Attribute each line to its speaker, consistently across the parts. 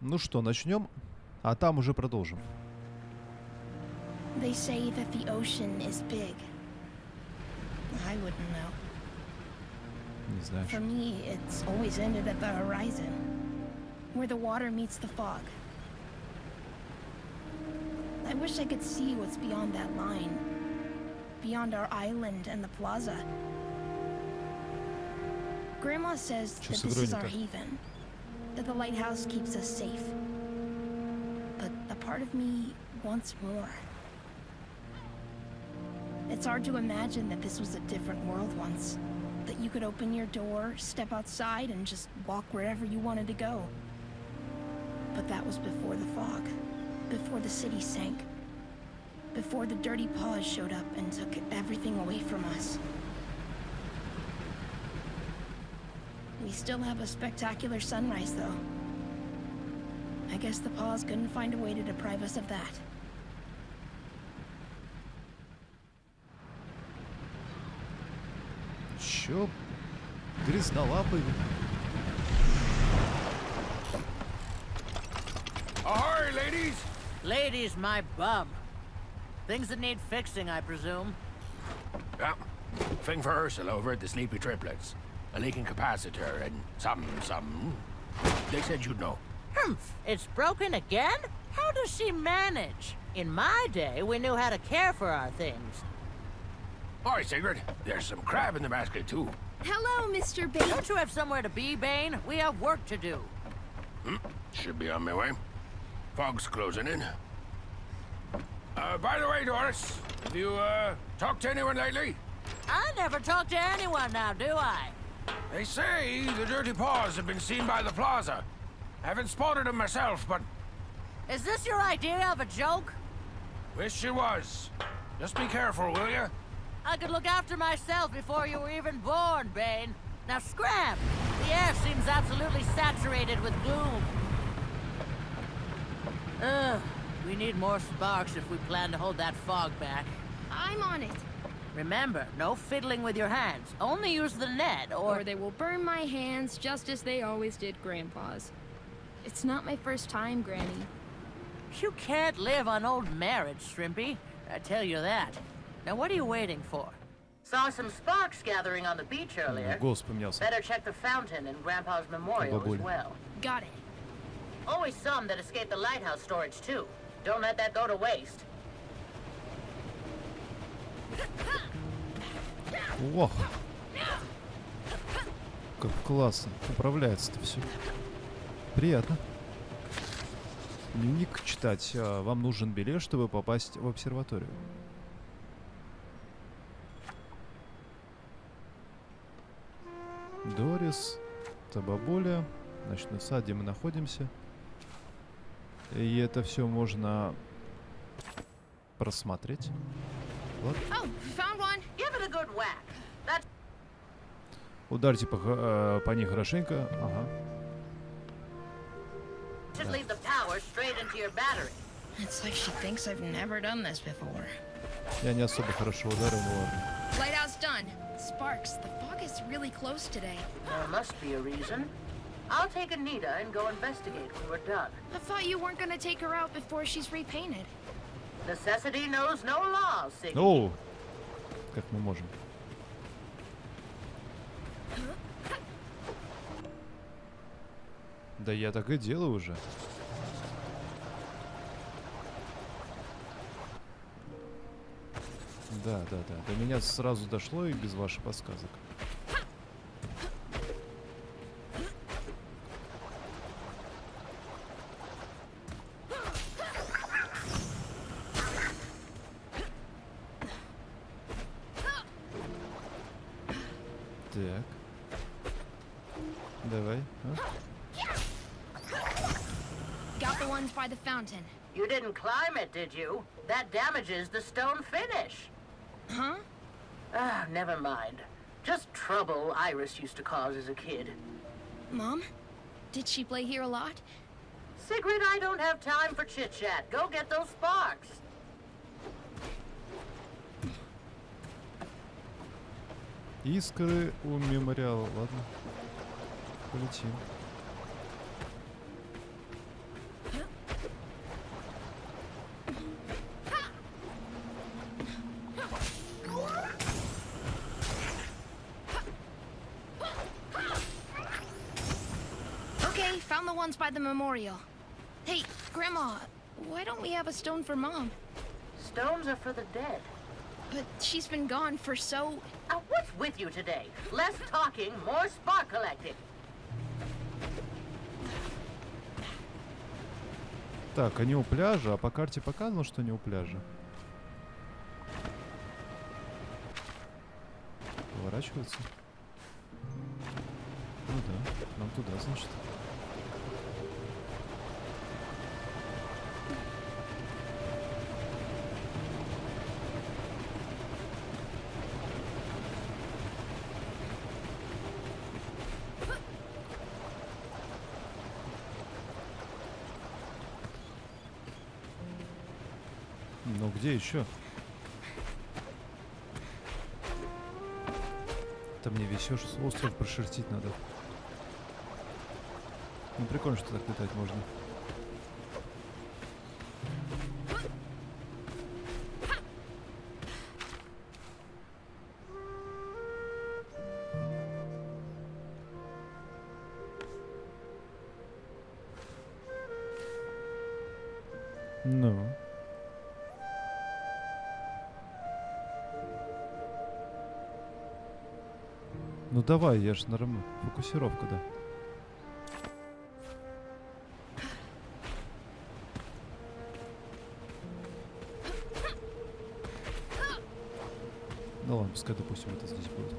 Speaker 1: Ну что, начнем, а там уже продолжим.
Speaker 2: They say that the ocean is big. I wouldn't know.
Speaker 1: Не знаю.
Speaker 2: For me, it's always ended at the horizon, where the water meets the fog. I wish I could see what's beyond that line, beyond our island and the plaza. Grandma says that this is our haven, that the lighthouse keeps us safe. But a part of me wants more. It's hard to imagine that this was a different world once. That you could open your door, step outside, and just walk wherever you wanted to go. But that was before the fog, before the city sank, before the dirty paws showed up and took everything away from us. We still have a spectacular sunrise, though. I guess the paws couldn't find a way to deprive us of that.
Speaker 1: Чё? Грязнолапый.
Speaker 3: Ahoy, ladies!
Speaker 4: Ladies, my bum. Things that need fixing, I presume.
Speaker 3: Yeah. Thing for Ursula over at the Sleepy Triplets. A leaking capacitor and something. They said you'd know.
Speaker 4: It's broken again? How does she manage? In my day, we knew how to care for our things.
Speaker 3: All right, Sigrid. There's some crab in the basket, too.
Speaker 2: Hello, Mr. Bane.
Speaker 4: Don't you have somewhere to be, Bane? We have work to do.
Speaker 3: Should be on my way. Fog's closing in. By the way, Doris, have you, talked to anyone lately?
Speaker 4: I never talk to anyone now, do I?
Speaker 3: They say the dirty paws have been seen by the plaza. I haven't spotted them myself, but
Speaker 4: Is this your idea of a joke?
Speaker 3: wish it was. Just be careful, will you?
Speaker 4: I could look after myself before you were even born, Bane. Now scram! The air seems absolutely saturated with gloom. We need more sparks if we plan to hold that fog back.
Speaker 2: I'm on it.
Speaker 4: Remember, no fiddling with your hands. Only use the net,
Speaker 5: Or they will burn my hands just as they always did Grandpa's. It's not my first time, Granny.
Speaker 4: You can't live on old marriage, Shrimpy. I tell you that. Now what are you waiting for? Saw some sparks gathering on the beach earlier.
Speaker 1: Голос поменялся.
Speaker 4: Better check the fountain and Grandpa's memorial as
Speaker 1: Бабули.
Speaker 4: well.
Speaker 2: Got it.
Speaker 4: Always some that escape the lighthouse storage too. Don't let that go to waste.
Speaker 1: Ох. Как классно. Управляется-то все. Приятно. Дневник читать. Вам нужен билет, чтобы попасть в обсерваторию. Дорис, Бабуля, ночной сад, где мы находимся. И это все можно просмотреть. Вот.
Speaker 2: Oh, found one.
Speaker 4: Give it a good whack. That's
Speaker 1: Ударьте по ней хорошенько. Ага.
Speaker 4: should lead the power straight into your battery.
Speaker 2: It's like she thinks I've never done this before.
Speaker 1: Я не особо хорошо ударил, но ладно.
Speaker 2: Lighthouse done. Sparks, the fog is really close today.
Speaker 4: There must be a reason. I'll take Anita and go investigate when we're done.
Speaker 2: I thought you weren't gonna take her out before she's repainted.
Speaker 4: Necessity knows no laws, Siggy.
Speaker 1: Оу! Как мы можем? Да я так и делаю уже. Да. До меня сразу дошло и без ваших подсказок. Так. Давай. А?
Speaker 2: Got the ones by the fountain.
Speaker 4: You didn't climb it, did you? That damages the stone finish.
Speaker 2: Huh?
Speaker 4: Ah, never mind. Just trouble Iris used to cause as a kid.
Speaker 2: Mom? Did she play here a lot?
Speaker 4: Sigrid, I don't have time for chit-chat. Go get those sparks.
Speaker 1: Искры у мемориала. Ладно. Полетим.
Speaker 2: found the ones by the memorial. Hey, Grandma, why don't we have a stone for Mom?
Speaker 4: Stones are for the dead.
Speaker 2: But she's been gone for so...
Speaker 4: Now, what's with you today? Less talking, more spark collecting.
Speaker 1: Так, они у пляжа, а по карте показано, что не у пляжа. Поворачивается. Ну да, нам туда, значит. Ну где еще? Там мне весь остров прошертить надо. Ну прикольно, что так летать можно. Ну. Ну давай, я ж нормально. Фокусировка, да. Ну ладно, пускай, допустим, это здесь будет.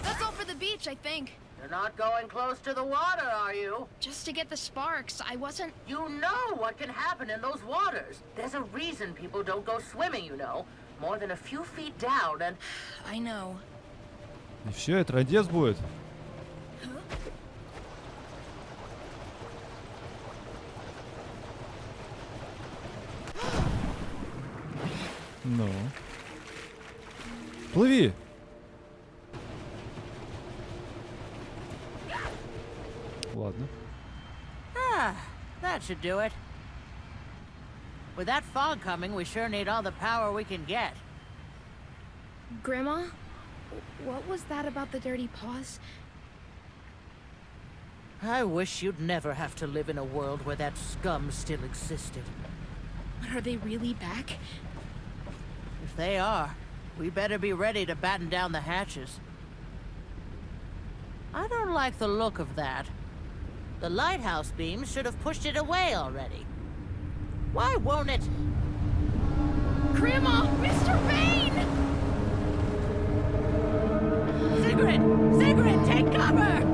Speaker 2: That's all for the beach, I think.
Speaker 4: You're not going close to the water, are you?
Speaker 2: Just to get the sparks, I wasn't...
Speaker 4: You know what can happen in those waters. There's a reason people don't go swimming, you know. More than a few feet down and...
Speaker 2: I know.
Speaker 1: И все, это трындец будет. Ну. Плыви! Ладно.
Speaker 4: Ah, that should do it. With that fog coming, we sure need all the power we can get.
Speaker 2: Grandma? What was that about the dirty paws?
Speaker 4: I wish you'd never have to live in a world where that scum still existed.
Speaker 2: But are they really back?
Speaker 4: If they are, we better be ready to batten down the hatches. I don't like the look of that. The lighthouse beams should have pushed it away already. Why won't it?
Speaker 2: Grandma! Mr. Vane!
Speaker 4: Sigrid! Sigrid, take cover!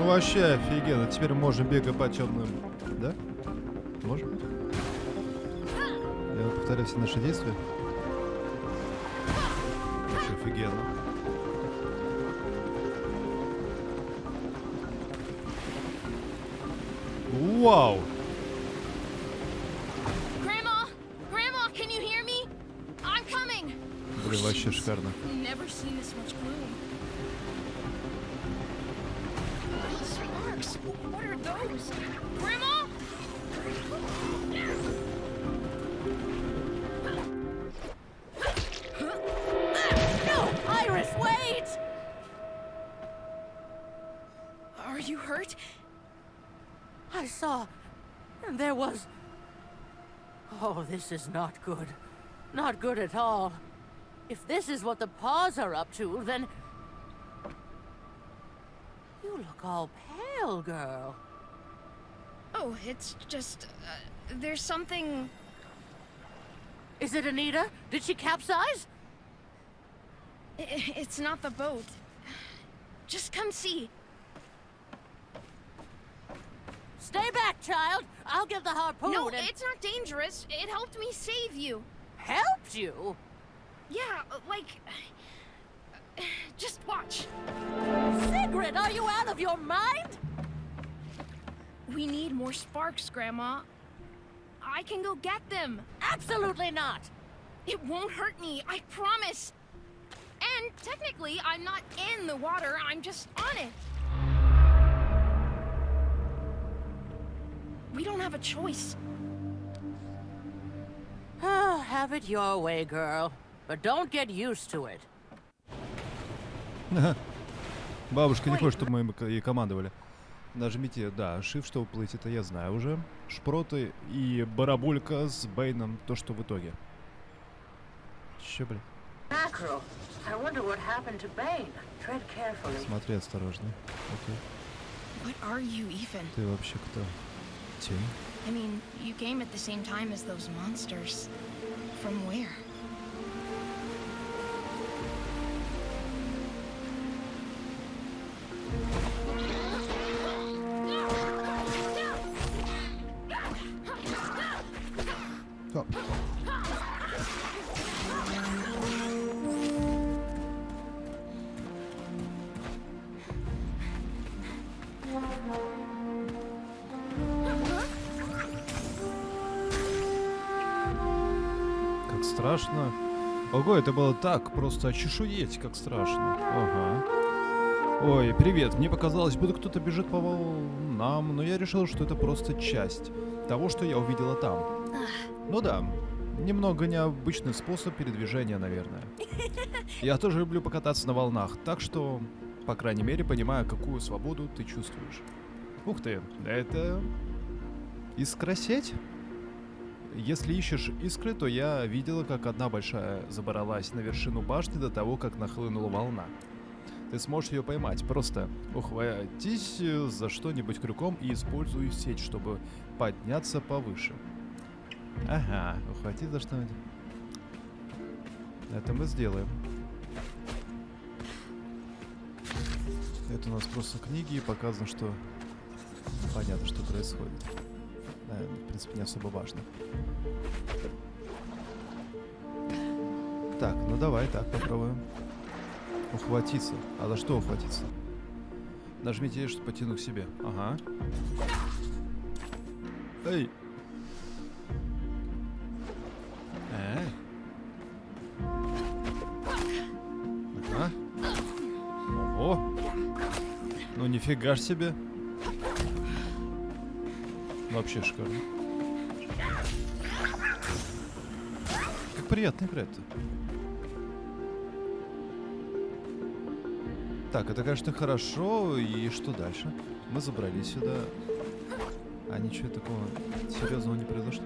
Speaker 1: вообще офигенно. Теперь можем бегать по темным. Да? Можем? Я повторяю все наши действия. Вообще офигенно. Вау!
Speaker 5: Grandma, can you hear me? I'm coming.
Speaker 1: Блин, вообще шикарно.
Speaker 5: Never seen this much gloom. Sparks, what are those? Grandma?
Speaker 4: No! Iris, wait!
Speaker 2: Are you hurt?
Speaker 4: I saw... and there was... Oh, this is not good. Not good at all. If this is what the paws are up to, then... You look all pale, girl.
Speaker 2: Oh, it's just... there's something...
Speaker 4: Is it Anita? Did she capsize?
Speaker 2: It's not the boat. Just come see.
Speaker 4: Stay back, child. I'll get the harpoon
Speaker 2: No,
Speaker 4: and...
Speaker 2: it's not dangerous. It helped me save you.
Speaker 4: Helped you?
Speaker 2: Yeah, like... just watch.
Speaker 4: Sigrid, are you out of your mind?
Speaker 2: We need more sparks, Grandma. I can go get them.
Speaker 4: Absolutely not.
Speaker 2: It won't hurt me, I promise. And technically, I'm not in the water, I'm just on it. We don't have a choice.
Speaker 4: Have it your way, girl. But don't get used to it.
Speaker 1: Бабушка не хочет, чтобы мы ей командовали. Нажмите, да, Shift, чтобы плыть, это я знаю уже. Шпроты и барабулька с Бэйном, то, что в итоге. Чё, блин?
Speaker 4: Mackerel, I wonder what happened to Bane. Tread carefully.
Speaker 1: Смотри осторожно. Окей.
Speaker 2: What are you even?
Speaker 1: Ты вообще кто? Тень?
Speaker 2: I mean, you came at the same time as those monsters. From where?
Speaker 1: О. Как страшно. Ого, это было так, просто очешуеть, как страшно. Ага. Ой, привет. Мне показалось, будто кто-то бежит по волнам, но я решил, что это просто часть того, что я увидела там. Ну да, немного необычный способ передвижения, наверное. Я тоже люблю покататься на волнах, так что, по крайней мере, понимаю, какую свободу ты чувствуешь. Ух ты, это... искросеть? Если ищешь искры, то я видела, как одна большая забралась на вершину башни до того, как нахлынула волна. Ты сможешь ее поймать. Просто ухватись за что-нибудь крюком и используй сеть, чтобы подняться повыше. Ага, ухватись за что-нибудь. Это мы сделаем. Это у нас просто книги, и показано, что понятно, что происходит. В принципе, не особо важно. Так, ну давай так попробуем. Ухватиться. А за что ухватиться? Нажмите, чтобы потяну к себе. Ага. Эй! Ага. Ого! Ну нифига ж себе! Вообще шикарно. Как приятно играть-то. Так, это, конечно, хорошо. И что дальше? Мы забрались сюда. А ничего такого серьезного не произошло.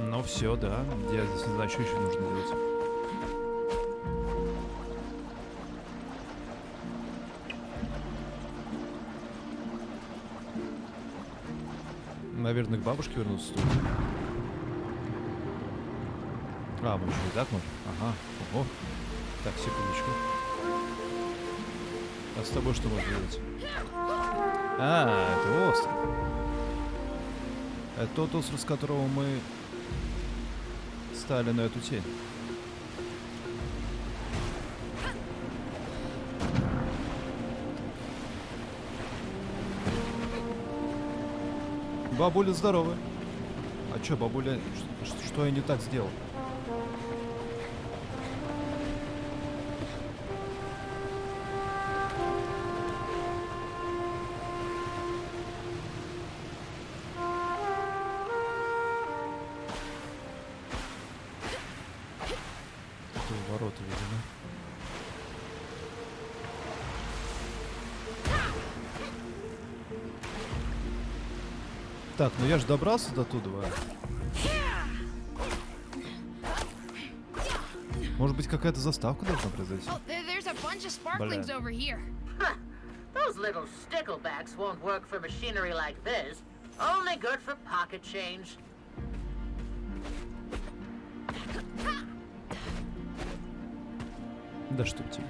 Speaker 1: Ну все, да. Я здесь не знаю, что еще нужно делать. Наверное, к бабушке вернуться стоит. А, мы еще и так можем. Ага. Ого. Так, секундочку. А с тобой что можно делать? А, это остров. Это тот остров, с которого мы стали на эту тень. Бабуля здоровая. А чё, бабуля, что я не так сделал? Это ворота, видимо. Так, ну я же добрался до туда. Может быть, какая-то заставка должна произойти?
Speaker 5: Oh, there's a bunch of sparklings over here.
Speaker 4: Those little sticklebacks won't work for machinery like this. Only good for pocket change.
Speaker 1: Да что тебе.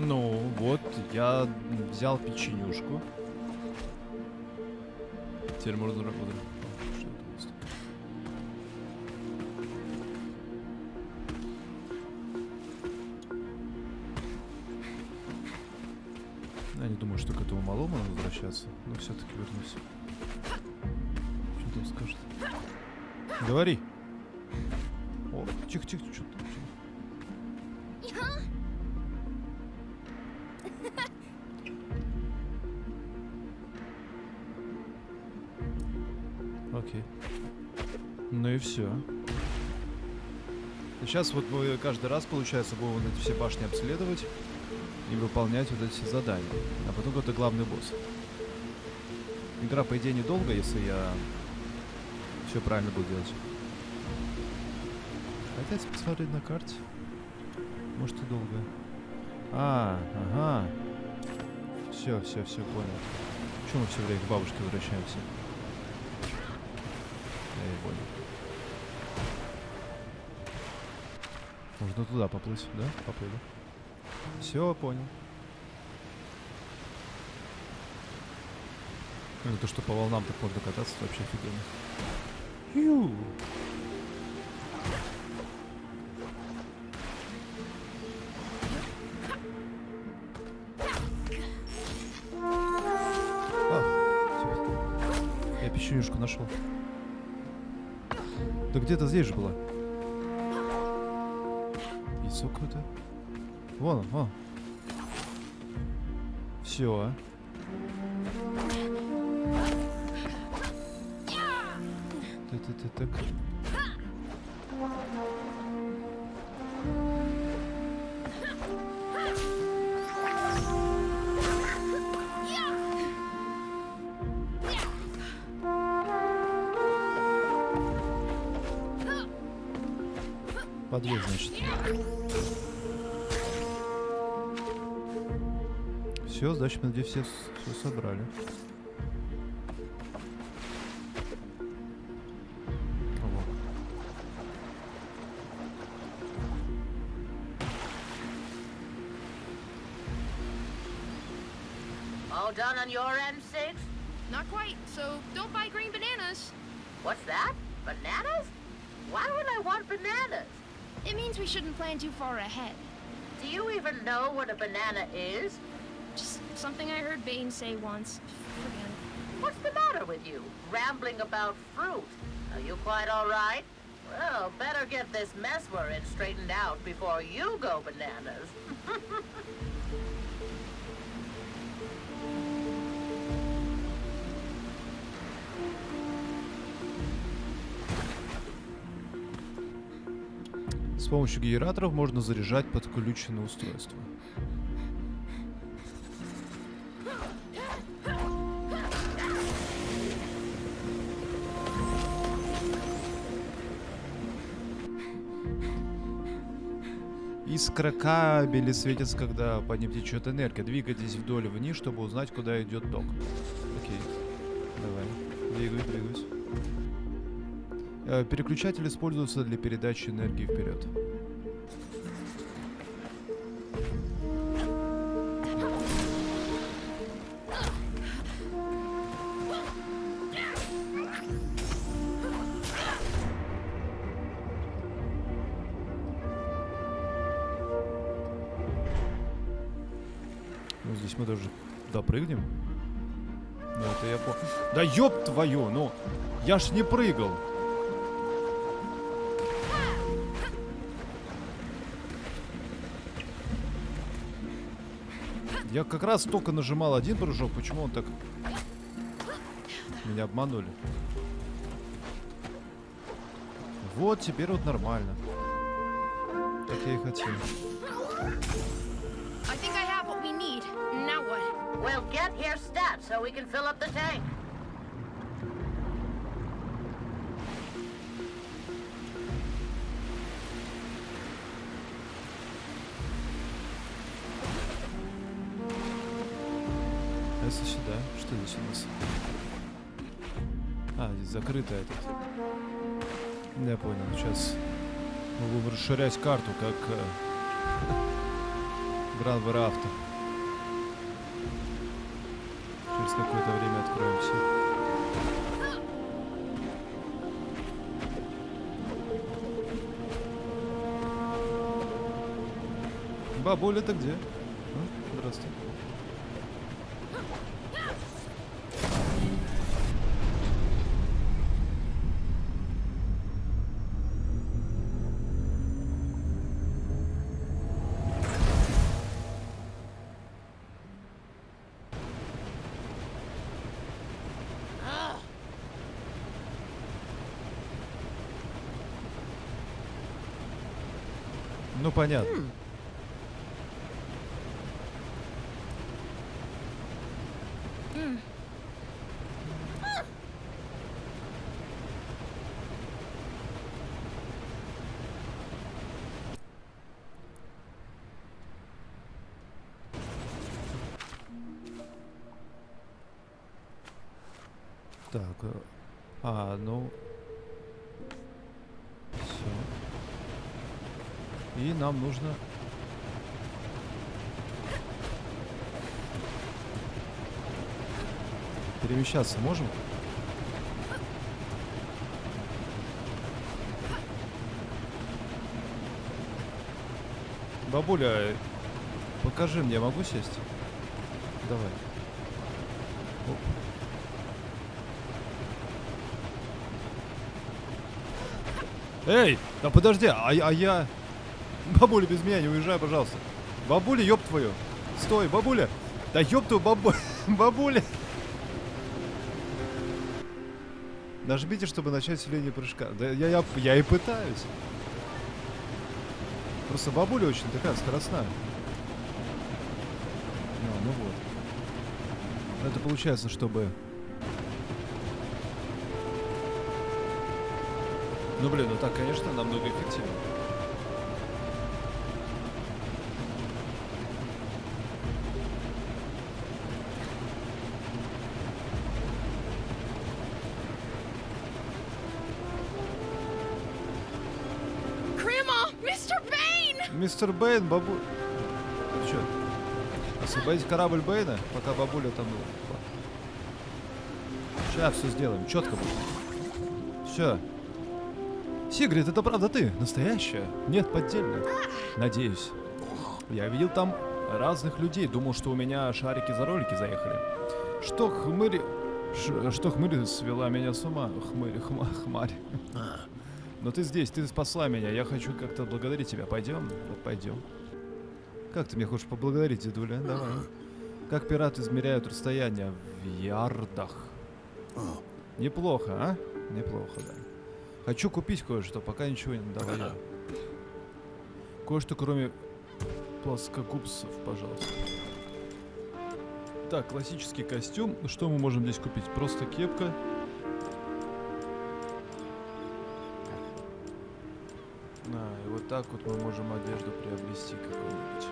Speaker 1: Ну, вот, я взял печенюшку. Теперь можно работать. Что это у нас тут? Я не думаю, что к этому малому надо возвращаться, но все-таки вернусь. Что там скажет? Говори. О, тихо-тихо, что там? Окей. Ну и все. Сейчас вот мы каждый раз, получается, будем вот эти все башни обследовать и выполнять вот эти задания. А потом это главный босс. Игра, по идее, недолго, если я все правильно буду делать. Хотя, если посмотреть на карте, может и долго. Ага. Все, понял. Почему мы все время к бабушке возвращаемся? Я и понял. Можно туда поплыть, да? Поплыли. Все, понял. Ну, то, что по волнам так можно кататься, это вообще офигенно. Ю! Я печенюшку нашел. Да где-то здесь же была. Яйцо какое-то. Вон. Все. Так. Подвес, значит. Все, значит, мы здесь все собрали.
Speaker 4: All done on your end, Six?
Speaker 5: Not quite, so don't buy green bananas.
Speaker 4: What's that? Bananas? Why would I want bananas?
Speaker 5: It means we shouldn't plan too far ahead.
Speaker 4: Do you even know what a banana is?
Speaker 5: Just something I heard Bane say once. Forget it.
Speaker 4: What's the matter with you? Rambling about fruit. Are you quite all right? Well, better get this mess we're in straightened out before you go bananas.
Speaker 1: С помощью генераторов можно заряжать подключенное устройство. Искра кабели светится, когда по ним течет энергия. Двигайтесь вдоль вниз, чтобы узнать, куда идет ток. Окей. Давай. Двигаюсь. Переключатель используется для передачи энергии вперед. Ну, здесь мы даже допрыгнем. Ну, это я по... Да ёб твою, ну! Я ж не прыгал! Я как раз только нажимал один прыжок, почему он так... Меня обманули. Вот, теперь вот нормально. Так я и хотел.
Speaker 2: I think I have what we need. Now what?
Speaker 4: We'll get here stat so we can fill up the tank.
Speaker 1: А если сюда? Что здесь у нас? А, здесь закрыто этот. Я понял, сейчас мы будем расширять карту, как Гранд Авто. Через какое-то время откроемся. Бабуля, ты где? Здравствуй. Ну, понятно. Так, ну... Все. И нам нужно... Перемещаться можем? Бабуля, покажи мне, могу сесть? Давай. Оп. Эй, да подожди, а я... Бабуля, без меня не уезжай, пожалуйста. Бабуля, ёб твою. Стой, бабуля. Да ёб твою, бабуля. Нажмите, чтобы начать вселение прыжка. Да я и пытаюсь. Просто бабуля очень такая скоростная. Ну вот. Это получается, чтобы... Ну блин, ну так, конечно, намного эффективнее. Мистер Бэйн, бабу... Ты чё? Освободить корабль Бэйна, пока бабуля там... Сейчас все сделаем, четко будет. Все. Сигрид, это правда ты? Настоящая? Нет, поддельная. Надеюсь. Я видел там разных людей. Думал, что у меня шарики за ролики заехали. Что хмырь свела меня с ума? Хмарь. Но ты здесь, ты спасла меня. Я хочу как-то благодарить тебя. Пойдем? Вот пойдем. Как ты меня хочешь поблагодарить, дедуля? Давай. Как пираты измеряют расстояние в ярдах? Неплохо, а? Неплохо, да. Хочу купить кое-что, пока ничего не давай. Кое-что, кроме плоскогубцев, пожалуйста. Так, классический костюм. Что мы можем здесь купить? Просто кепка. И вот так вот мы можем одежду приобрести какую-нибудь.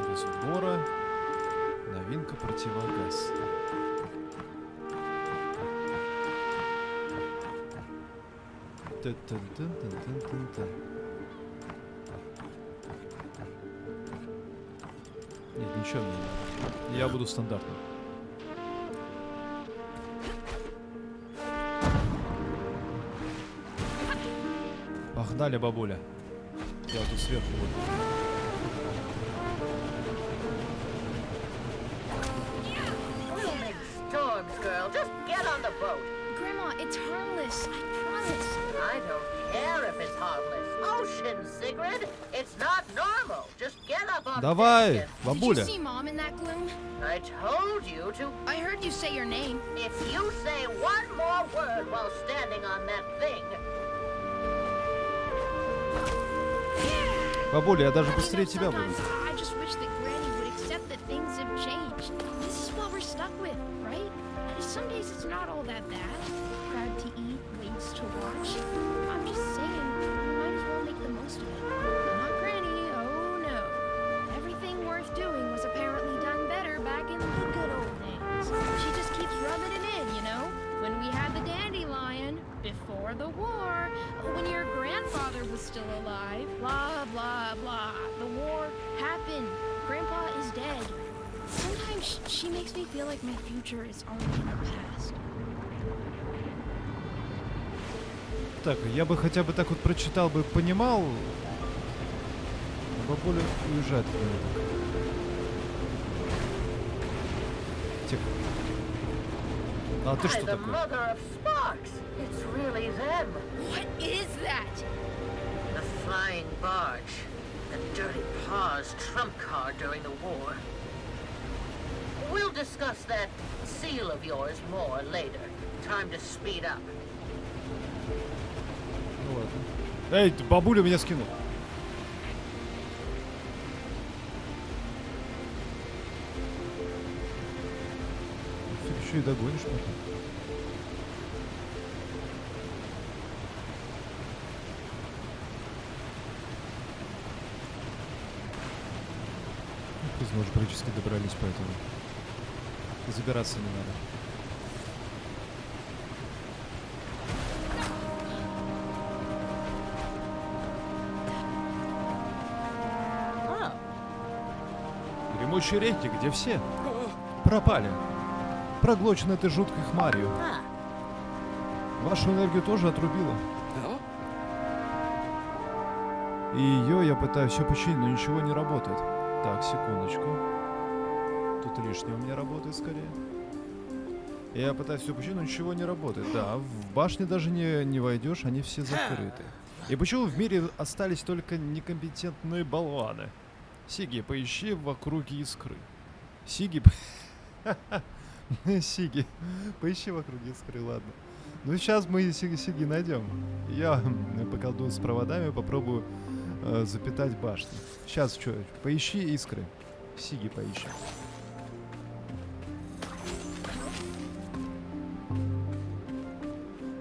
Speaker 1: Без убора. Новинка противогаз. Та-та-та-та-та-та-та. Нет, ничего мне не надо. Я буду стандартным. Погнали, бабуля. Я вот тут сверху буду.
Speaker 4: We'll make storms, girl. Just get on the boat.
Speaker 2: Grandma, it's harmless. I promise.
Speaker 4: I don't care if it's harmless. Ocean, Sigrid. It's not normal. Just get up on
Speaker 1: Давай,
Speaker 4: deck and-
Speaker 1: бабуля.
Speaker 2: Did you see Mom in that gloom?
Speaker 4: I told you to.
Speaker 2: I heard you say your name.
Speaker 4: If you say one more word while standing on that thing,
Speaker 1: Бабуля, я даже
Speaker 2: You know,
Speaker 1: быстрее тебя буду.
Speaker 2: sometimes I just wish that Granny would accept that things have changed. This is what we're stuck with, right? Some days it's not all that bad. Crowd to eat, waves to watch. I'm just saying, we might as well make the most of it. Not Granny, oh no. Everything worth doing was apparently done better back in the good old days. She just keeps rubbing it in, you know? When we had the dandelion, before the war, when your grandfather was still alive, blah, blah, blah. The war happened. Grandpa is dead. Sometimes she makes me feel like my future is already in the past.
Speaker 1: Так, я бы хотя бы так вот прочитал бы, понимал. Бабуля уезжает от меня так. Тихо. А ты
Speaker 4: by
Speaker 1: что
Speaker 4: the
Speaker 1: такое?
Speaker 4: mother of sparks, it's really them.
Speaker 2: What is that?
Speaker 4: The flying barge. The dirty paws trump card during the war. We'll discuss that seal of yours more later. Time to speed up.
Speaker 1: Ну ладно. Эй, ты, бабуля меня скинул. Ты еще и догонишь потом. Мы уже практически добрались, поэтому забираться не надо.
Speaker 4: Oh,
Speaker 1: Гремучие реки, где все? Пропали. Проглочены этой жуткой хмарью.
Speaker 4: ah.
Speaker 1: Вашу энергию тоже отрубило. И ее я пытаюсь все починить, но ничего не работает. Так, секундочку. Тут лишнее у меня работает скорее. Я пытаюсь все починить, но ничего не работает. Да, в башне даже не войдешь, они все закрыты. И почему в мире остались только некомпетентные болваны? Сиги, поищи в округе искры. Сиги... Сиги, поищи в округе искры, ладно. Ну сейчас мы Сиги найдем. Я поколдую с проводами, попробую запитать башню. Сейчас что, поищи искры. Сиги поищи.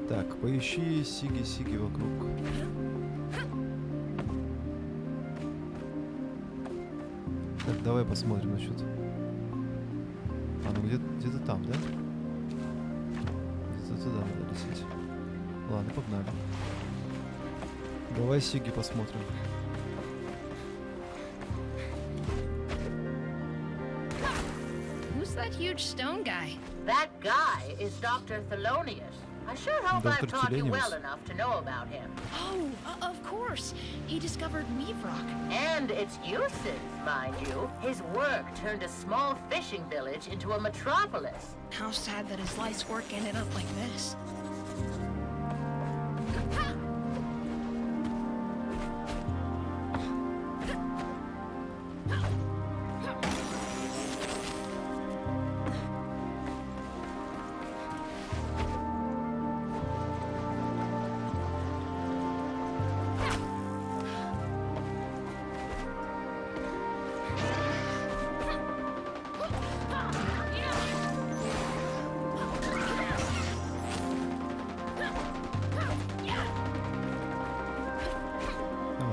Speaker 1: Так, поищи Сиги вокруг. Так, давай посмотрим насчет. А, ну где-то там, да? Где-то туда надо лететь. Ладно, погнали. Давай Сиги посмотрим.
Speaker 2: Who's that huge stone guy?
Speaker 4: That guy is Dr. Thelonious. I sure hope
Speaker 1: Dr.
Speaker 4: I've taught you
Speaker 1: Thelonious.
Speaker 4: well enough to know about him.
Speaker 2: Oh, of course. He discovered Weave Rock.
Speaker 4: And its uses, mind you. His work turned a small fishing village into a metropolis.
Speaker 2: How sad that his life's work ended up like this.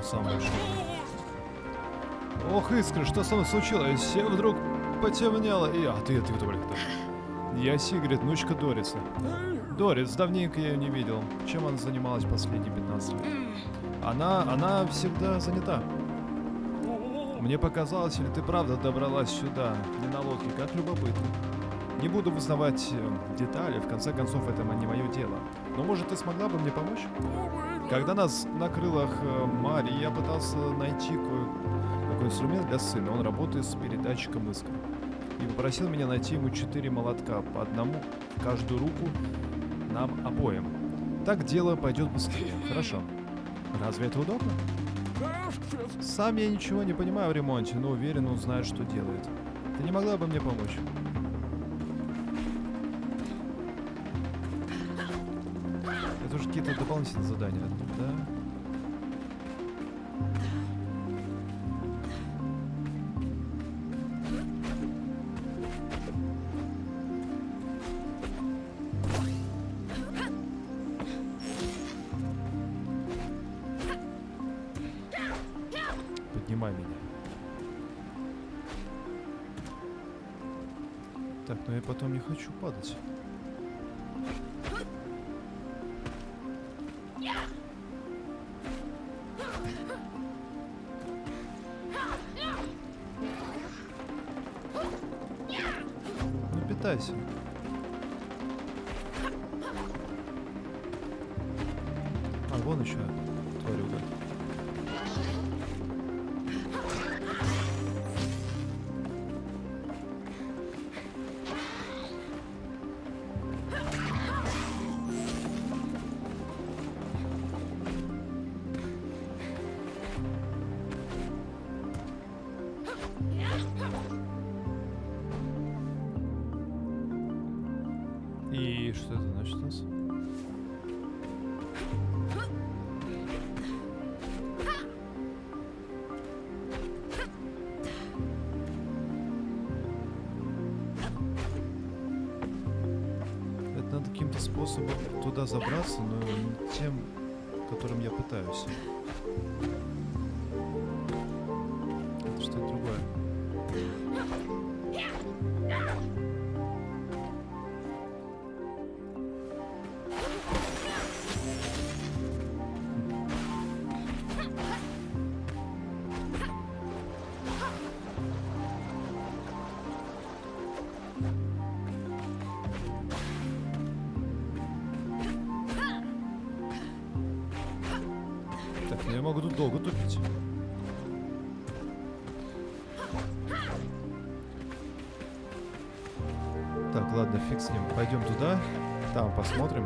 Speaker 1: самый большой. Ох, Искра, что со мной случилось? Я вдруг потемнело. И... А ты кто, блин, кто? Я Сигрид, внучка Дориса. Дорис, давненько я ее не видел. Чем она занималась последние 15 лет? Она всегда занята. Мне показалось, или ты правда добралась сюда, не на лодке, как любопытно. Не буду вызнавать детали, в конце концов, это не мое дело. Но, может, ты смогла бы мне помочь? Когда нас на крылах Мари, я пытался найти какой инструмент для сына. Он работает с передатчиком Искра. И попросил меня найти ему 4 молотка, по одному в каждую руку, нам обоим. Так дело пойдет быстрее. Хорошо. Разве это удобно? Сам я ничего не понимаю в ремонте, но уверен, он знает, что делает. Ты не могла бы мне помочь? Это уже какие-то дополнительные задания, да? Поднимай меня. Так, но я потом не хочу падать. Ну, питайся. А, вон еще тварюга. И что это значит у нас? Это надо каким-то способом туда забраться, но не тем, которым я пытаюсь. Это что-то другое. Так, ну я могу тут долго тупить. Так, ладно, фиг с ним. Пойдем туда, там посмотрим.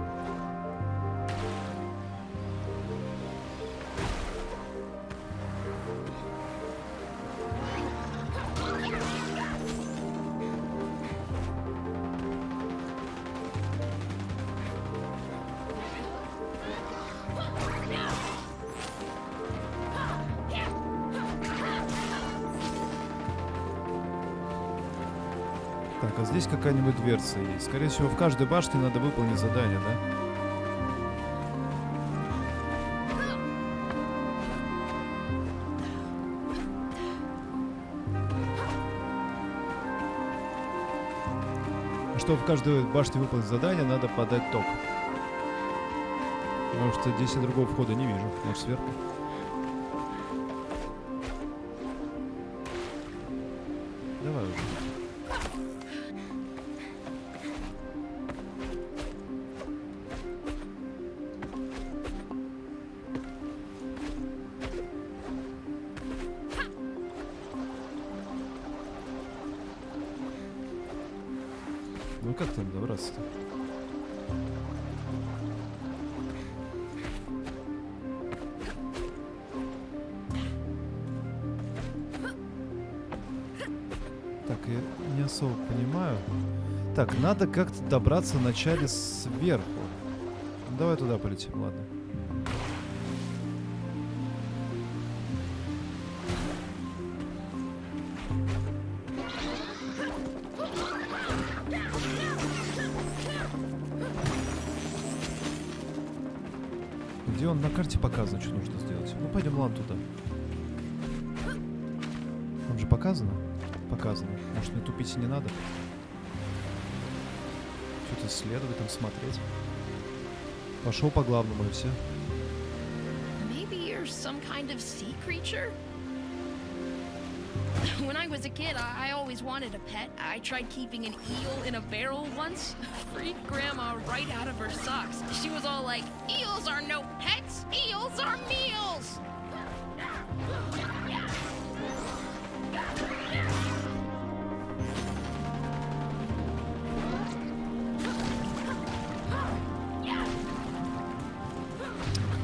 Speaker 1: Так, а здесь какая-нибудь дверца есть. Скорее всего, в каждой башне надо выполнить задание, да? Чтобы в каждой башне выполнить задание, надо подать ток. Потому что здесь я другого входа не вижу. Может, сверху? Давай уже. Ну как там добраться-то? Так, я не особо понимаю. Так, надо как-то добраться вначале сверху. Ну, давай туда полетим, ладно. Где вон на карте показано, что нужно сделать. Ну, пойдем, ладно, туда. Там же показано? Показано. Может, мне тупить и не надо? Что-то исследовать, там смотреть. Пошел по главному, и все.
Speaker 2: Maybe you're some kind of sea creature? When I was a kid, I always wanted a pet. I tried keeping an eel in a barrel once. Freaked Grandma right out of her socks. She was all like, eels are no pets, eels are meals!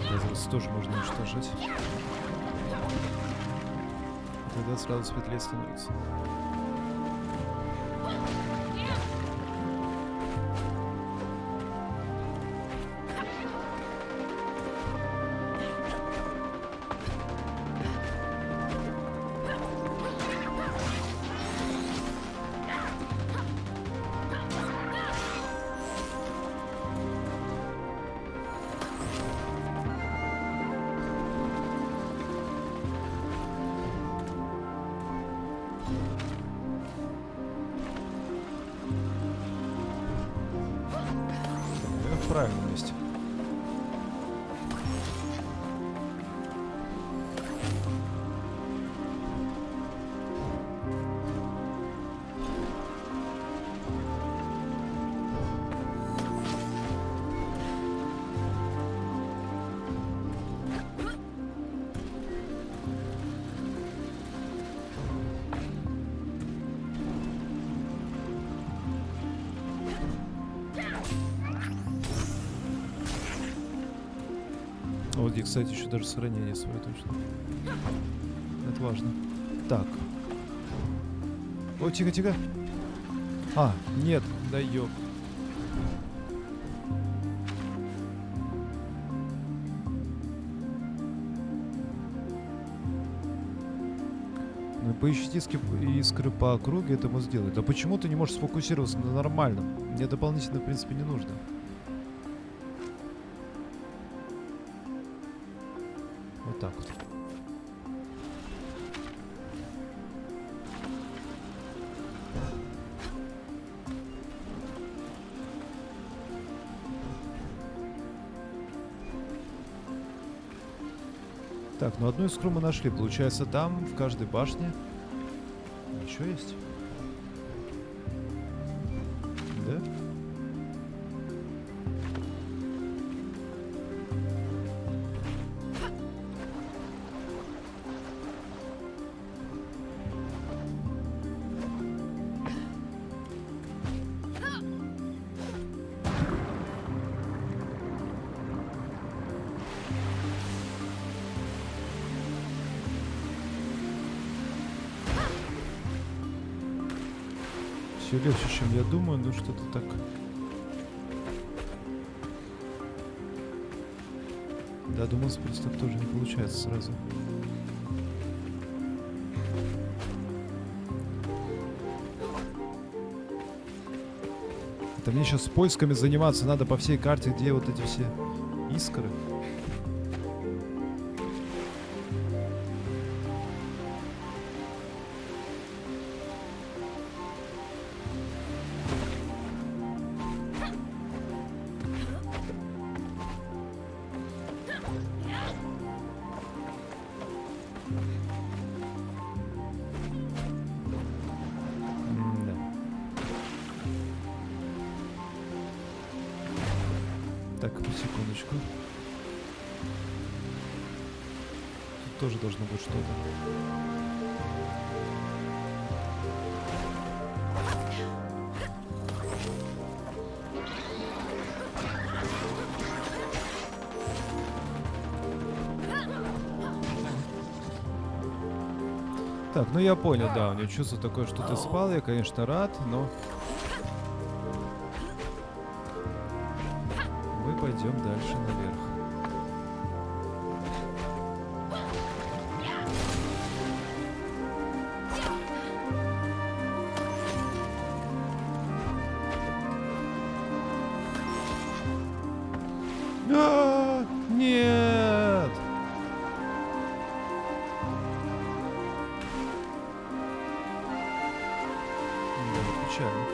Speaker 1: Оказывается, тоже можно уничтожить. Тогда сразу светлее становится. В правильном месте. Вот здесь, кстати, еще даже сохранение свое точно. Это важно. Так. О, тихо, тихо. А, нет, да ёп. Ну, поищите искры по округе, это мы сделаем. Да почему ты не можешь сфокусироваться на нормальном? Мне дополнительно, в принципе, не нужно. Вот так вот. Так, ну одну искру мы нашли. Получается, там, в каждой башне... Еще есть? Да? Все легче, чем я думаю, но что-то так. Да, думал, просто так тоже не получается сразу. Это мне сейчас с поисками заниматься надо по всей карте, где вот эти все искры. Так, секундочку. Тут тоже должно быть что-то. Так, ну я понял, да, у него чувство такое, что ты спал, я, конечно, рад, но... Мы пойдем дальше наверх. Нет! печально.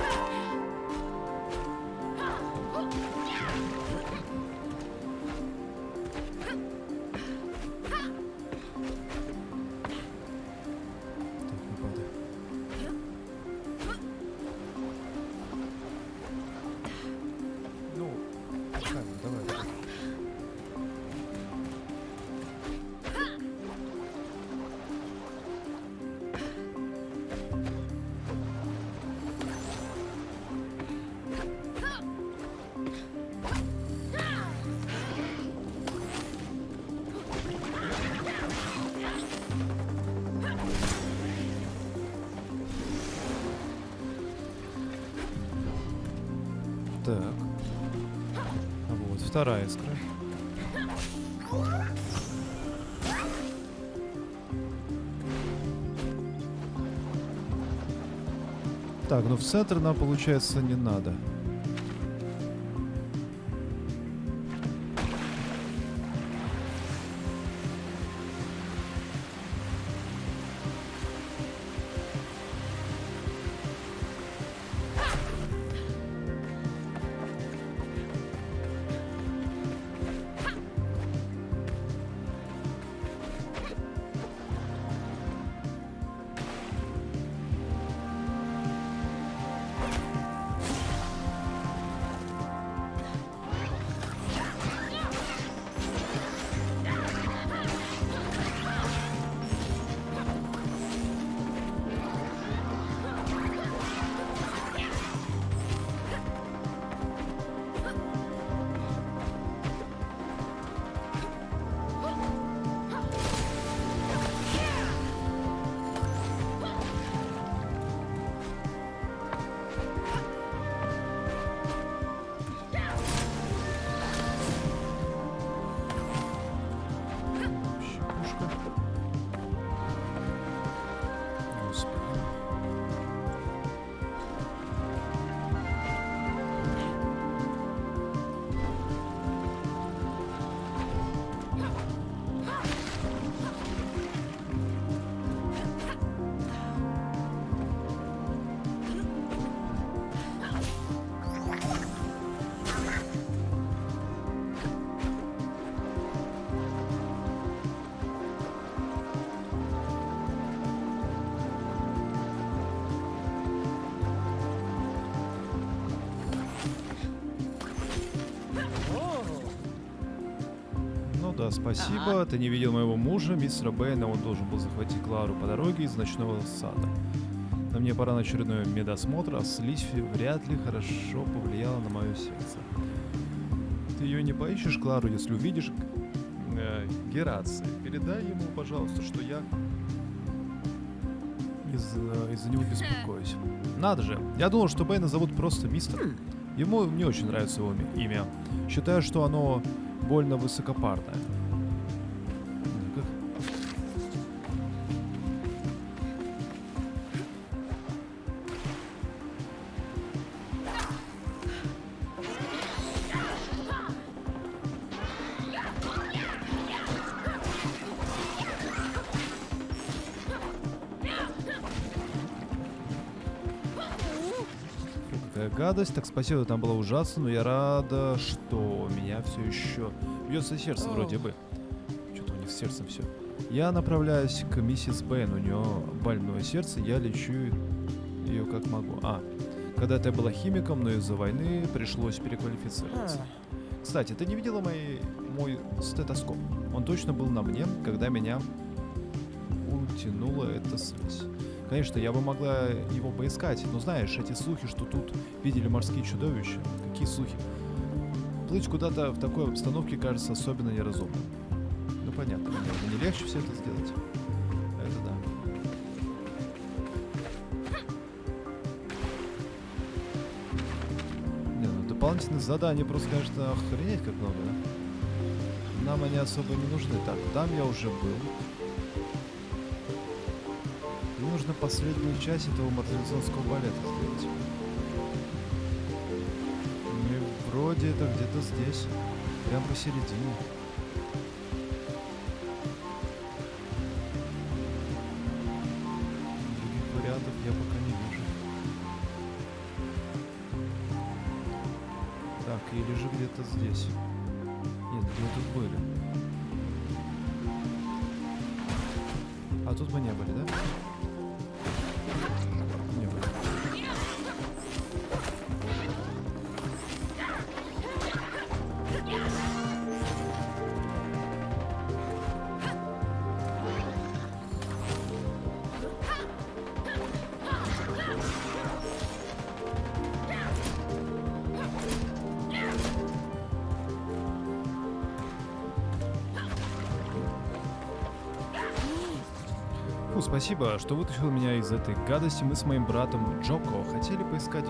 Speaker 1: Так, не падай. Ну, камень, давай, давай. Так. Вот, вторая искра. Так, ну в центр нам, получается, не надо. Щепушка. Господи. Ну да, спасибо. Ты не видел моего мужа, мистера Бэйна. Он должен был захватить Клару по дороге из ночного сада. Но мне пора на очередной медосмотр, а слизь вряд ли хорошо повлияла на мое сердце. Ты ее не поищешь, Клару, если увидишь Герации. Передай ему, пожалуйста, что я из-за него беспокоюсь. Надо же, я думал, что Бэйна зовут просто мистер. Ему не очень нравится его имя. Считаю, что оно больно высокопарное. Ну-ка. Какая гадость. Так, спасибо, там было ужасно, но я рада, что у меня все еще бьется сердце вроде бы. Что-то у них с сердцем все. Я направляюсь к миссис Бэйн. У нее больное сердце, я лечу ее как могу. Когда-то я была химиком, но из-за войны пришлось переквалифицироваться. Кстати, ты не видела мой стетоскоп? Он точно был на мне, когда меня утянула эта слизь. Конечно, я бы могла его поискать, но знаешь, эти слухи, что тут видели морские чудовища, какие слухи? Плыть куда-то в такой обстановке кажется особенно неразумным. Ну понятно, наверное, не легче все это сделать. Это да. Не, ну дополнительных заданий просто, конечно, охренеть как много, да? Нам они особо не нужны. Так, там я уже был. Мне нужно последнюю часть этого мартиризонского балета сделать. И вроде это где-то здесь. Прям посередине. Других вариантов я пока не вижу. Или же где-то здесь. Нет, где тут были. А тут мы не были, да? Не были. Фу, спасибо, что вытащил меня из этой гадости. Мы с моим братом Джоко хотели поискать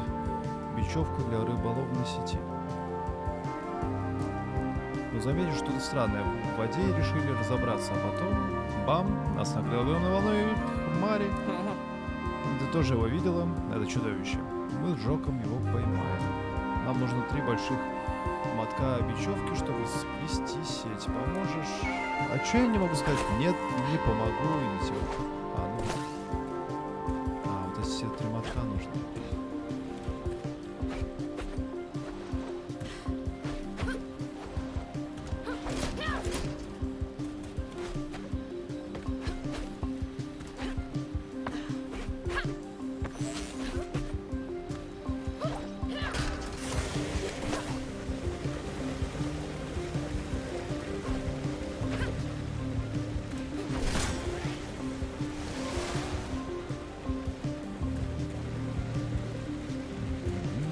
Speaker 1: бечевку для рыболовной сети. Но заметили что-то странное в воде и решили разобраться. А потом, бам, нас накрыла огромной волной хмари. Ты тоже его видела? Это чудовище. Мы с Джоком его поймаем. Нам нужно 3 больших мотка бечевки, чтобы сплести сеть. Поможешь? А чё я не могу сказать? Нет, не помогу, идиот. Вот эти все 3 мотка нужны.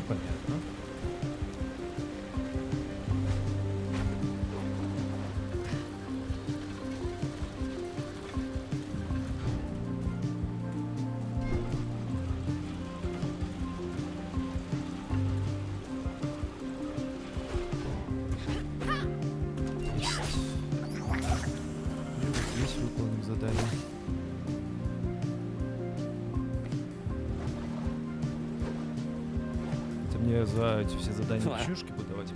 Speaker 1: Понятно. И вот здесь выполним задание. Мне за эти все задания пищушки буду давать.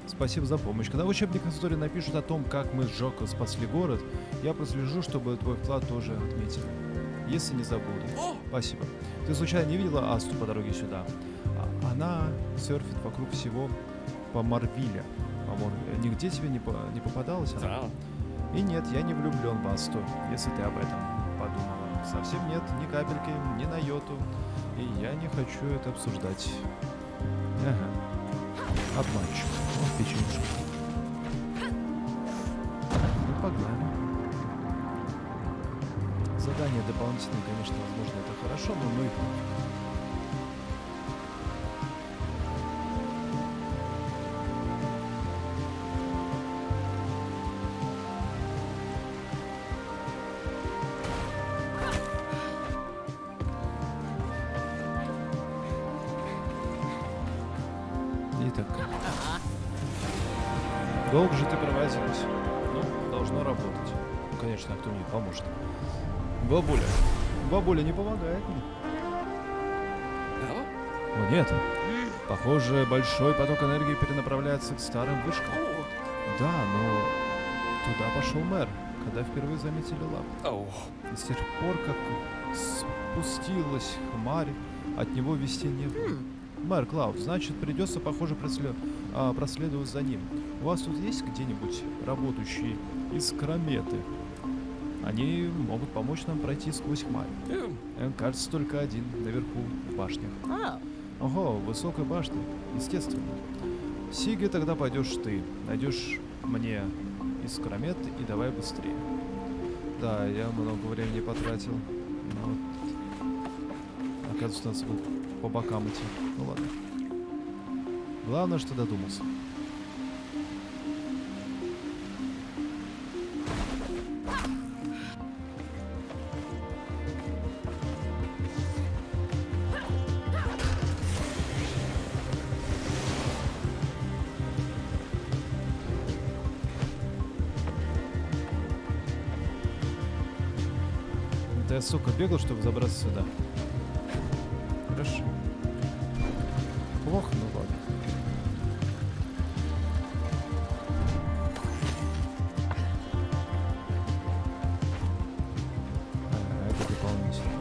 Speaker 1: Спасибо за помощь. Когда в учебниках истории напишут о том, как мы с Джоко спасли город, я прослежу, чтобы твой вклад тоже отметили. Если не забуду. Спасибо. Ты случайно не видела Асту по дороге сюда? Она серфит вокруг всего по Марвиле. Нигде тебе не попадалась она? И нет, я не влюблен в Асту, если ты об этом подумала. Совсем нет, ни капельки, ни на йоту. И я не хочу это обсуждать. Ага. Обманщик. Вот печенюшка. Ну, погнали. Задания дополнительные, конечно, возможно, это хорошо, но ну их. Итак. Долго же ты провозилась. Ну, должно работать. Ну, конечно, а кто мне поможет? Бабуля. Бабуля не помогает мне. О, нет. Похоже, большой поток энергии перенаправляется к старым вышкам. Да, но туда пошел мэр, когда впервые заметили лаву. И с тех пор, как спустилась хмарь, от него вести не было. Мэр Клауд, значит, придется, похоже, проследовать за ним. У вас тут есть где-нибудь работающие искрометы? Они могут помочь нам пройти сквозь хмарь. Кажется, только один, наверху, в башнях. Ого, высокая башня, естественно. Сиги, тогда пойдешь ты. Найдешь мне искромет и давай быстрее. Да, я много времени потратил. Но вот. Оказывается, у нас был по бокам идти. Ну ладно. Главное, что додумался. Да я, сука, бегал, чтобы забраться сюда. Хорошо. Плохо, но ладно. Это дополнительно.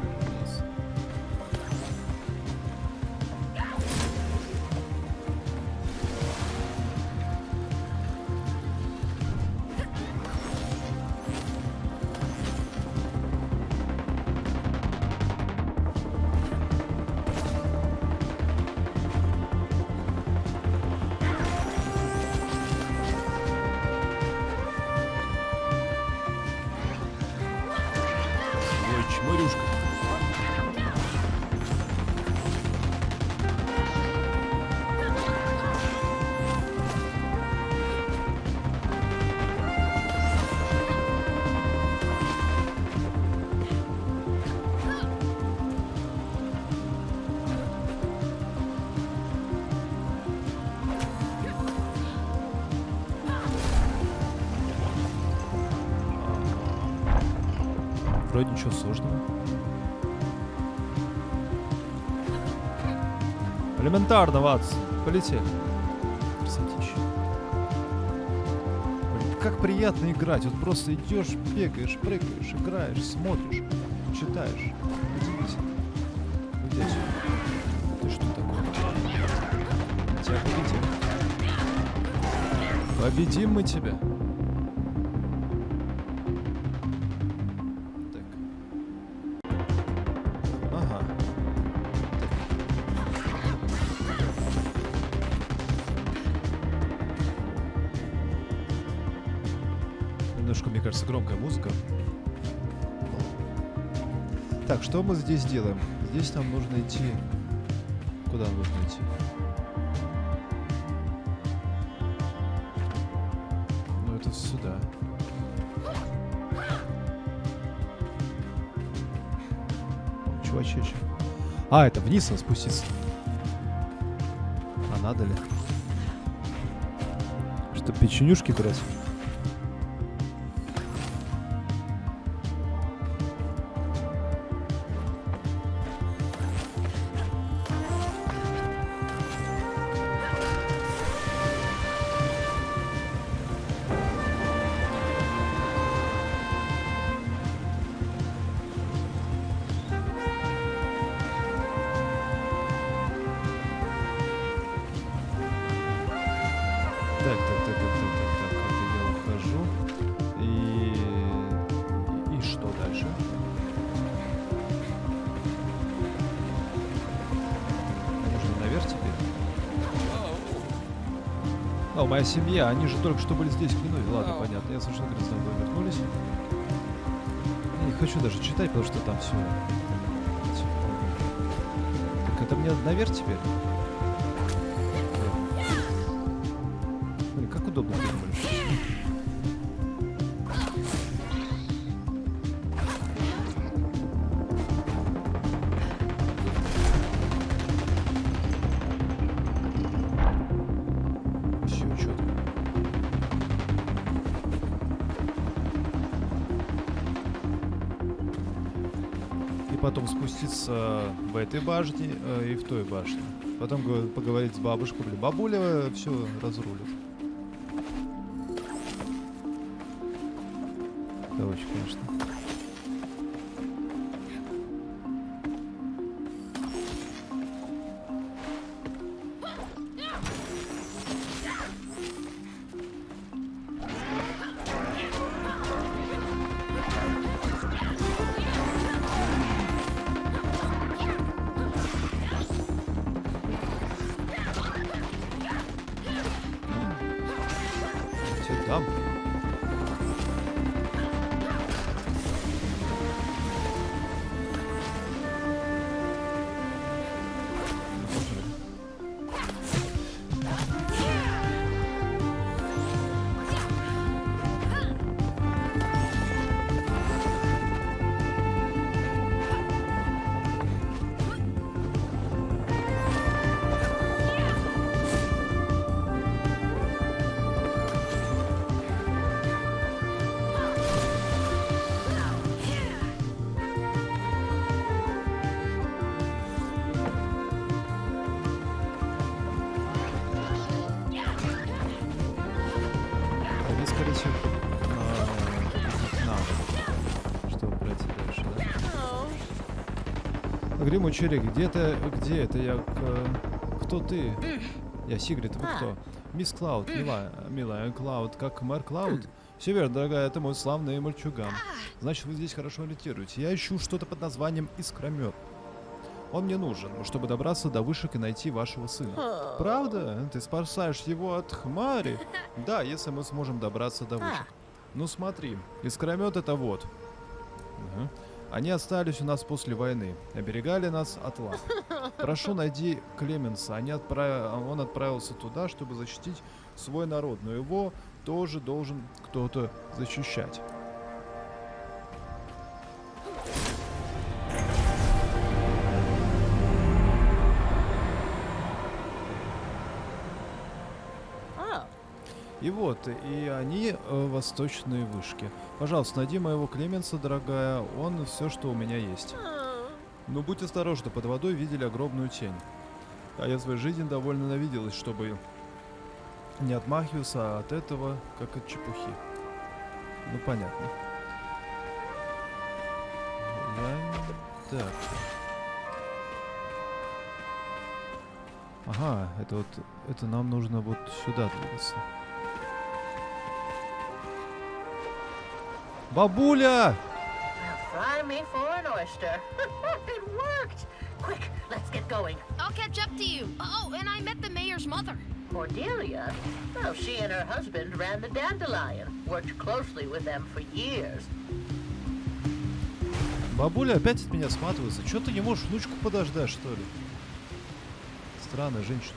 Speaker 1: Хмырюшка. Вроде ничего сложного. Элементарно, Ватс. Полетели. Красотища. Блин, как приятно играть. Вот просто идешь, бегаешь, прыгаешь, играешь, смотришь, читаешь. Удивительно. Иди отсюда. Ты что такое? Тебя победим. Победим мы тебя. Немножко, мне кажется, громкая музыка. Так, что мы здесь делаем? Здесь нам нужно идти. Куда нам нужно идти? Ну, это сюда. Чувачечек. А, это вниз надо спуститься. А надо ли? Что, печенюшки брать? Так, это я ухожу. И что дальше? Можно наверх теперь? О, моя семья, они же только что были здесь, клянусь. Ладно, понятно, я совершенно грязно вернулись. Я не хочу даже читать, потому что там все. Так, это мне наверх теперь? Как удобно придумали. Все четко. И потом спуститься в этой башне и в той башне. Потом поговорить с бабушкой. Блин, бабуля все разрулит. Короче, конечно. Все там. Гриму Черик, где это я? Кто ты? Я Сигрид, вы кто? Мисс Клауд, милая Клауд, как мэр Клауд? Все верно, дорогая, это мой славный мальчуган. Значит, вы здесь хорошо ориентируете. Я ищу что-то под названием Искромет. Он мне нужен, чтобы добраться до вышек и найти вашего сына. Правда? Ты спасаешь его от хмари? Да, если мы сможем добраться до вышек. Ну смотри, Искромет это вот. Они остались у нас после войны, оберегали нас от лап. Прошу, найди Клеменса. Он отправился туда, чтобы защитить свой народ, но его тоже должен кто-то защищать.
Speaker 4: Oh,
Speaker 1: И вот, и они восточные вышки. Пожалуйста, найди моего Клеменса, дорогая, он все, что у меня есть. Но будь осторожна, под водой видели огромную тень. А я в своей жизни довольно навиделась, чтобы не отмахиваться от этого, как от чепухи. Ну, понятно. Так. Ага, это нам нужно вот сюда двигаться. Бабуля!
Speaker 4: well, fry me for an oyster. It worked! Quick, let's get going.
Speaker 5: I'll catch up to you. Oh, and I met the mayor's mother.
Speaker 4: Cordelia? Well, she and her husband ran the Dandelion. Worked closely with them for years.
Speaker 1: Бабуля опять от меня сматывается. Чё ты не можешь внучку подождать, что ли? Странная женщина.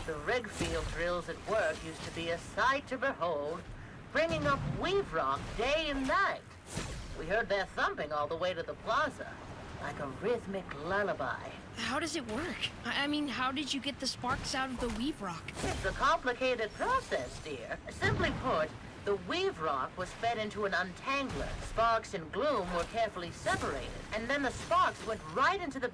Speaker 4: The rig field drills at work used to be a sight to behold, bringing up weave rock day and night. We heard their thumping all the way to the plaza, like a rhythmic lullaby.
Speaker 2: How does it work? I mean, how did you get the sparks out of the weave rock?
Speaker 4: It's a complicated process, dear. Simply put, the weave rock was fed into an untangler. Sparks and gloom were carefully separated, and then the sparks went right into the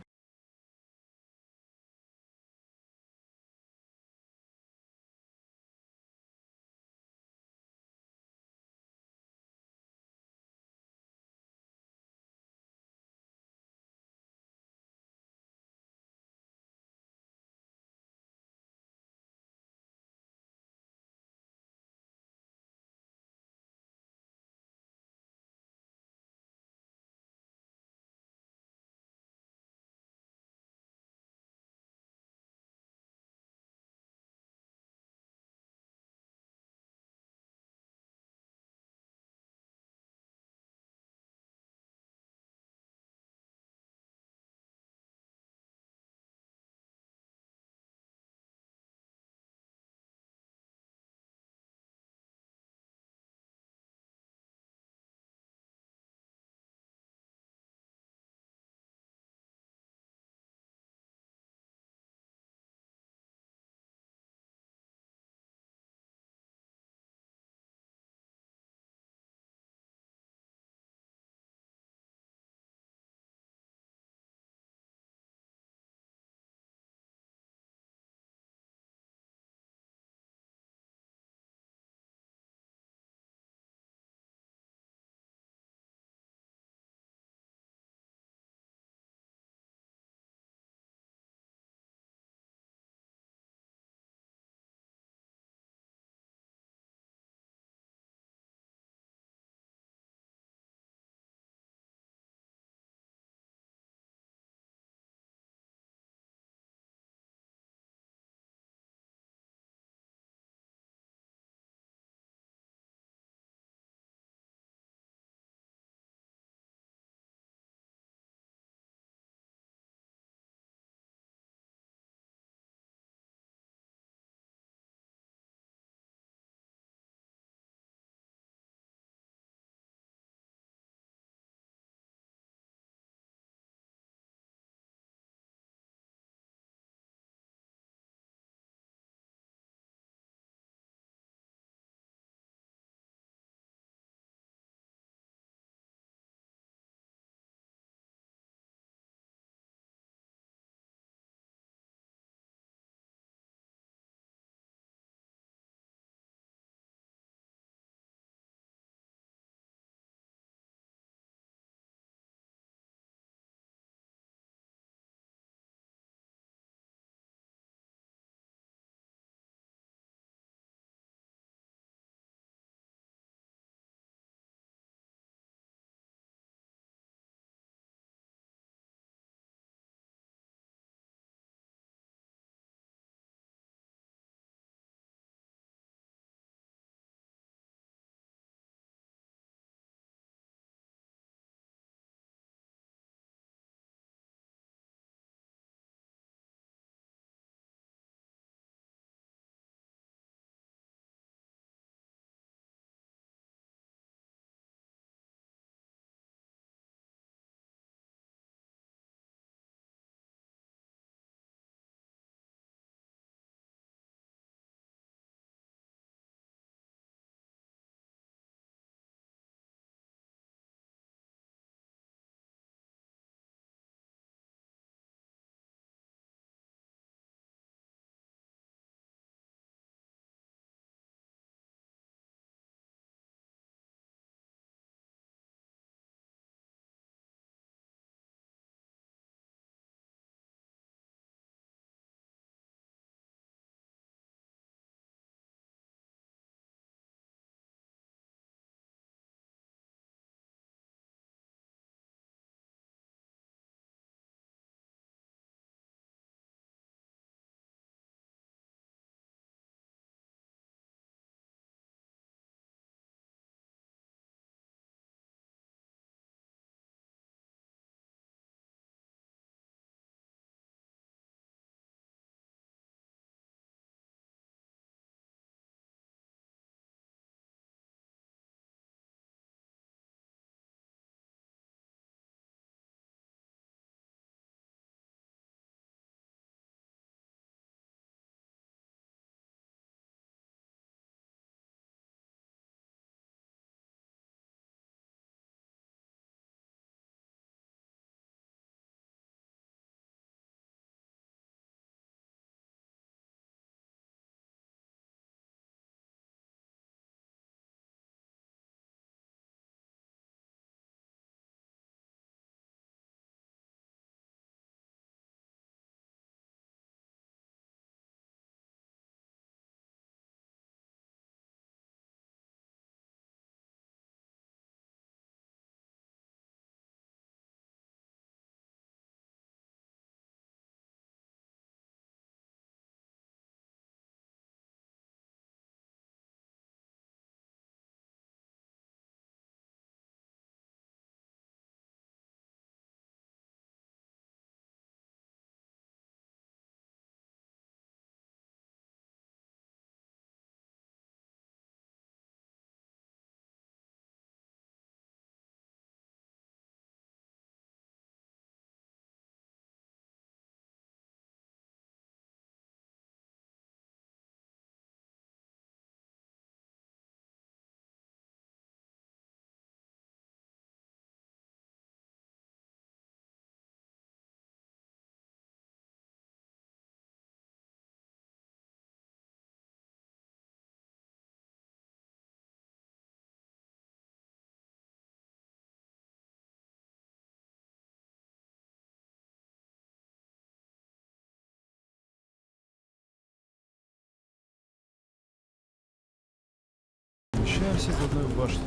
Speaker 1: Все из одной башни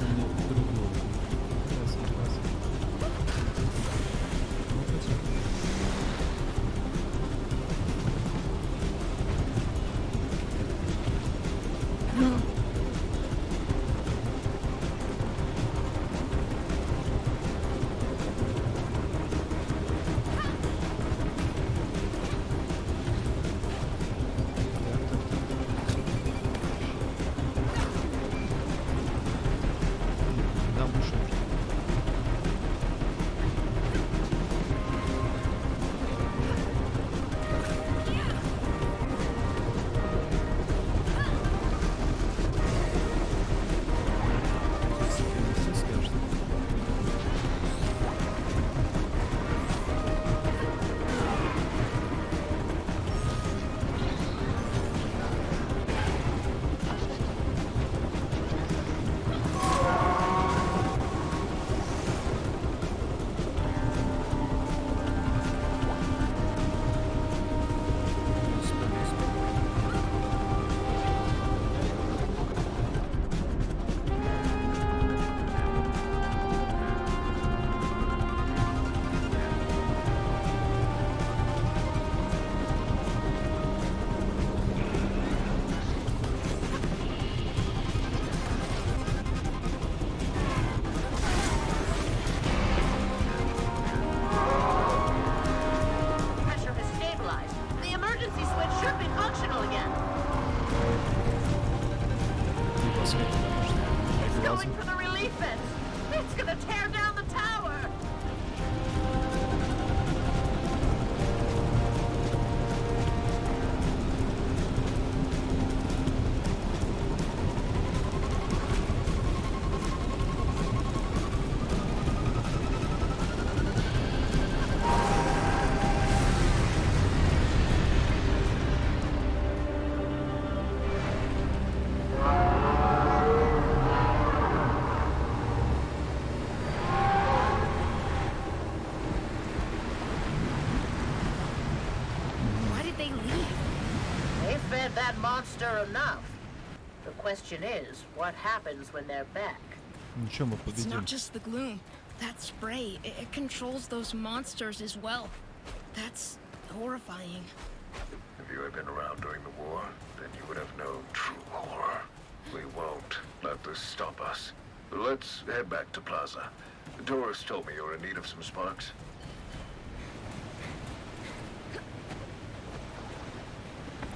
Speaker 1: друг друга. Ясно, ясно. Ну, хотя. Нам больше нужно. Все скажет.
Speaker 4: Pressure has stabilized. The emergency switch should be functional again.
Speaker 1: Ты посмотри,
Speaker 4: It's
Speaker 1: потому
Speaker 4: going for the relief vents. It's gonna tear down the tower.
Speaker 2: Why did they leave?
Speaker 4: They fed that monster enough. The question is, what happens when they're back?
Speaker 1: Ничего, мы
Speaker 2: It's
Speaker 1: победим.
Speaker 2: not just the gloom. That spray, it controls those monsters as well. That's horrifying.
Speaker 3: If you had been around during the war, then you would have known true horror. We won't let this stop us. Let's head back to Plaza. Doris told me you're in need of some sparks.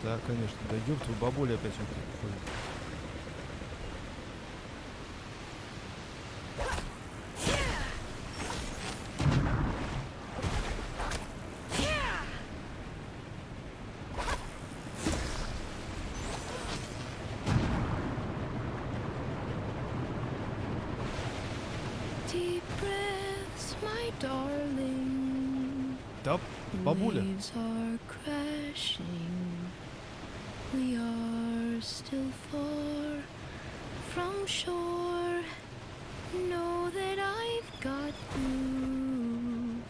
Speaker 1: Да, конечно. Да ёб твою бабуля опять он приходит.
Speaker 2: Deep breaths, my darling.
Speaker 1: Да, бабуля.
Speaker 2: Waves are crashing. We are still far from shore. Know that I've got you.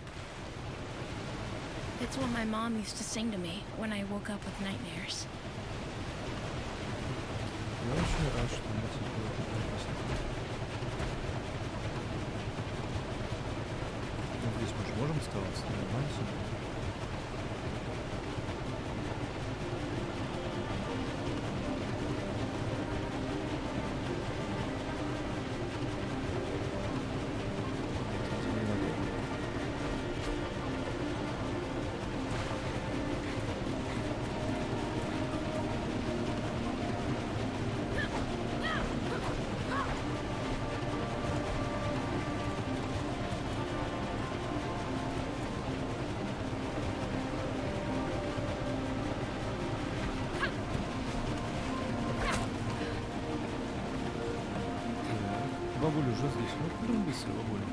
Speaker 2: It's what my mom used to sing to me when I woke up with nightmares.
Speaker 1: Я очень рад, что мы теперь это пропустили. Ну, здесь мы же можем оставаться, нормально всё. Не надо. Бабуля уже здесь. Ну, блин, быстро, бабуля.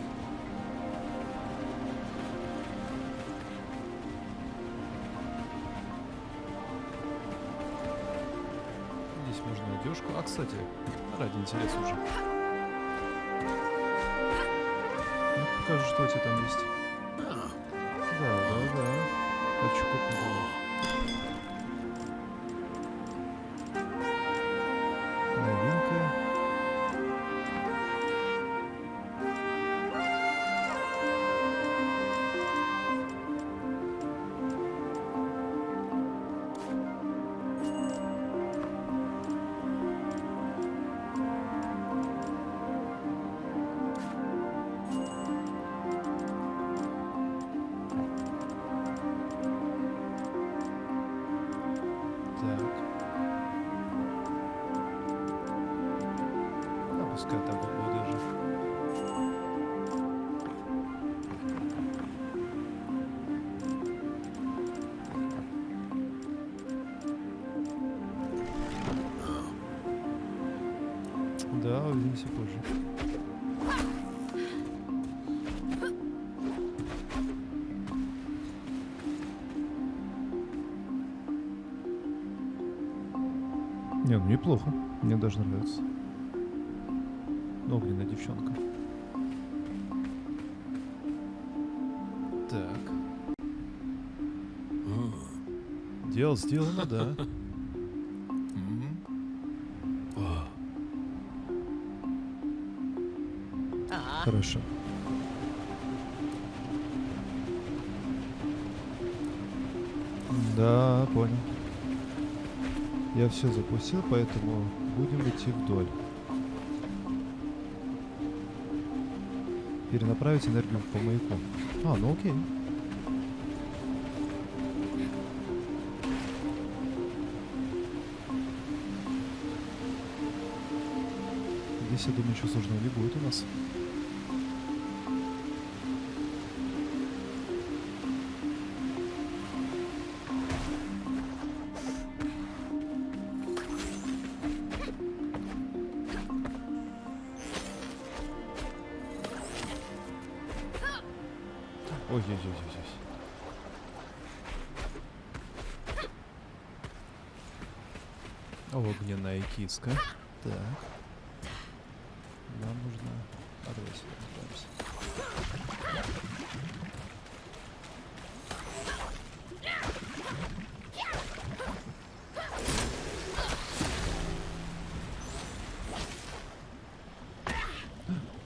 Speaker 1: Здесь можно одежку. А, кстати, ради интереса уже. Ну, покажи, что у тебя там есть. Да. Хочу купить. Новинка. пускай так будет даже. Да, увидимся позже. Не, ну неплохо. Мне даже нравится. Огненная девчонка. Так. Дело сделано, да. Хорошо. Да, понял. Я все запустил, поэтому будем идти вдоль. Перенаправить энергию по маяку. А, ну окей. Здесь, я думаю, ничего сложного не будет у нас. Ой-ой-ой-ой-ой. Огненная киска. Так. Нам нужно... А, давай сюда направимся.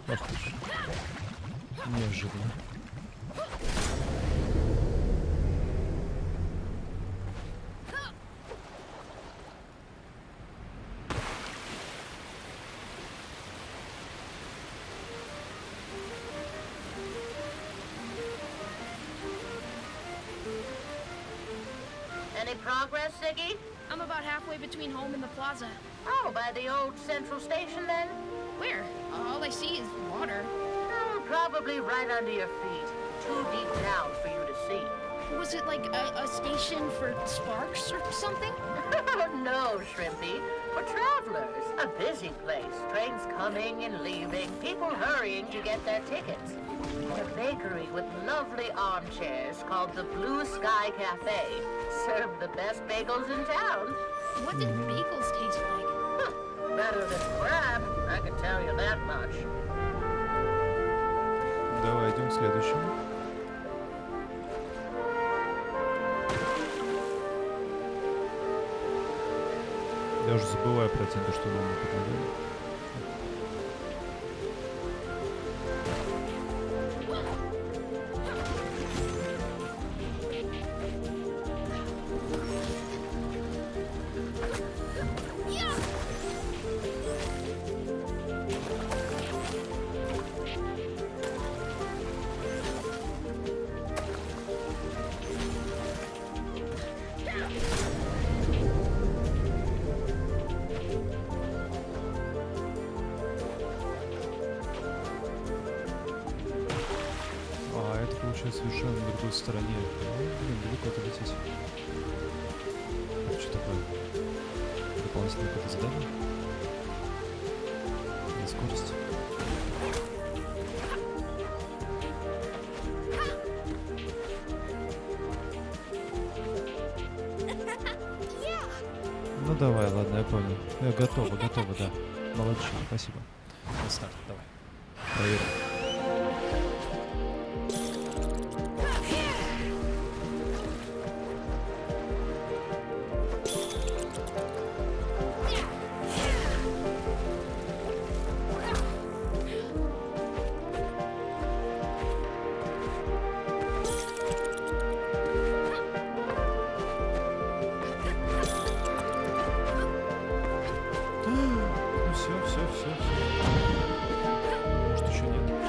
Speaker 1: Ах ты ж. Неожиданно.
Speaker 4: Any progress, Ziggy?
Speaker 2: I'm about halfway between home and the plaza.
Speaker 4: Oh, by the old central station then?
Speaker 2: Where? All I see is water.
Speaker 4: Oh, probably right under your feet. Too deep down for you to see.
Speaker 2: Was it like a station for sparks or something?
Speaker 4: No, Shrimpy. For travelers. A busy place. Trains coming and leaving. People hurrying to get their tickets. A bakery with lovely armchairs called the Blue Sky Cafe. Serve the best bagels in town.
Speaker 2: What did bagels taste like?
Speaker 4: Better than crab, I can tell you that much.
Speaker 1: Давай идем к следующему. Я уже забываю про то, что нам не подали. Совершенно на другой стороне. Ну, блин, далеко-то лететь. Что такое? Дополнительное какое-то задание? На скорость. Ну давай, ладно, я понял. Я готова, да. Молодчина, спасибо. На старт, давай. Проверим. Все. Может, еще нет.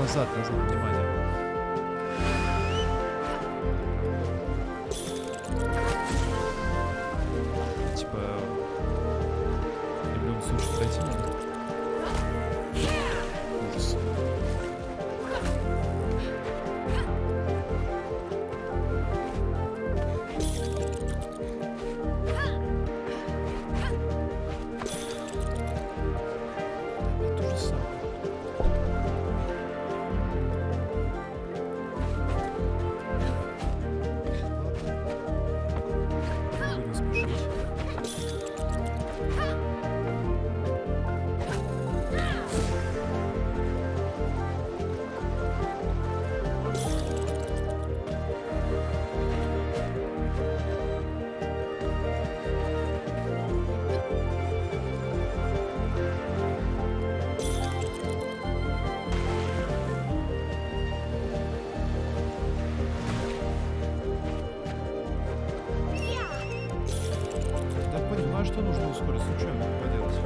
Speaker 1: Назад, внимание. Типа... В любом случае пройти надо. Ужас. То же самое. Будем спешить. Так понимаю, что нужно ускориться. Что я могу поделать?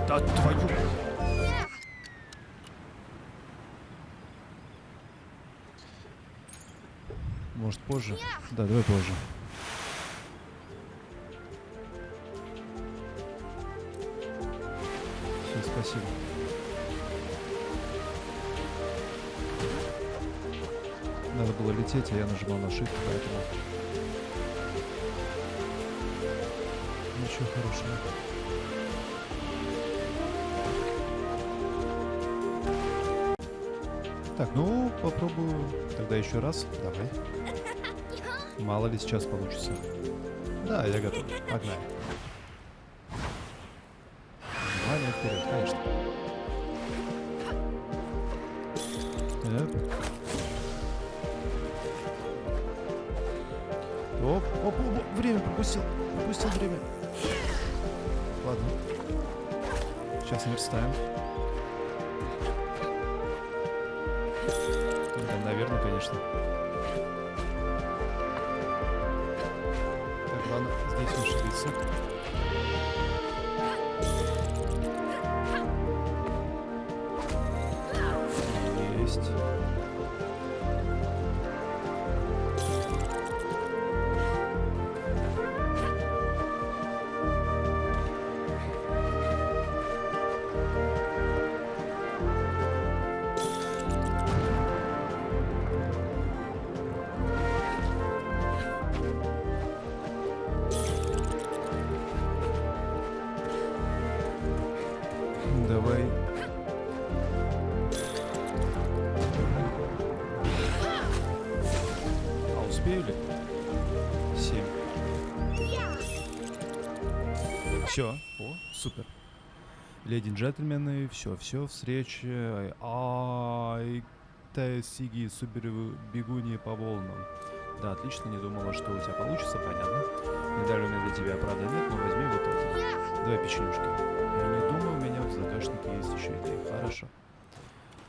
Speaker 1: Да твою... Может позже? Да, давай позже. Все, спасибо. Надо было лететь, а я нажимал на shift, поэтому... Ничего хорошего. Так, ну, попробую тогда еще раз. Давай. Мало ли сейчас получится. Да, я готов. Погнали. Внимание, вперед, конечно. Оп, оп, оп, время пропустил. Пропустил время. Ладно. Сейчас наверстаем. Да, наверное, конечно. Так, ладно, здесь он шевелится. Есть. Давай. А успею ли? 7. Все. О, супер. Леди и джентльмены, все, встречи. Ай, сиги, супер бегуни по волнам. Да, отлично, не думала, что у тебя получится, понятно. Медаль у меня для тебя, правда, нет, но возьми вот это. Давай печенюшки. Я не думаю, у меня в загашнике есть еще и хорошо.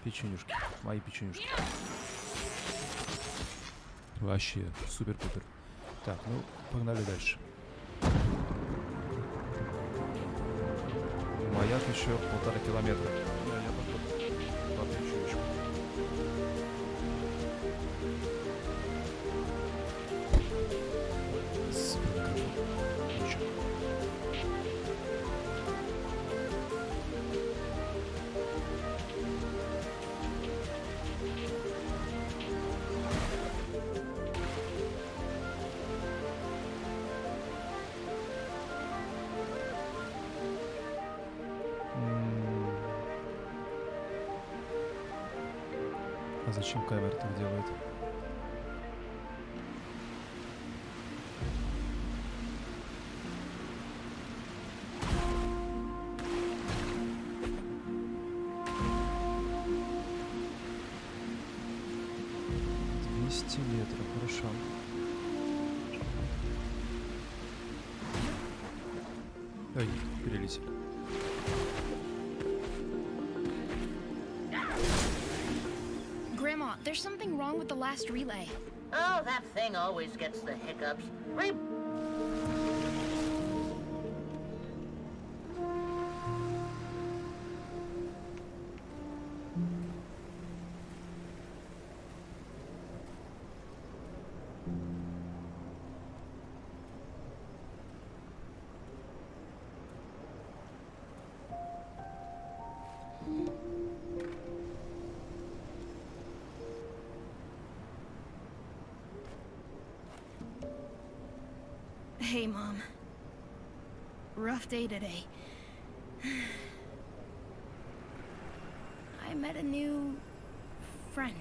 Speaker 1: Печенюшки, мои печенюшки. Вообще, супер-пупер. Так, ну, погнали дальше. Маяк еще 1,5 километра. Да, я по печенюшку. Ничего. А зачем камера так делает? Метров, хорошо. Ой, перелетели.
Speaker 2: Grandma, There's something wrong with the last relay.
Speaker 4: Oh, that thing always gets the hiccups.
Speaker 2: Hey, Mom. Rough day today. I met a new friend.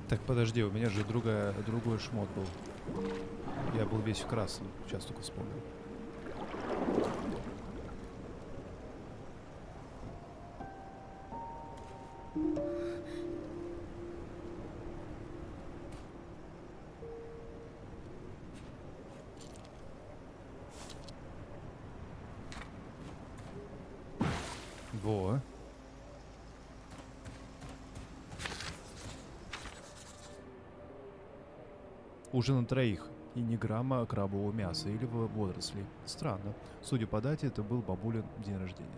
Speaker 1: Так, подожди, у меня же другой шмот был. Я был весь в красном, сейчас только вспомнил. Во. Ужин на троих. И ни грамма крабового мяса или водорослей. Странно. Судя по дате, это был бабулин день рождения.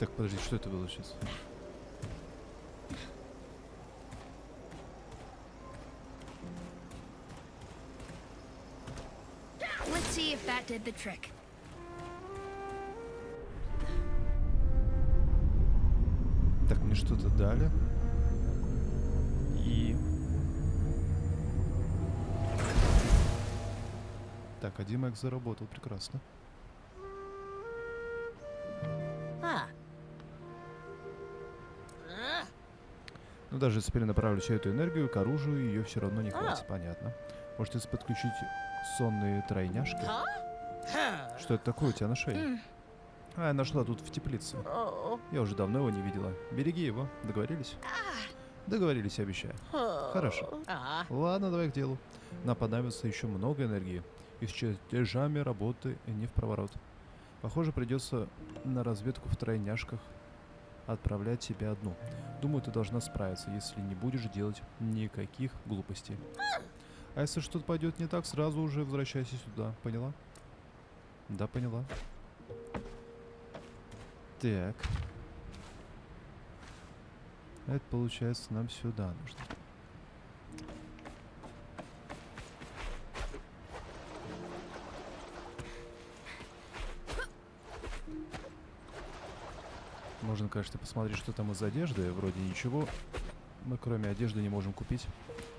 Speaker 1: Так, подожди, что это было сейчас?
Speaker 2: Let's see if that did the trick.
Speaker 1: Так, мне что-то дали. И... Так, 1 X заработал, прекрасно. Но даже если перенаправлю всю эту энергию к оружию, ее все равно не хватит, понятно. Может, если подключить сонные тройняшки? Что это такое у тебя на шее? А, я нашла тут в теплице. Я уже давно его не видела. Береги его. Договорились? Договорились, обещаю. Хорошо. Ладно, давай к делу. Нам понадобится еще много энергии. И с чертежами работы не в проворот. Похоже, придется на разведку в тройняшках отправлять тебя одну. Думаю, ты должна справиться, если не будешь делать никаких глупостей. А если что-то пойдет не так, сразу уже возвращайся сюда. Поняла? Да, поняла. Так. Это получается нам сюда нужно. Можно, конечно, посмотреть, что там из одежды. Вроде ничего. Мы кроме одежды не можем купить.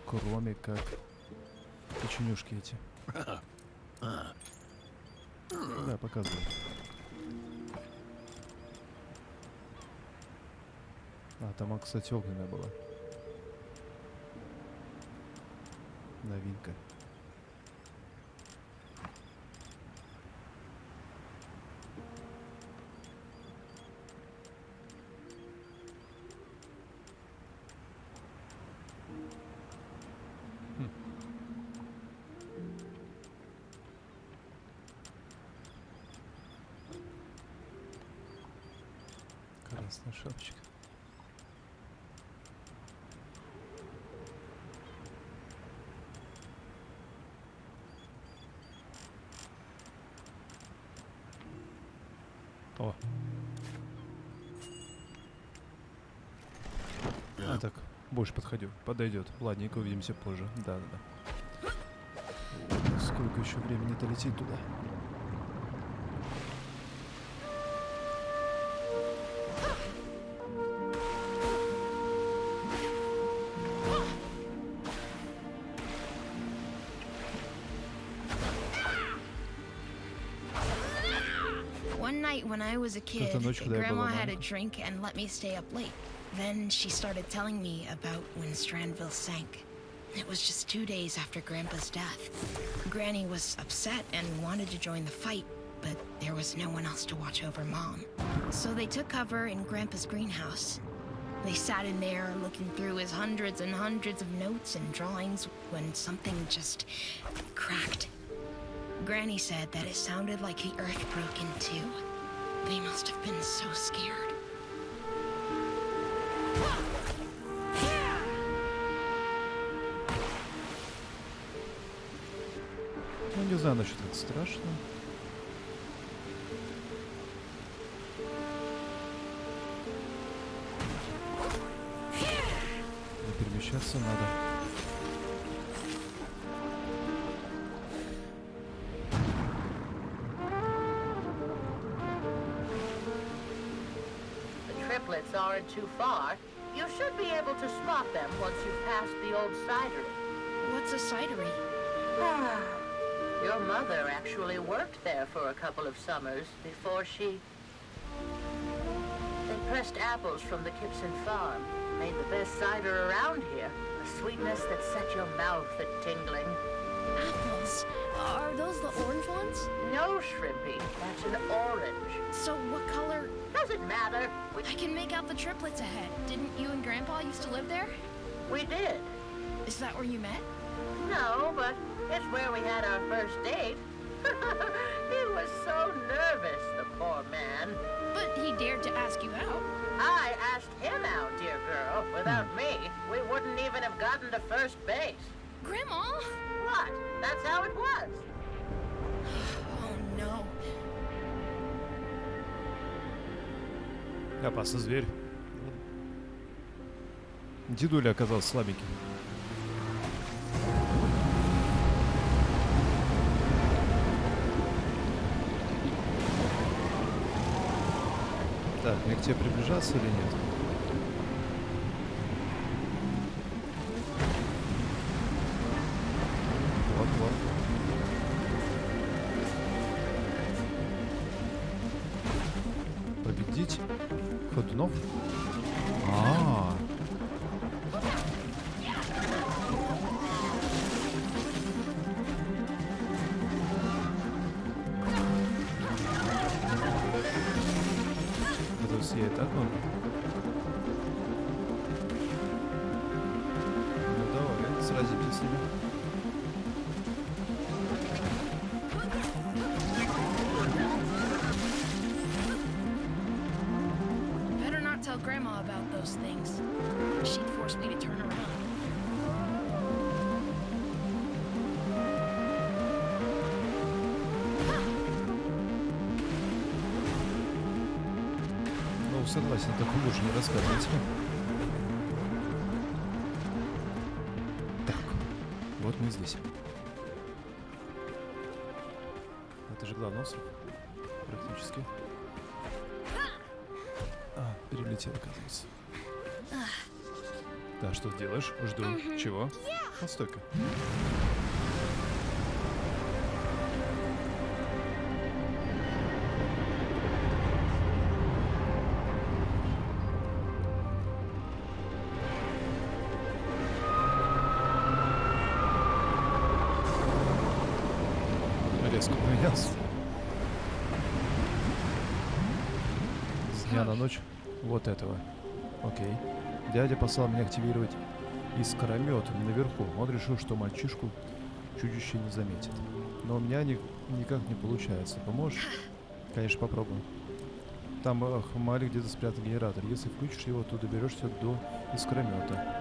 Speaker 1: Кроме как печенюшки эти. Да, показывай. А, там, кстати, огненная была. Новинка. Красная шапочка. О. А так, больше подойдет. Ладненько, увидимся позже. Да. Сколько еще времени-то лететь туда?
Speaker 2: One night when I was a kid, Grandma had a drink and let me stay up late. Then she started telling me about when Strandville sank. It was just 2 days after Grandpa's death. Granny was upset and wanted to join the fight, but there was no one else to watch over Mom. So they took cover in Grandpa's greenhouse. They sat in there looking through his hundreds and hundreds of notes and drawings when something just cracked. Granny said that it sounded like the earth broke in two. They must have been so scared.
Speaker 1: Ну, не знаю, насчет это страшно. Но перемещаться надо.
Speaker 4: The triplets aren't too far. You should be able to spot them once you've passed the old cidery.
Speaker 2: What's a cidery?
Speaker 4: Your mother actually worked there for a couple of summers before she... They pressed apples from the Kipson farm. Made the best cider around here. A sweetness that set your mouth a-tingling.
Speaker 2: Apples? Are those the orange ones?
Speaker 4: No, Shrimpy. That's an orange.
Speaker 2: So what color?
Speaker 4: Doesn't matter.
Speaker 2: I can make out the triplets ahead. Didn't you and Grandpa used to live there?
Speaker 4: We did.
Speaker 2: Is that where you met?
Speaker 4: No, but it's where we had our first date. He was so nervous, the poor man.
Speaker 2: But he dared to ask you out.
Speaker 4: I asked him out, dear girl. Without me, we wouldn't even have gotten to first base.
Speaker 2: Grandma?
Speaker 4: What? That's how it was.
Speaker 2: Oh no.
Speaker 1: Опасный зверь. Дедуля оказался слабеньким. Так, мне к тебе приближаться или нет? Вот, вот. Победить ходунов? А-а-а. Я и так он. Ну давай, сразимся с ними.
Speaker 2: Better not tell Grandma about those things. She'd force me to turn around.
Speaker 1: Согласен, такую лучше не рассказывайте. Так, вот мы здесь. Это же главный остров. Практически. А, перелетел, оказывается. Да, что делаешь? Жду. Чего? Постой-ка. Резко поменялся. С дня на ночь вот этого. Окей. Дядя послал меня активировать искромет наверху. Он решил, что мальчишку чудище не заметит. Но у меня никак не получается. Поможешь? Конечно, попробую. Там Хмали где-то спрятан генератор. Если включишь его, то доберешься до искромета.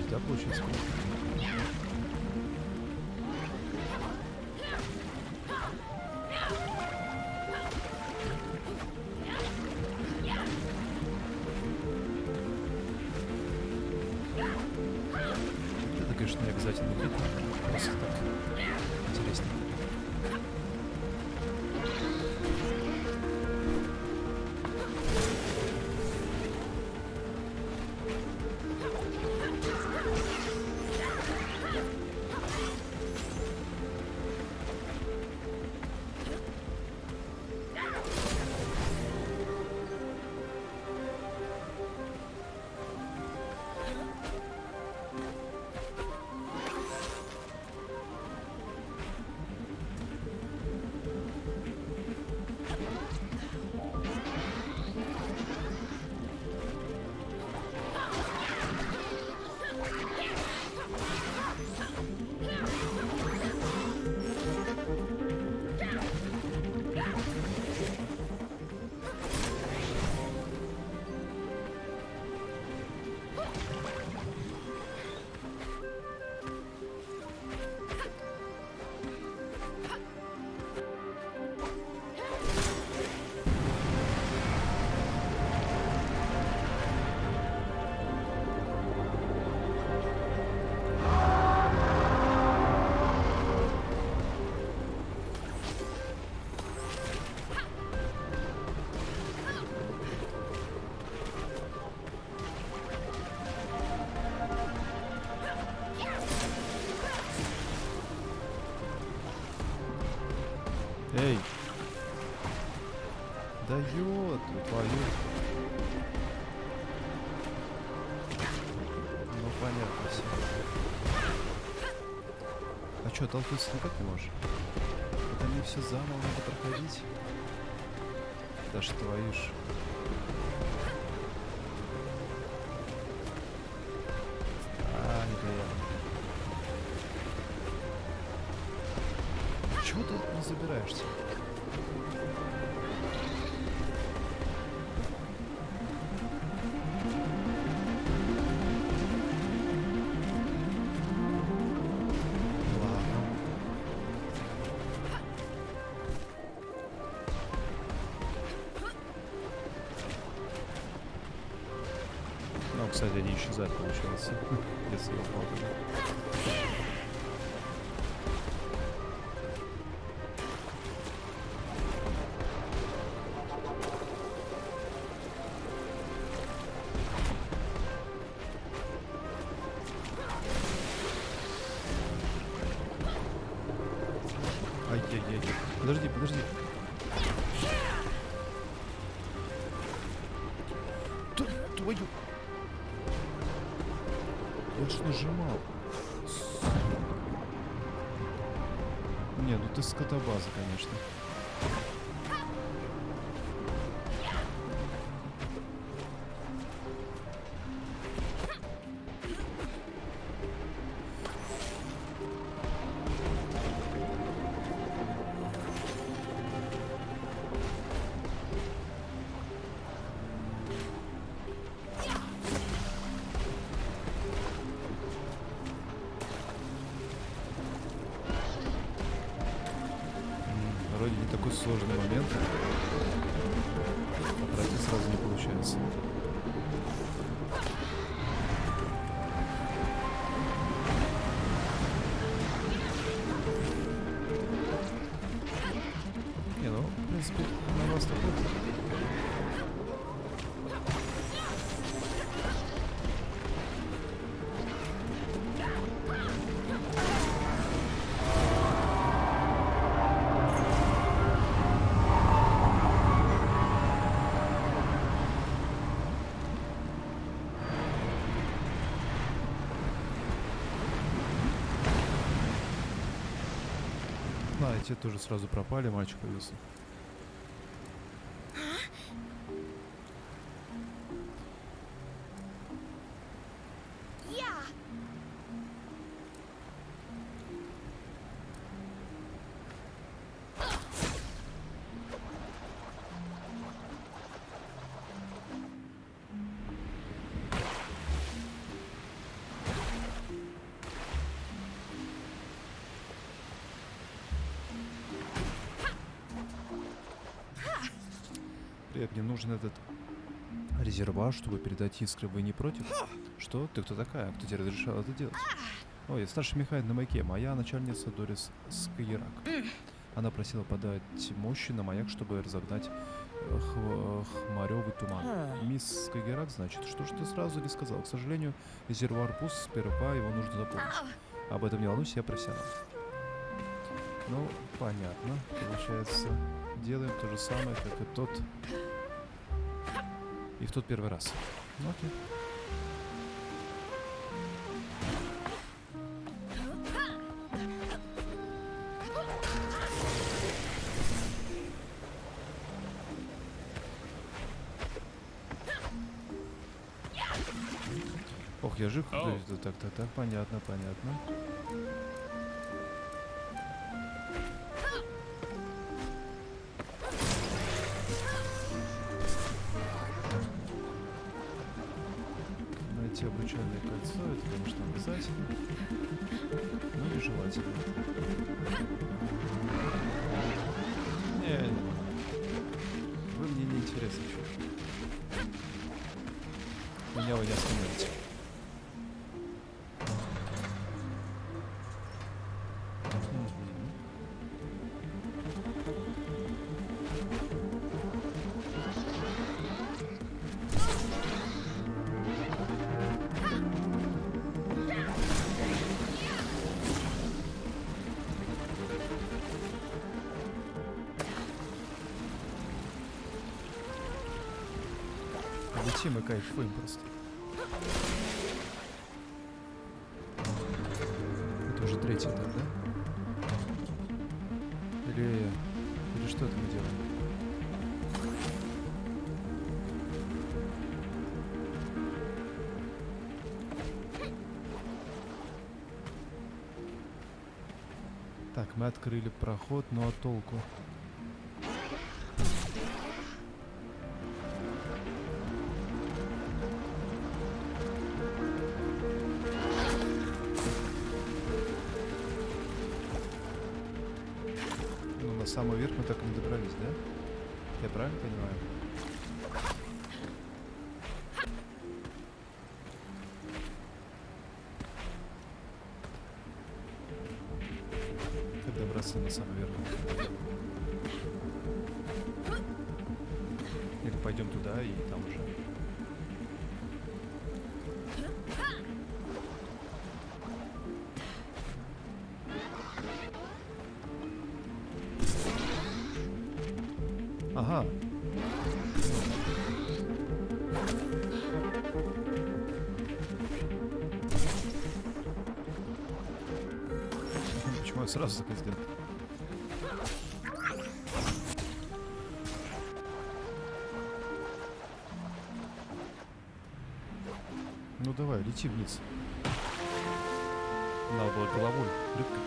Speaker 1: Да, получается. Это, конечно, не обязательно бить. Просто так. Интересно. Эй! Да ёту твою. Ну понятно все. А чё, толкнуться никак не можешь? Это мне все заново надо проходить. Да ж твою ж. Ай, блин. Чего ты не забираешься? Ну, кстати, они исчезают, получается, если его попадали. Ай-яй-яй. Подожди, подожди. Твою... Я ж нажимал. Не, ну ты скотобаза, конечно. Вроде не такой сложный момент. А пройти сразу не получается. Не, ну, в принципе, на вас такой. А, и те тоже сразу пропали, мальчик появился.
Speaker 2: Yeah.
Speaker 1: Привет, мне нужен этот резервуар, чтобы передать искры. Вы не против? Что? Ты кто такая? Кто тебе разрешал это делать? Ой, я старший механик на маяке. Моя начальница Дорис Скайрак. Она просила подать мощи на маяк, чтобы разогнать хмарёвый туман. Мисс Скайрак, значит, что ж ты сразу не сказал? К сожалению, резервуар пуст, сперва его нужно заполнить. Об этом не волнуйся, я профессионал. Ну, понятно. Получается, делаем то же самое, как и тот. И в тот первый раз. Ну, окей. Ох, я жив. Так, понятно, понятно. Найти обручальное кольцо, это, конечно, обязательно, но нежелательно. Не, вы мне не интересны, чё. Меня вы не остановите. Летим и кайфуем просто. Это уже третий этап, да? Или что это мы делаем? Так, мы открыли проход, но а толку? Ну, на самый верх мы так и не добрались, да? Я правильно понимаю? Как добраться на самый верх? Или пойдем туда и там уже. Ага. Почему я сразу так и сделал? Ну давай, лети вниз. Надо было головой, рыбкой.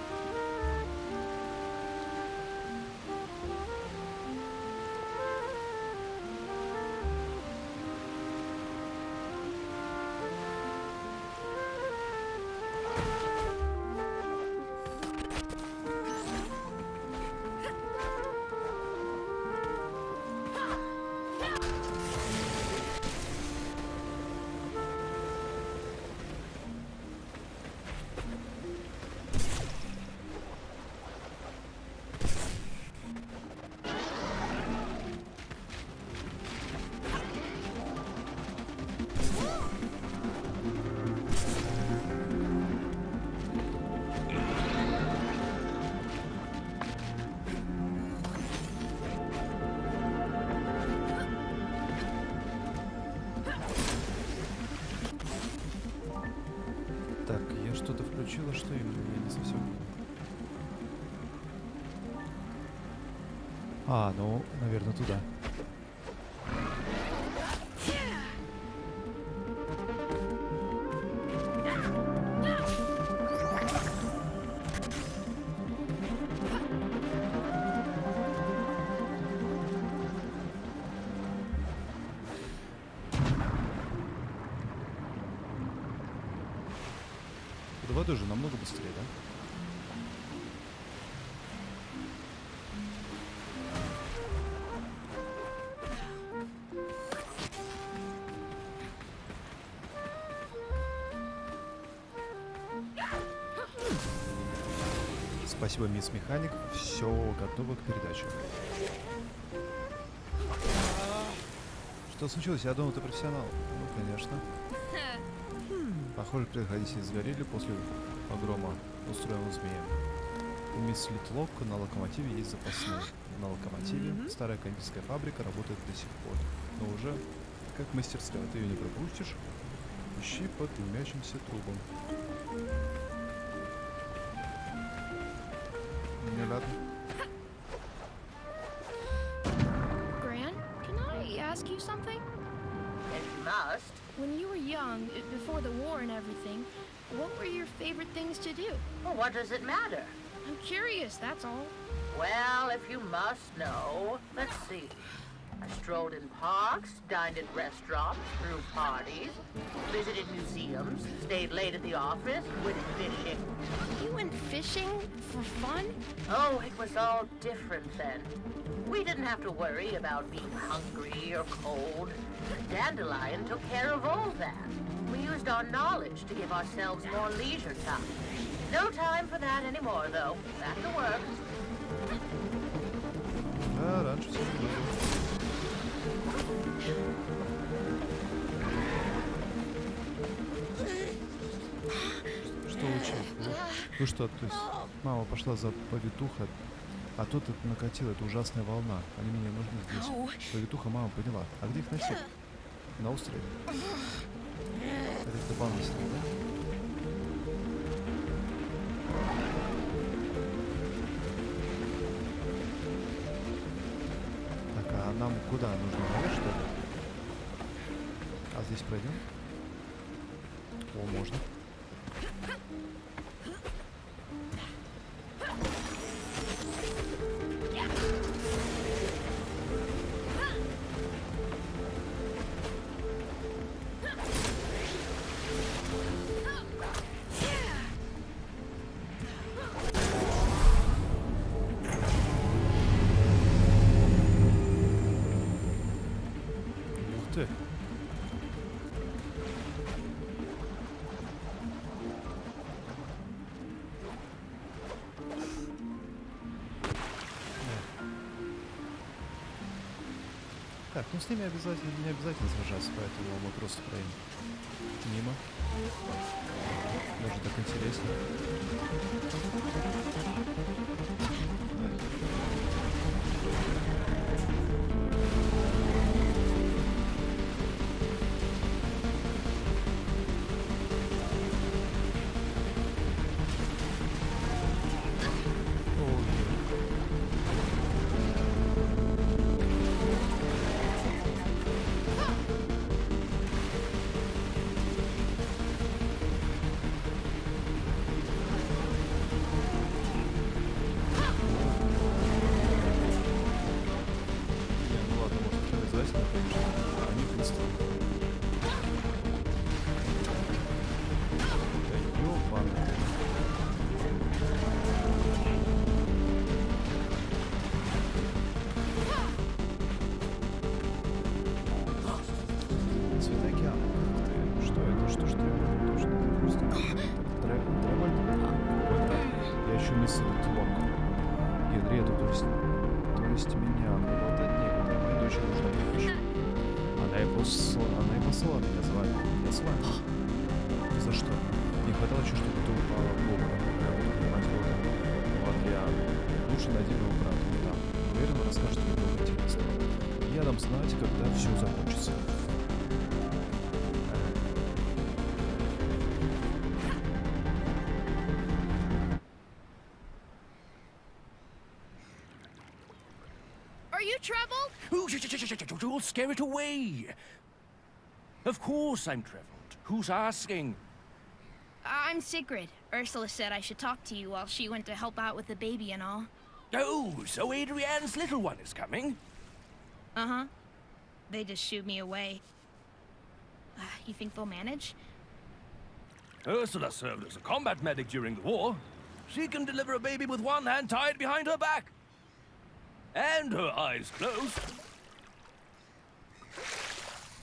Speaker 1: Так, я что-то включила, что именно? Я не совсем... А, ну, наверное, туда. Под водой же намного быстрее, да? Спасибо, мисс Механик. Все готово к передаче. Что случилось? Я думал, ты профессионал. Ну, конечно. Похоже, предохранители сгорели после погрома, устроенного змеем. У мисс Литлок на локомотиве есть запасные. На локомотиве старая кондитерская фабрика работает до сих пор. Но уже как мастерская. Ты ее не пропустишь. Ищи под дымящимся трубом. Не ладно.
Speaker 2: Gran, can I ask you something?
Speaker 4: It must.
Speaker 2: When you were young, before the war and everything, what were your favorite things to do?
Speaker 4: Well, what does it matter?
Speaker 2: I'm curious, that's all.
Speaker 4: Well, if you must know, let's see. I strolled in parks, dined at restaurants, threw parties, visited museums, stayed late at the office, went fishing.
Speaker 2: You went fishing for fun?
Speaker 4: Oh, it was all different then. We didn't have to worry about being hungry or cold. Dandelion took care of all that. We used our knowledge to give ourselves more leisure time. No time for that anymore, though. Back to work.
Speaker 1: Да, раньше все было. Что лучше? Ну что, то есть мама пошла за повитуха, а тут это накатила, это ужасная волна. Они мне нужны здесь. Повитуха мама поняла. А где их носить? На острове. Это дополнительно, да? Так, а нам куда? Нужно наверх, что ли? А здесь пройдем? О, можно. Ух ты. Так, ну с ними обязательно, не обязательно сражаться, поэтому мы просто проедем мимо. Даже так интересно. Она и послала меня звать. Я с вами. За что? Не хватало еще, чтобы ты упала в обморок. Я буду понимать, вот. Вот я лучше найди моего брата. Он там. Уверен, он расскажет мне много интересного. Я дам знать, когда все закончится.
Speaker 2: Are you troubled?
Speaker 6: Ooh, you'll scare it away. Of course I'm troubled. Who's asking?
Speaker 2: I'm Sigrid. Ursula said I should talk to you while she went to help out with the baby and all.
Speaker 6: Oh, so Adrian's little one is coming?
Speaker 2: Uh-huh. They just shooed me away. You think they'll manage?
Speaker 6: Ursula served as a combat medic during the war. She can deliver a baby with one hand tied behind her back. And her eyes closed.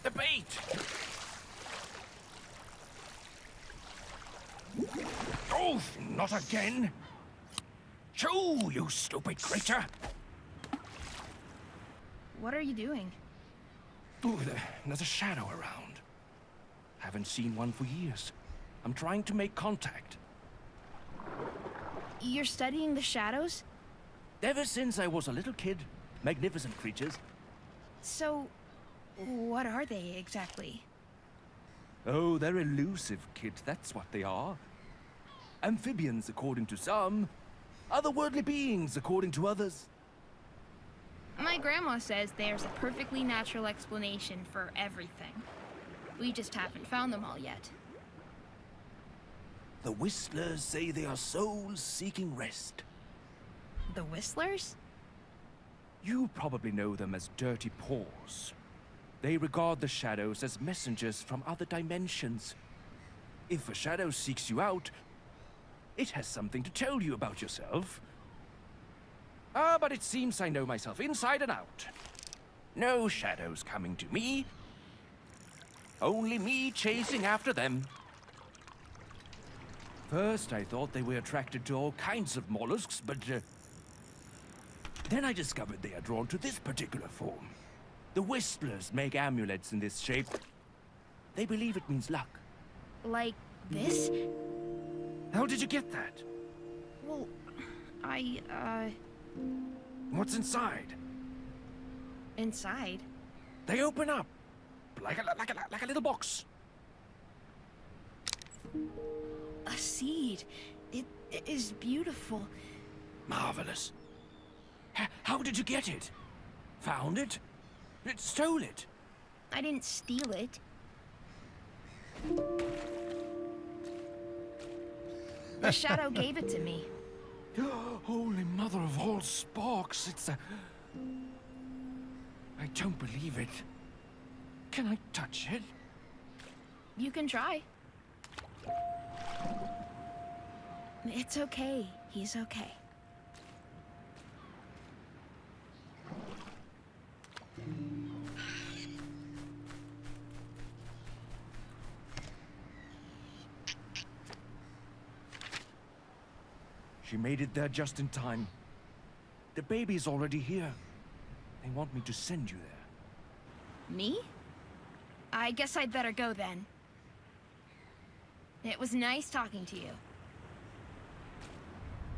Speaker 6: The bait! Oh, not again! Shoo, you stupid creature!
Speaker 2: What are you doing?
Speaker 6: Ooh, there's a shadow around. Haven't seen one for years. I'm trying to make contact.
Speaker 2: You're studying the shadows?
Speaker 6: Ever since I was a little kid, magnificent creatures.
Speaker 2: So, what are they exactly?
Speaker 6: Oh, they're elusive, kid, that's what they are. Amphibians, according to some. Otherworldly beings, according to others.
Speaker 2: My grandma says there's a perfectly natural explanation for everything. We just haven't found them all yet.
Speaker 6: The Whistlers say they are souls seeking rest.
Speaker 2: The Whistlers?
Speaker 6: You probably know them as Dirty Paws. They regard the shadows as messengers from other dimensions. If a shadow seeks you out, it has something to tell you about yourself. But it seems I know myself inside and out. No shadows coming to me. Only me chasing after them. First, I thought they were attracted to all kinds of mollusks, but then I discovered they are drawn to this particular form. The Whistlers make amulets in this shape. They believe it means luck.
Speaker 2: Like this?
Speaker 6: How did you get that?
Speaker 2: Well,
Speaker 6: What's inside?
Speaker 2: inside?
Speaker 6: They open up. like a little box.
Speaker 2: A seed. It is beautiful.
Speaker 6: Marvelous. How did you get it? Found it? Stole it?
Speaker 2: I didn't steal it. The shadow gave it to me.
Speaker 6: Holy mother of all sparks, it's a... I don't believe it. Can I touch it?
Speaker 2: You can try. It's okay. He's okay.
Speaker 6: She made it there just in time. The baby's already here. They want me to send you there.
Speaker 2: Me? I guess I'd better go then. It was nice talking to you.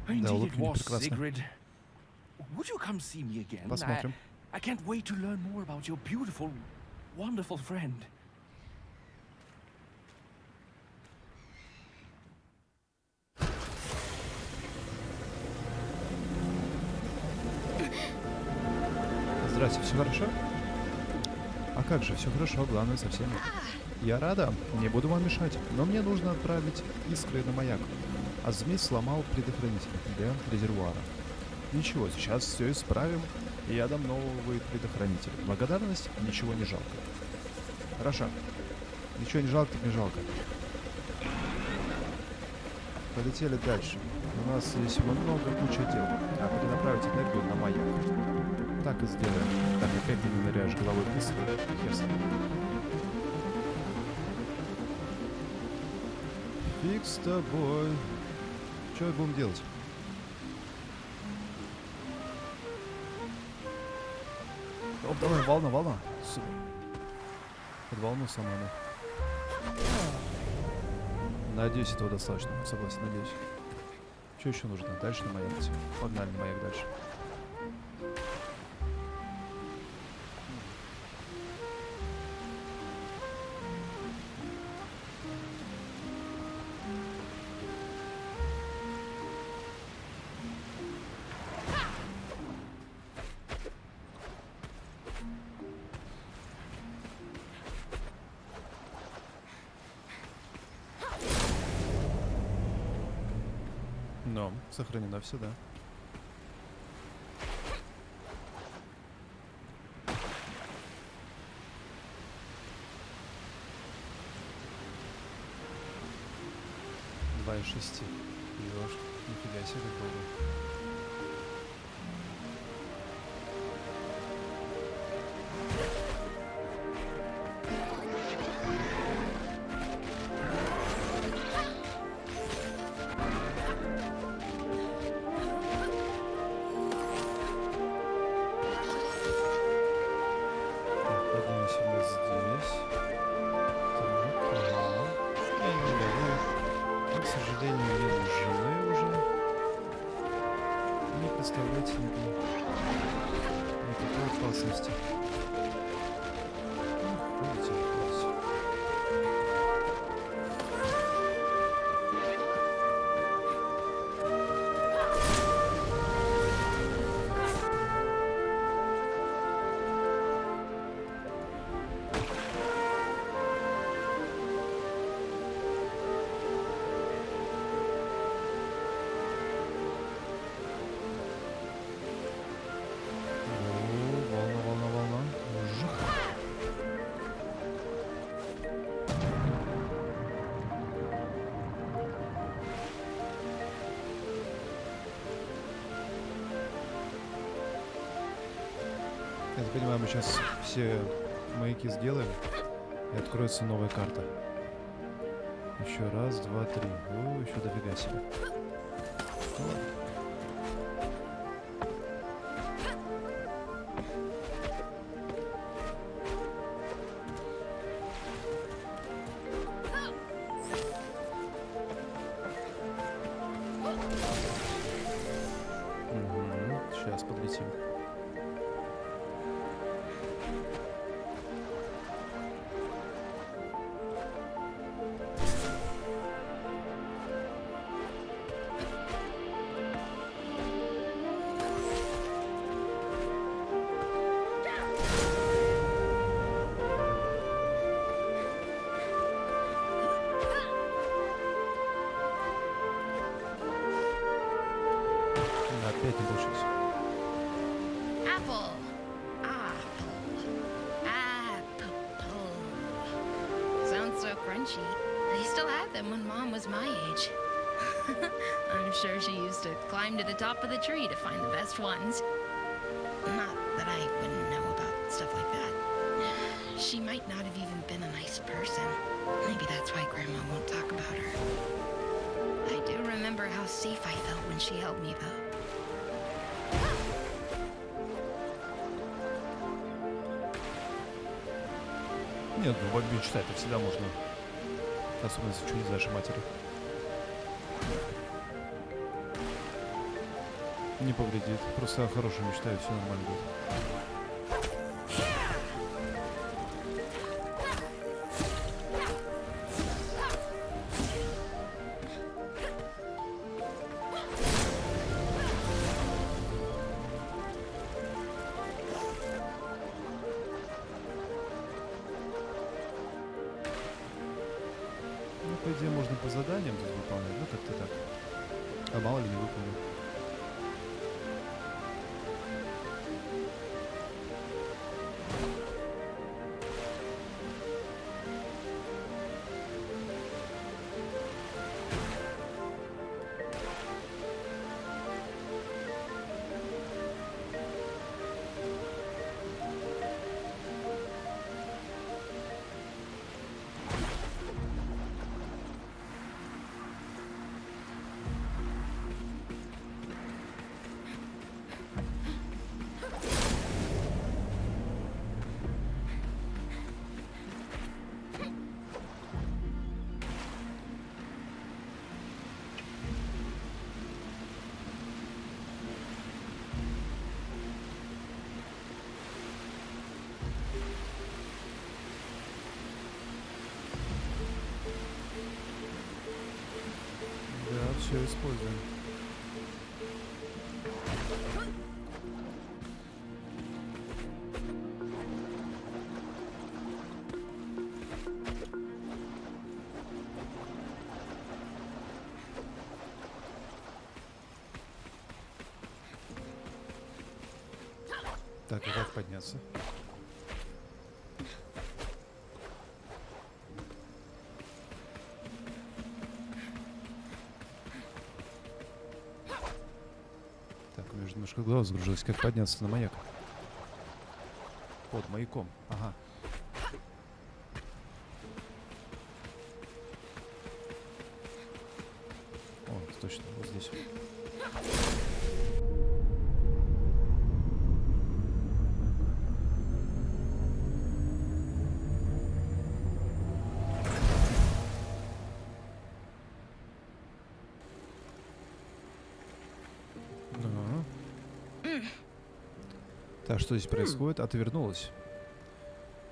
Speaker 6: Indeed it
Speaker 1: выглядит
Speaker 6: was,
Speaker 1: прекрасно.
Speaker 6: Sigrid. Would you come see me again?
Speaker 1: Посмотрим.
Speaker 6: I can't wait to learn more about your beautiful, wonderful friend.
Speaker 1: Здрасте, все хорошо? А как же, все хорошо, главное со всеми. Я рада, не буду вам мешать, но мне нужно отправить искры на маяк. А змей сломал предохранитель для резервуара. Ничего, сейчас все исправим, и я дам новый предохранитель. Благодарность ничего не жалко. Хорошо. Ничего не жалко, так не жалко. Полетели дальше. У нас здесь много куча дел. А перенаправить энергию на маяк. Так и сделаем. Так, опять ты не ныряешь головой в искры. Хер с ним. Фиг с тобой. Что будем делать? Оп, давай, волна. Супер. Под волну сама она. Надеюсь, этого достаточно. Согласен, надеюсь. Что еще нужно? Дальше на маяк. Погнали на маяк дальше. Но сохранено все, да. Два из 6. Ёж, нифига себе, как долго. Я так понимаю, мы сейчас все маяки сделаем, и откроется новая карта. Еще раз, два, три. О, еще дофига себе. Ну ладно. Сейчас подлетим.
Speaker 2: than when Mom was my age. I'm sure she used to climb to the top of the tree to find the best ones. Not that I wouldn't know about stuff like that. She might not have even been a nice person. Maybe that's why Grandma won't talk about her. I do remember how safe I felt when she held me, though.
Speaker 1: Нет, ну в Биби читать-то всегда можно. Особенно если что не знаешь о матери. Не повредит. Просто хорошую мечтаю, все нормально будет. Ну, по идее, можно по заданиям тут выполнять, ну как-то так. А мало ли не выполню. Да, все используем. Так, а как подняться? Так, у меня же немножко голова загружилась. Как подняться на маяк? Под маяком. Ага. О, точно, вот здесь. Так, что здесь происходит? А ты вернулась.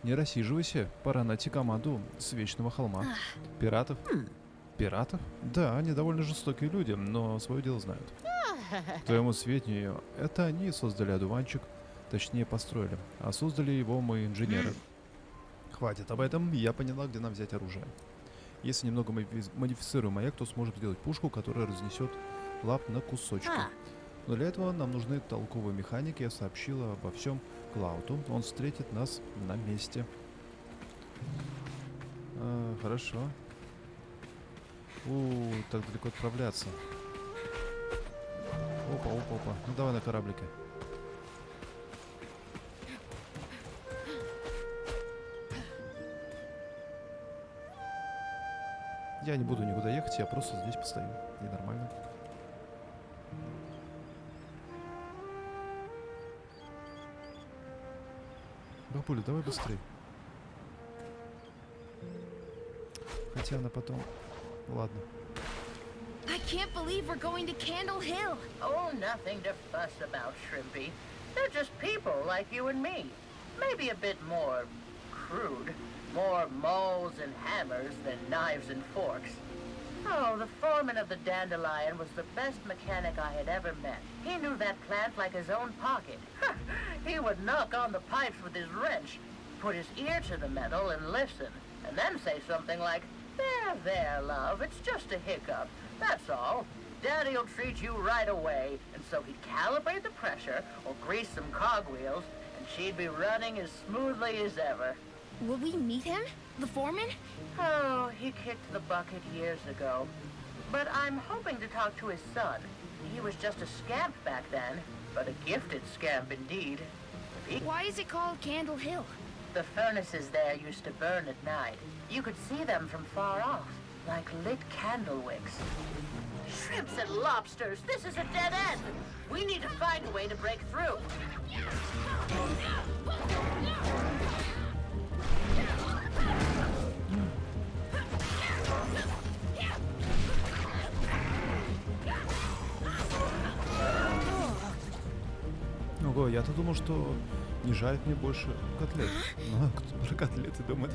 Speaker 1: Не рассиживайся, пора найти команду с Вечного холма. Пиратов? Пиратов? Да, они довольно жестокие люди, но свое дело знают. К твоему сведению, это они создали одуванчик, точнее построили, а создали его мы инженеры. Хватит об этом, я поняла, где нам взять оружие. Если немного модифицируем маяк, то сможем сделать пушку, которая разнесет лап на кусочки. Но для этого нам нужны толковые механики. Я сообщила обо всем Клауту. Он встретит нас на месте. Хорошо. Так далеко отправляться. Опа, опа, опа. Ну давай на кораблике. Я не буду никуда ехать, я просто здесь постою. И нормально. Бабуля, давай быстрее. Хотя она потом... Ладно.
Speaker 2: I can't believe we're going to Candle Hill.
Speaker 4: Oh, nothing to fuss about, Shrimpy. They're just people like you and me. Maybe a bit more crude. More mauls and hammers than knives and forks. Oh, the foreman of the Dandelion was the best mechanic I had ever met. He knew that plant like his own pocket. He would knock on the pipes with his wrench, put his ear to the metal and listen, and then say something like, there, love, it's just a hiccup. That's all. Daddy'll treat you right away. And so he'd calibrate the pressure or grease some cogwheels, and she'd be running as smoothly as ever.
Speaker 2: Will we meet him? The foreman?
Speaker 4: Oh, he kicked the bucket years ago. But I'm hoping to talk to his son. He was just a scamp back then, but a gifted scamp indeed.
Speaker 2: Why is it called Candle Hill?
Speaker 4: The furnaces there used to burn at night. You could see them from far off, like lit candle wicks. Shrimps and lobsters, this is a dead end. We need to find a way to break through.
Speaker 1: Ого, я-то думал, что не жарит мне больше котлет. Ну, кто про котлеты думает,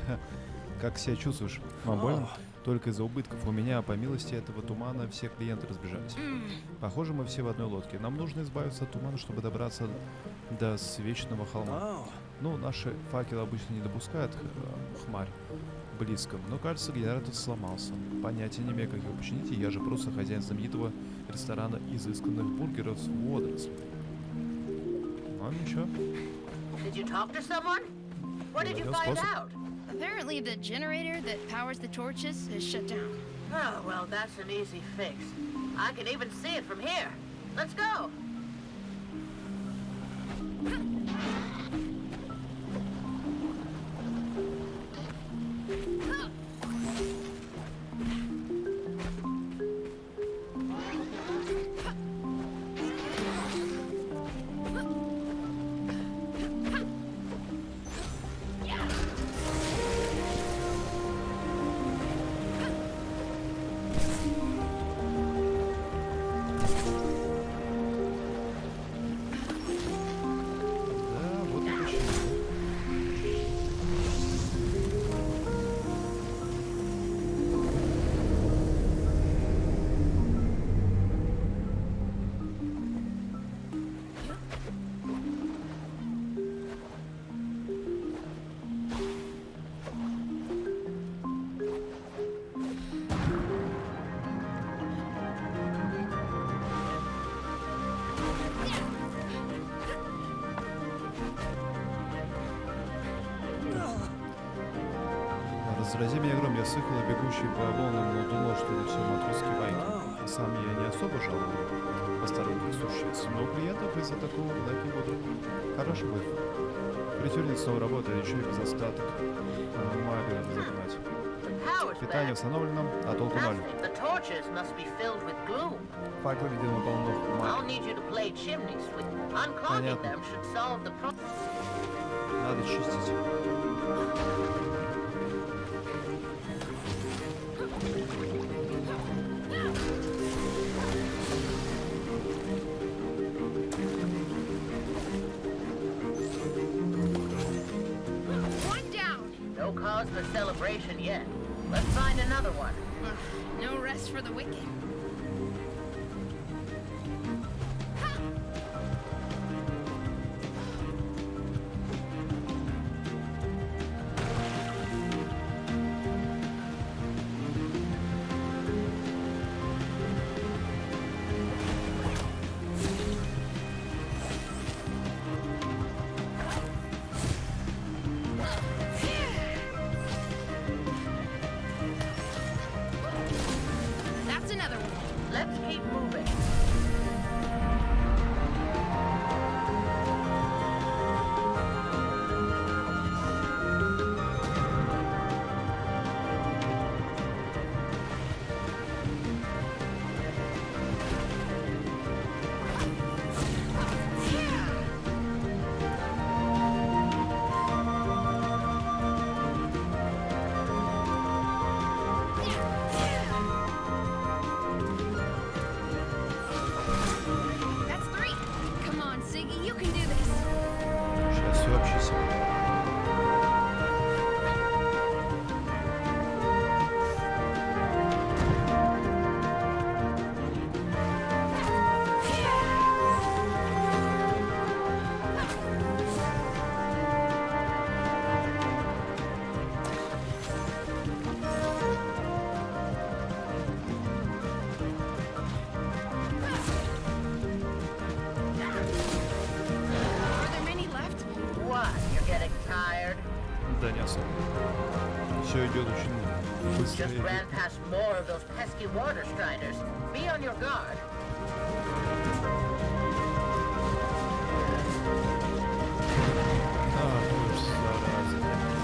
Speaker 1: как себя чувствуешь? Больно? Только из-за убытков. У меня, по милости этого тумана, все клиенты разбежались. Похоже, мы все в одной лодке. Нам нужно избавиться от тумана, чтобы добраться до свечного холма. Ну, наши факелы обычно не допускают хмарь близко. Но, кажется, генератор сломался. Понятия не имею, как его починить, и я же просто хозяин знаменитого ресторана изысканных бургеров с водорослями. Ну, ничего.
Speaker 4: Did you talk to someone? What did you find out?
Speaker 2: Apparently the generator that powers the torches has shut down.
Speaker 4: Oh, well, that's an easy fix. I can even see it from here. Let's go.
Speaker 1: Разрази меня гром, я слыхал бегущий по волнам, но думал, что это все матросские байки. Сам я не особо жалую посторонних существ, но у клиентов из-за такого ждать не буду. Хороший будет. Притюрник снова работает, еще и без остаток. Магию надо загнать. Питание установлено, а толку ноль. Факел, видимо, полно магии. Понятно. Надо чистить.
Speaker 4: No cause for celebration yet. Let's find another one.
Speaker 2: No rest for the wicked. That's another one.
Speaker 1: Да, не особо. Все идет очень быстро.
Speaker 4: Just ran past more of those pesky water striders. Be on your guard.
Speaker 1: Уж зараза.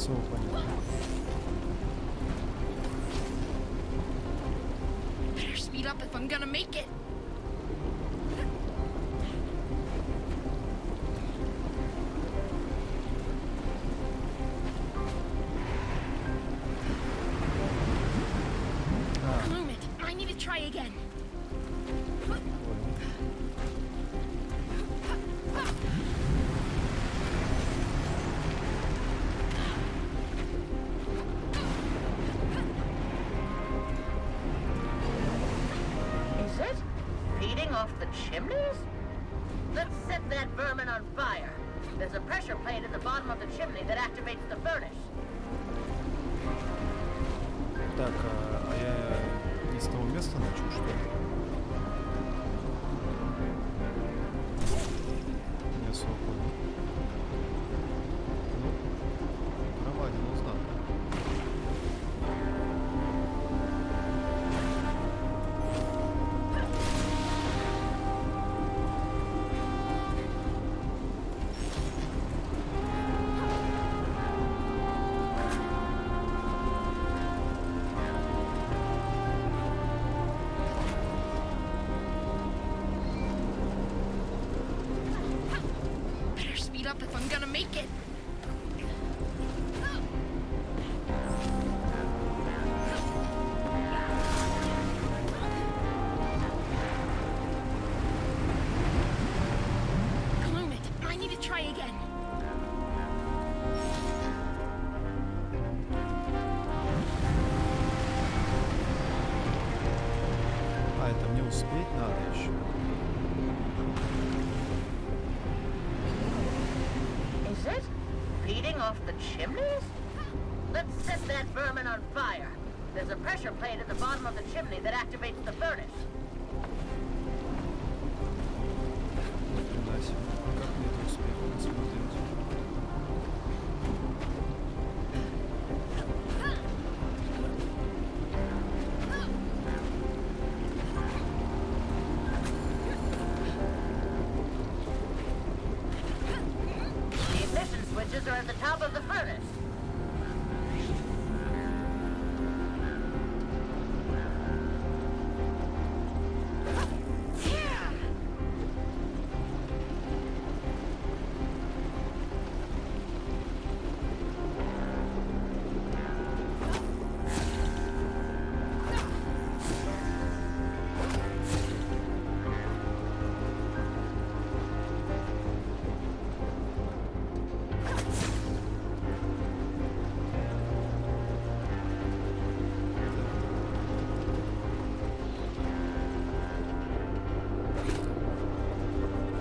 Speaker 1: Все понятно.
Speaker 2: Better speed up if I'm gonna make it. Bloom it. I need to try again.
Speaker 4: Is it? Feeding off the chimneys? Let's set that vermin on fire. There's a pressure plate at the bottom of the chimney that activates the furnace.
Speaker 1: Так, а я не с того места начал, что ли? Не особо понял. Ну, проводил, узнал.
Speaker 2: Better speed up if I'm gonna make it. Bloom it. I need to try again.
Speaker 1: А, это мне успеть надо еще.
Speaker 4: Is it? Feeding off the chimneys? Let's set that vermin on fire. There's a pressure plate at the bottom of the chimney that activates the furnace.
Speaker 1: Хрена себе. Как мне это успеть посмотреть?
Speaker 4: The ignition switches are at the top of the furnace.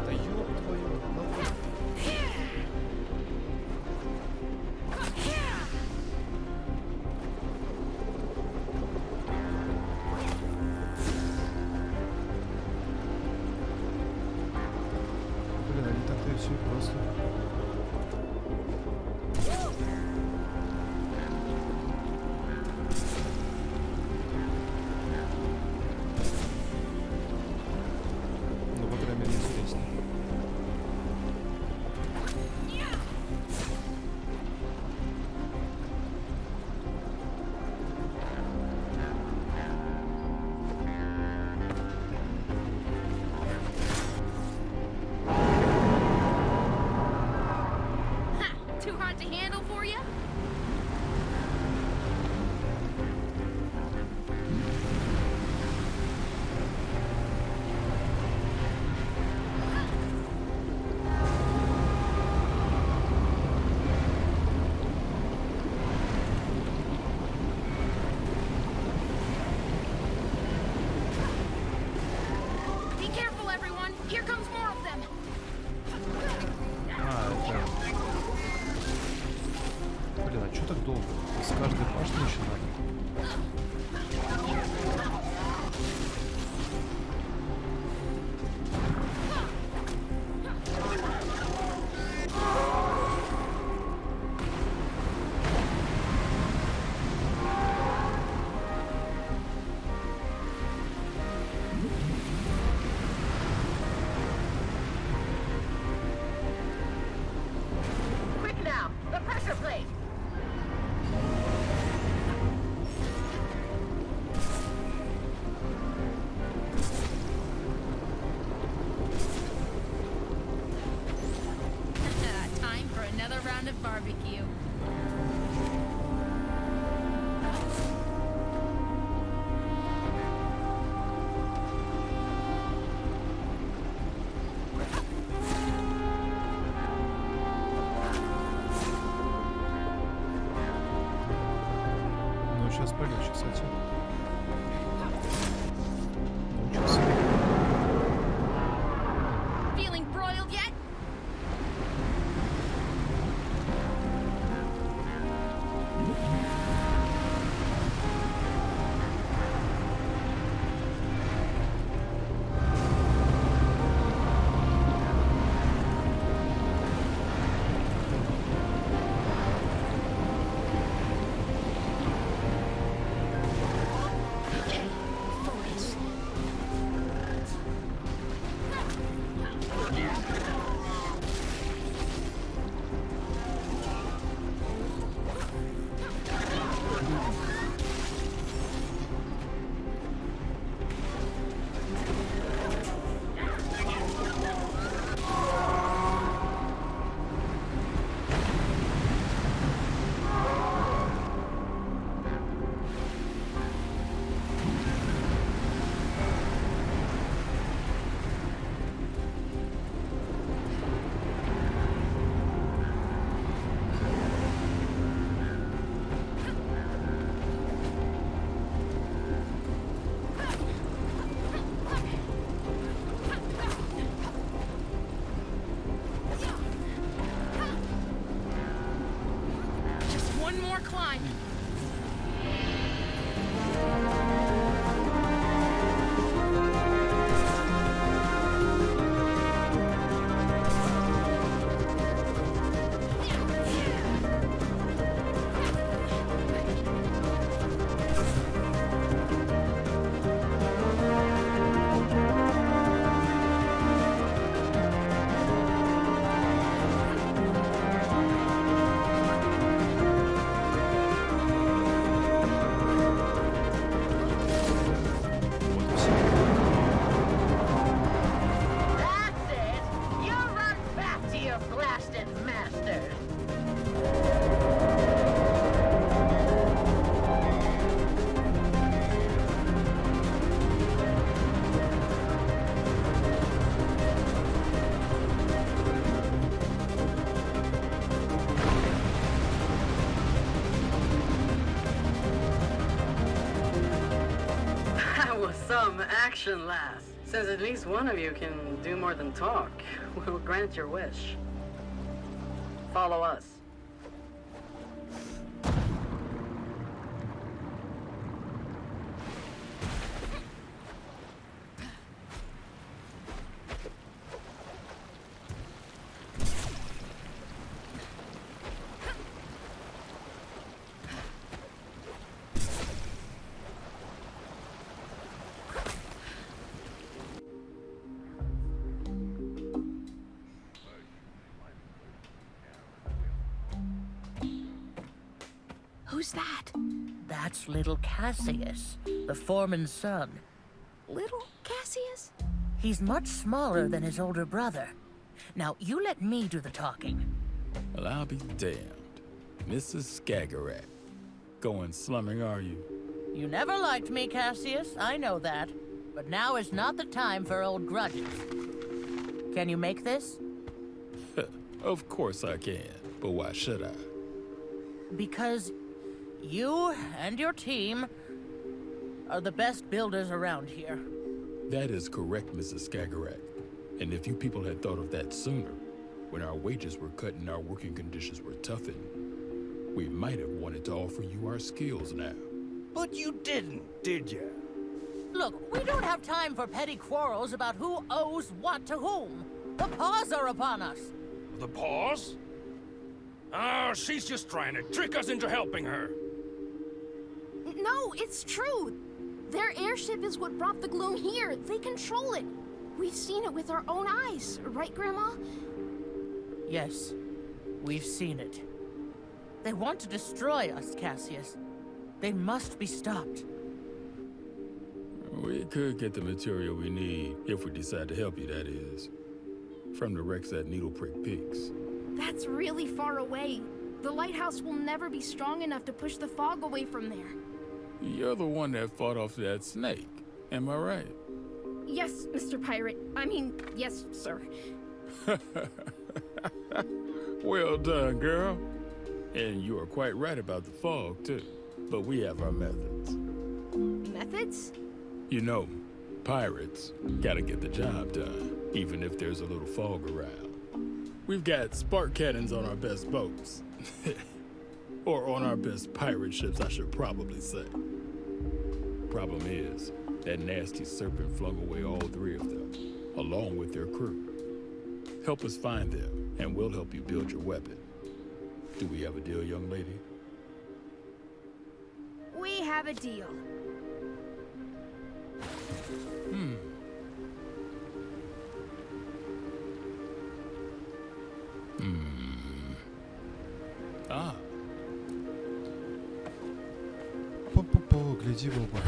Speaker 1: Да ёб твою, ну блин, а не так-то и все просто. Ну, по крайней мере, интереснее.
Speaker 2: Ha! Too hard to handle for you? Be careful, everyone. Here comes more of them.
Speaker 1: А, это... Блин, а чё так долго? С каждой башни еще надо.
Speaker 4: Quick now, the pressure plate.
Speaker 5: the barbecue.
Speaker 1: Ну, сейчас полегче, кстати. Научился.
Speaker 5: Feeling broiled yet?
Speaker 2: Focus.
Speaker 5: Just one more climb.
Speaker 1: Вот и все.
Speaker 4: That's it! You run back to your blasted masters!
Speaker 7: That was some action, lass. Since at least one of you can do more than talk, we'll grant your wish. Follow us.
Speaker 2: Who's that?
Speaker 4: That's little Cassius, the foreman's son.
Speaker 2: Little Cassius?
Speaker 4: He's much smaller than his older brother. Now, you let me do the talking.
Speaker 8: Well, I'll be damned. Mrs. Skagerrak. Going slumming, are you?
Speaker 4: You never liked me, Cassius, I know that. But now is not the time for old grudges. Can you make this?
Speaker 8: Of course I can, but why should I?
Speaker 4: Because you and your team are the best builders around here.
Speaker 8: That is correct, Mrs. Skagerrak. And if you people had thought of that sooner, when our wages were cut and our working conditions were toughened, we might have wanted to offer you our skills now.
Speaker 6: But you didn't, did you?
Speaker 4: Look, we don't have time for petty quarrels about who owes what to whom. The paws are upon us.
Speaker 6: The paws? Oh, she's just trying to trick us into helping her.
Speaker 5: No, it's true. Their airship is what brought the gloom here. They control it. We've seen it with our own eyes, right, Grandma?
Speaker 4: Yes, we've seen it. They want to destroy us, Cassius. They must be stopped.
Speaker 8: We could get the material we need, if we decide to help you, that is. From the wrecks at Needle Prick Peaks.
Speaker 5: That's really far away. The lighthouse will never be strong enough to push the fog away from there.
Speaker 8: You're the one that fought off that snake. Am I right?
Speaker 5: Yes, Mr. Pirate. I mean, yes, sir.
Speaker 8: Well done, girl. And you are quite right about the fog, too. But we have our methods.
Speaker 5: Methods?
Speaker 8: You know, pirates gotta get the job done, even if there's a little fog around. We've got spark cannons on our best boats. Or on our best pirate ships, I should probably say. Problem is, that nasty serpent flung away all 3 of them, along with their crew. Help us find them, and we'll help you build your weapon. Do we have a deal, young lady?
Speaker 5: We have a deal.
Speaker 8: Ah,
Speaker 1: По-по-по, гляди в оба.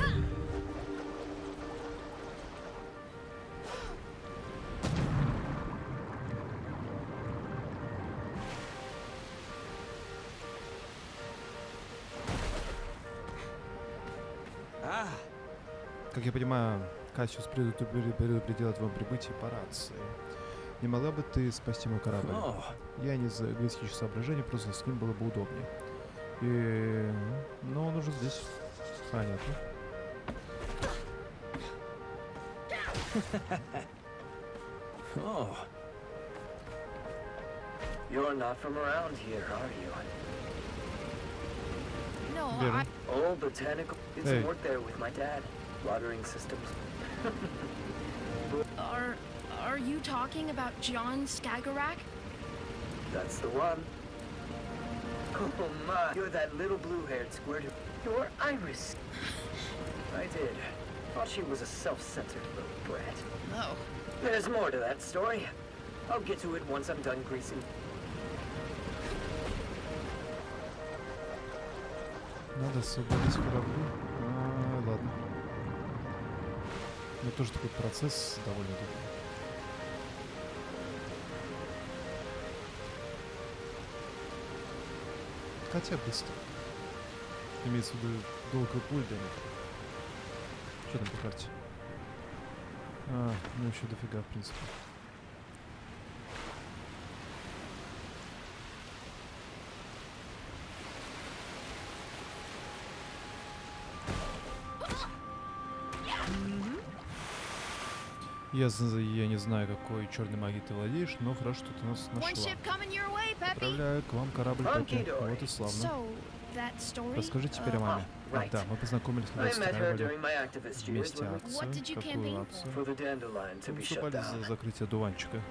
Speaker 1: Как я понимаю, Кассиус предупредил о твоем прибытии по рации. Не могла бы ты спасти мой корабль? Я не из-за эгоистических соображений, просто с ним было бы удобнее. И... Ну, он уже здесь. Понятно.
Speaker 9: Oh. You're not from around here, are you?
Speaker 5: No,
Speaker 1: Верно.
Speaker 9: Oh, botanical. Did
Speaker 1: Hey.
Speaker 9: some work there with my dad. Watering systems.
Speaker 5: Are you talking about John Skagerrak?
Speaker 9: That's the one. Oh my, you're that little blue-haired squirt. You're Iris. I did. Thought she was a self-centered little brat.
Speaker 5: No.
Speaker 9: There's more to that story. I'll get to it once I'm done greasing.
Speaker 1: Надо освободить корабли. Ладно. Ну, тоже такой процесс довольно долгий. Хотя быстро. Имеется в виду долгий путь до них. Что там по карте? Ну еще дофига, в принципе. Я не знаю, какой черной магией ты владеешь, но хорошо, что ты нас
Speaker 5: One
Speaker 1: нашла.
Speaker 5: ship coming your way, Peppy.
Speaker 1: Отправляю к вам корабль, Пеппи. Вот и славно.
Speaker 5: So, that story?
Speaker 1: Расскажи теперь о маме.
Speaker 9: right.
Speaker 1: Да, мы познакомились, когда
Speaker 9: I met her
Speaker 1: устраивали
Speaker 9: during my activist years
Speaker 1: вместе
Speaker 9: when we
Speaker 1: акцию.
Speaker 5: What did you
Speaker 1: Какую
Speaker 5: campaign
Speaker 1: акцию?
Speaker 9: for the dandelion to be shut
Speaker 1: Выступали за
Speaker 9: down.
Speaker 1: закрытие одуванчика.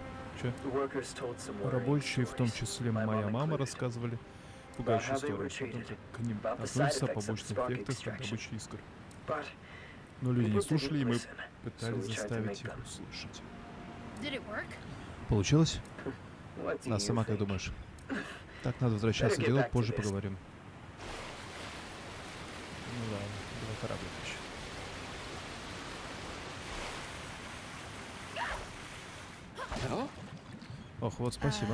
Speaker 1: Че?
Speaker 9: The workers told some worrying
Speaker 1: Рабочие, в том
Speaker 9: stories.
Speaker 1: числе
Speaker 9: My
Speaker 1: моя
Speaker 9: mom
Speaker 1: мама,
Speaker 9: included.
Speaker 1: рассказывали
Speaker 9: how
Speaker 1: пугающую
Speaker 9: they were
Speaker 1: историю о том,
Speaker 9: treated,
Speaker 1: как к ним
Speaker 9: about the
Speaker 1: относятся
Speaker 9: side effects of
Speaker 1: побочных
Speaker 9: spark
Speaker 1: эффектов от
Speaker 9: extraction.
Speaker 1: добычи искр.
Speaker 9: But
Speaker 1: Но люди не
Speaker 9: people didn't
Speaker 1: слушали, и мы
Speaker 9: listen,
Speaker 1: пытались
Speaker 9: so we tried to
Speaker 1: заставить
Speaker 9: make
Speaker 1: их
Speaker 9: them.
Speaker 1: услышать.
Speaker 5: Did it work?
Speaker 1: Получилось?
Speaker 9: What do
Speaker 1: А
Speaker 9: you
Speaker 1: сама как
Speaker 9: think?
Speaker 1: думаешь? Так, надо возвращаться
Speaker 9: Better
Speaker 1: в
Speaker 9: get
Speaker 1: дело,
Speaker 9: back to
Speaker 1: позже
Speaker 9: this.
Speaker 1: поговорим. Ну да, два корабля еще. Ох, вот спасибо.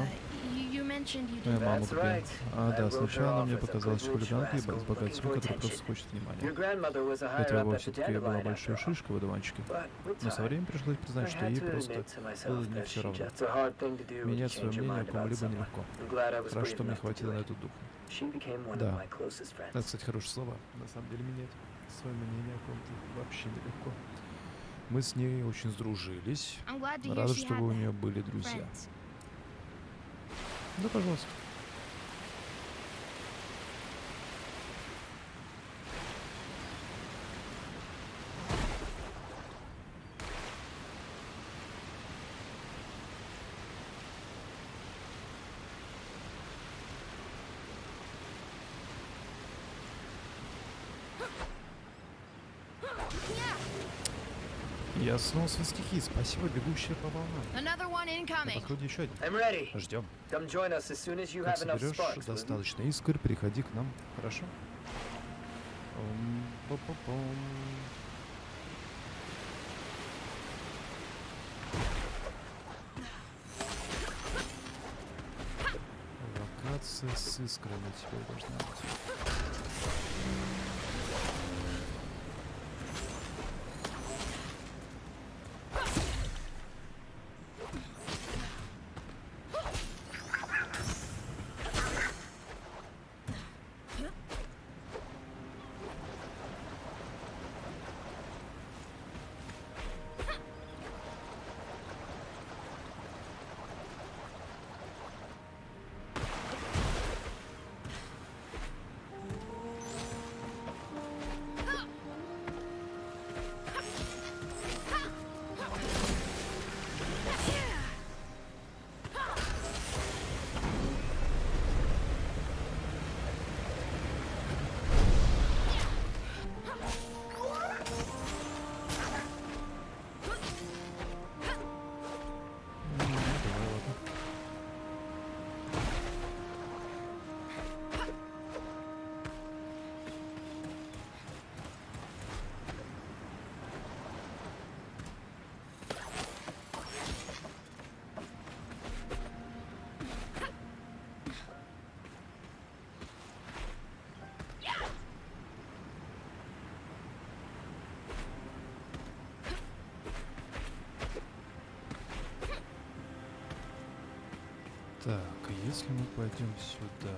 Speaker 5: You mentioned you
Speaker 1: Моя
Speaker 5: did.
Speaker 1: мама
Speaker 9: That's
Speaker 1: купила.
Speaker 9: right.
Speaker 1: А,
Speaker 9: I
Speaker 1: да,
Speaker 9: wrote her
Speaker 1: сначала она
Speaker 9: off
Speaker 1: мне
Speaker 9: as a
Speaker 1: показалась
Speaker 9: privileged
Speaker 1: хулиганкой и
Speaker 9: rascal
Speaker 1: богатенькой,
Speaker 9: looking for
Speaker 1: который просто
Speaker 9: attention.
Speaker 1: хочет
Speaker 9: Your
Speaker 1: внимания.
Speaker 9: grandmother was a
Speaker 1: У
Speaker 9: higher
Speaker 1: твоей
Speaker 9: up
Speaker 1: бабы
Speaker 9: at the
Speaker 1: все-таки была
Speaker 9: dandelion
Speaker 1: большая
Speaker 9: after all.
Speaker 1: шишка в одуванчике.
Speaker 9: But with
Speaker 1: Но со
Speaker 9: time,
Speaker 1: временем пришлось
Speaker 9: I
Speaker 1: признать, что
Speaker 9: had
Speaker 1: ей
Speaker 9: to
Speaker 1: просто
Speaker 9: admit to
Speaker 1: было
Speaker 9: myself
Speaker 1: не
Speaker 9: that
Speaker 1: все
Speaker 9: she
Speaker 1: равно.
Speaker 9: just a hard thing to do to
Speaker 1: Менять свое
Speaker 9: change your
Speaker 1: мнение о
Speaker 9: mind about
Speaker 1: ком-либо
Speaker 9: someone.
Speaker 1: нелегко.
Speaker 9: I'm glad I was
Speaker 1: Хорошо,
Speaker 9: brave
Speaker 1: что мне
Speaker 9: enough to
Speaker 1: хватило
Speaker 9: do
Speaker 1: на
Speaker 9: it.
Speaker 1: эту духу.
Speaker 9: She became one
Speaker 1: Да.
Speaker 9: of my closest
Speaker 1: Это,
Speaker 9: friends.
Speaker 1: кстати, хорошие слова. На самом деле менять свое мнение о ком-то вообще нелегко. Мы с ней очень сдружились.
Speaker 5: I'm glad to hear
Speaker 1: Рада,
Speaker 5: she
Speaker 1: что
Speaker 5: had
Speaker 1: у нее были друзья.
Speaker 5: friends.
Speaker 1: Да, пожалуйста. Я снова свои стихи. Спасибо, бегущая по волнам.
Speaker 5: Another one
Speaker 1: На
Speaker 5: incoming.
Speaker 1: подходе еще один.
Speaker 9: I'm ready.
Speaker 1: Ждем.
Speaker 9: Come join us as soon as you
Speaker 1: Как
Speaker 9: have enough
Speaker 1: соберешь
Speaker 9: sparks. Wilson.
Speaker 1: достаточно искр, приходи к нам. Хорошо? Пум-па-па-пум. Коммуникация с искрами теперь должна быть. Так, а если мы пойдем сюда?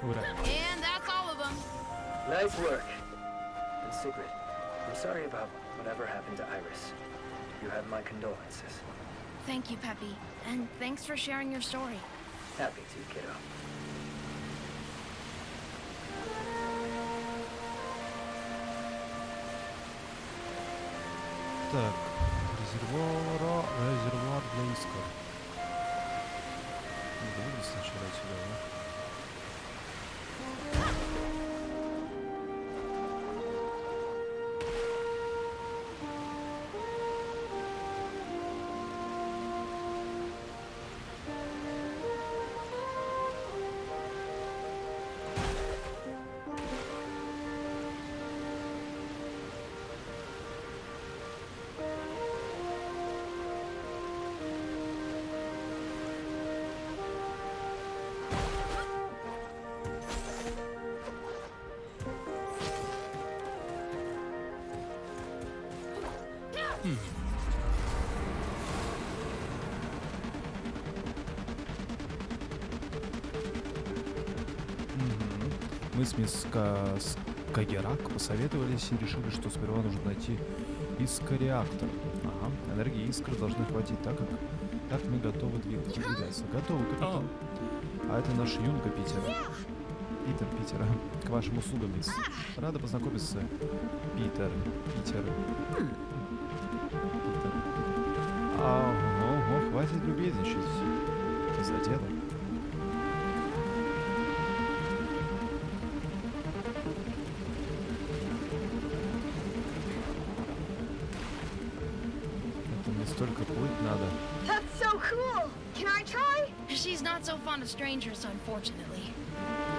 Speaker 1: Ура.
Speaker 5: And that's all of them.
Speaker 9: Nice work. And Sigrid, I'm sorry about whatever happened to Iris. You have my condolences.
Speaker 2: Thank you, Peppy. And thanks for sharing your story.
Speaker 9: Happy to, kiddo.
Speaker 1: Так, резервуар для искр. Давай сначала сюда, да? Мы с мисс Скагерак посоветовались и решили, что сперва нужно найти искореактор. Ага, энергии искры должны хватить так мы готовы двигаться. Готовы, капитан. А это наш юнга Питер. К вашим услугам, мисс. Рада познакомиться, Питер. Ого, хватит любезничать. Ты задета. Столько плыть надо.
Speaker 5: That's so cool. Can I try?
Speaker 2: She's not so fond of strangers, unfortunately.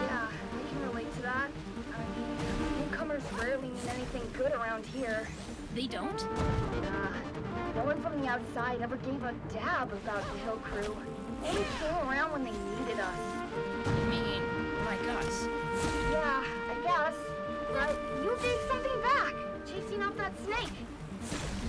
Speaker 5: Yeah, I can relate to that. I mean, newcomers rarely mean anything good around here.
Speaker 2: They don't?
Speaker 5: No one from the outside ever gave a dab about the Hill Crew. Only came around when they needed us.
Speaker 2: You mean, like us?
Speaker 5: Yeah, I guess. But you gave something back, chasing off that snake.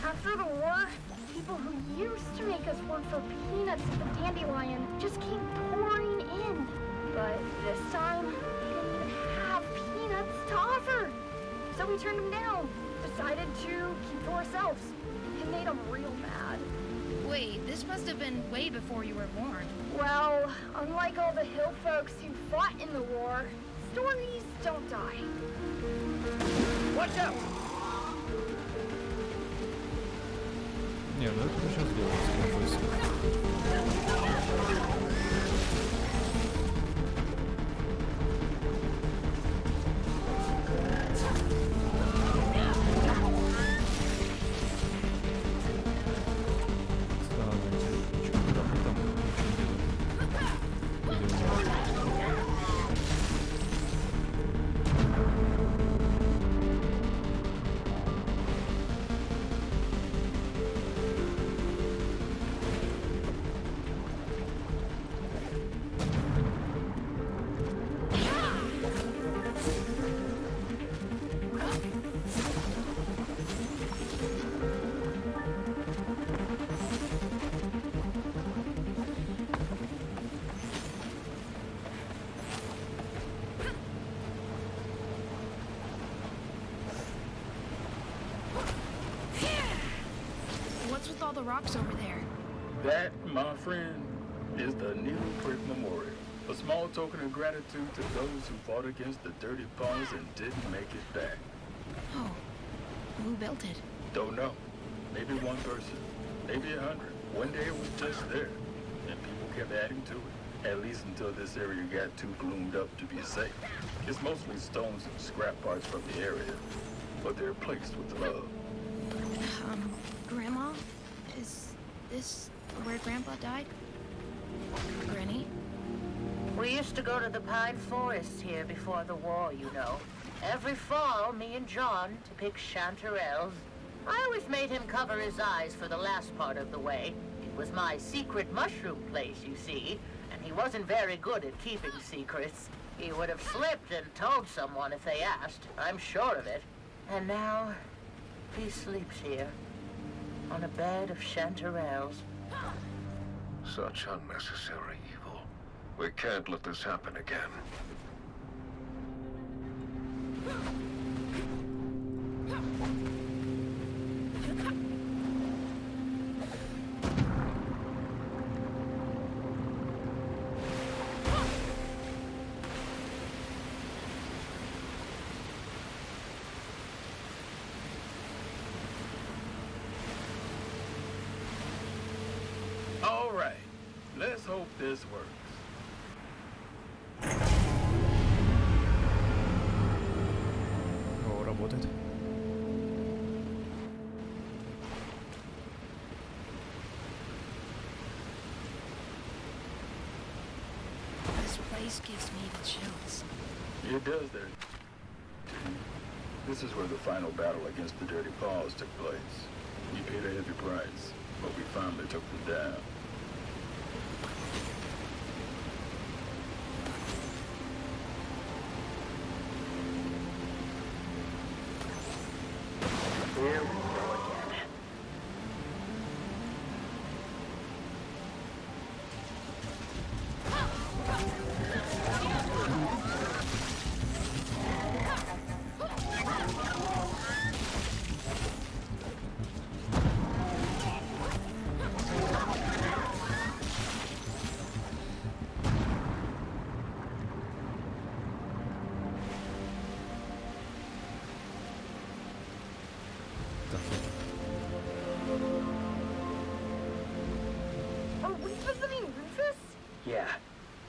Speaker 5: After the war, people who used to make us work for peanuts at the Dandelion just came pouring in. But this time, they didn't even have peanuts to offer. So we turned them down, decided to keep to ourselves. It made them real mad.
Speaker 2: Wait, this must have been way before you were born.
Speaker 5: Well, unlike all the hill folks who fought in the war, stories don't die.
Speaker 9: Watch out!
Speaker 1: Не, ну это мы сейчас делаем.
Speaker 2: the rocks over there?
Speaker 8: That, my friend, is the Needle Creek Memorial. A small token of gratitude to those who fought against the Dirty Paws and didn't make it back.
Speaker 2: Oh, who built it?
Speaker 8: Don't know. Maybe one person. Maybe 100. One day it was just there. And people kept adding to it. At least until this area got too gloomed up to be safe. It's mostly stones and scrap parts from the area. But they're placed with love.
Speaker 2: Grandma? Is this where Grandpa died? Granny?
Speaker 4: We used to go to the pine forest here before the war, you know. Every fall, me and John, to pick chanterelles. I always made him cover his eyes for the last part of the way. It was my secret mushroom place, you see, and he wasn't very good at keeping secrets. He would have slipped and told someone if they asked, I'm sure of it. And now, he sleeps here, on a bed of chanterelles.
Speaker 3: Such unnecessary evil. We can't let this happen again.
Speaker 8: All right. Let's hope this works.
Speaker 1: О, работает.
Speaker 2: This place gives me the chills.
Speaker 8: It does there. This is where the final battle against the Dirty Paws took place. We paid a heavy price, but we finally took them down.
Speaker 9: Here we go again.
Speaker 5: Are we visiting Rufus?
Speaker 9: Yeah.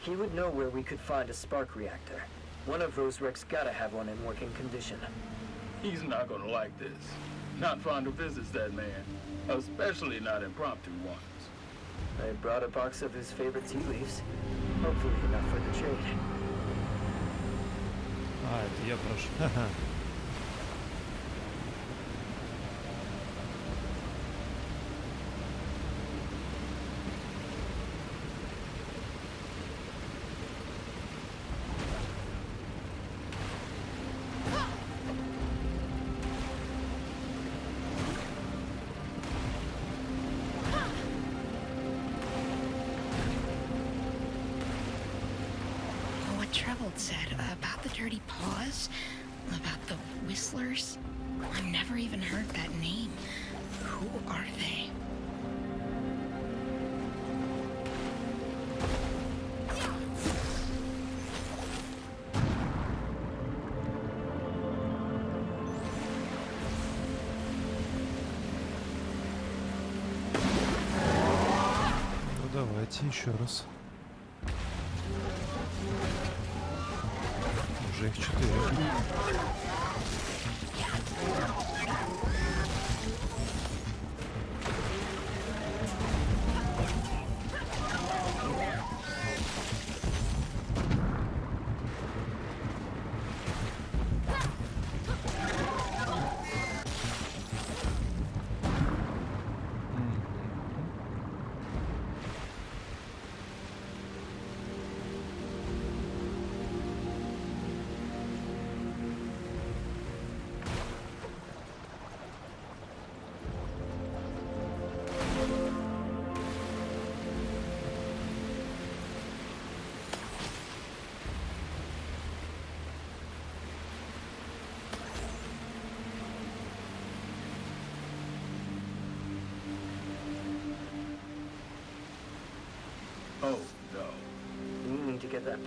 Speaker 9: He would know where we could find a spark reactor. One of those wrecks gotta have one in working condition.
Speaker 8: He's not gonna like this. Not fond of visits, that man. Especially not impromptu ones.
Speaker 9: I brought a box of his favorite tea leaves. Hopefully enough for the trade.
Speaker 1: А, это я прошу. Ха-ха.
Speaker 2: What Troubled said about the Dirty Paws, about the Whistlers. I've never even heard that name. Who are they?
Speaker 1: Ну давайте еще раз. Уже их 4.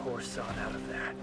Speaker 9: poor sod out of there.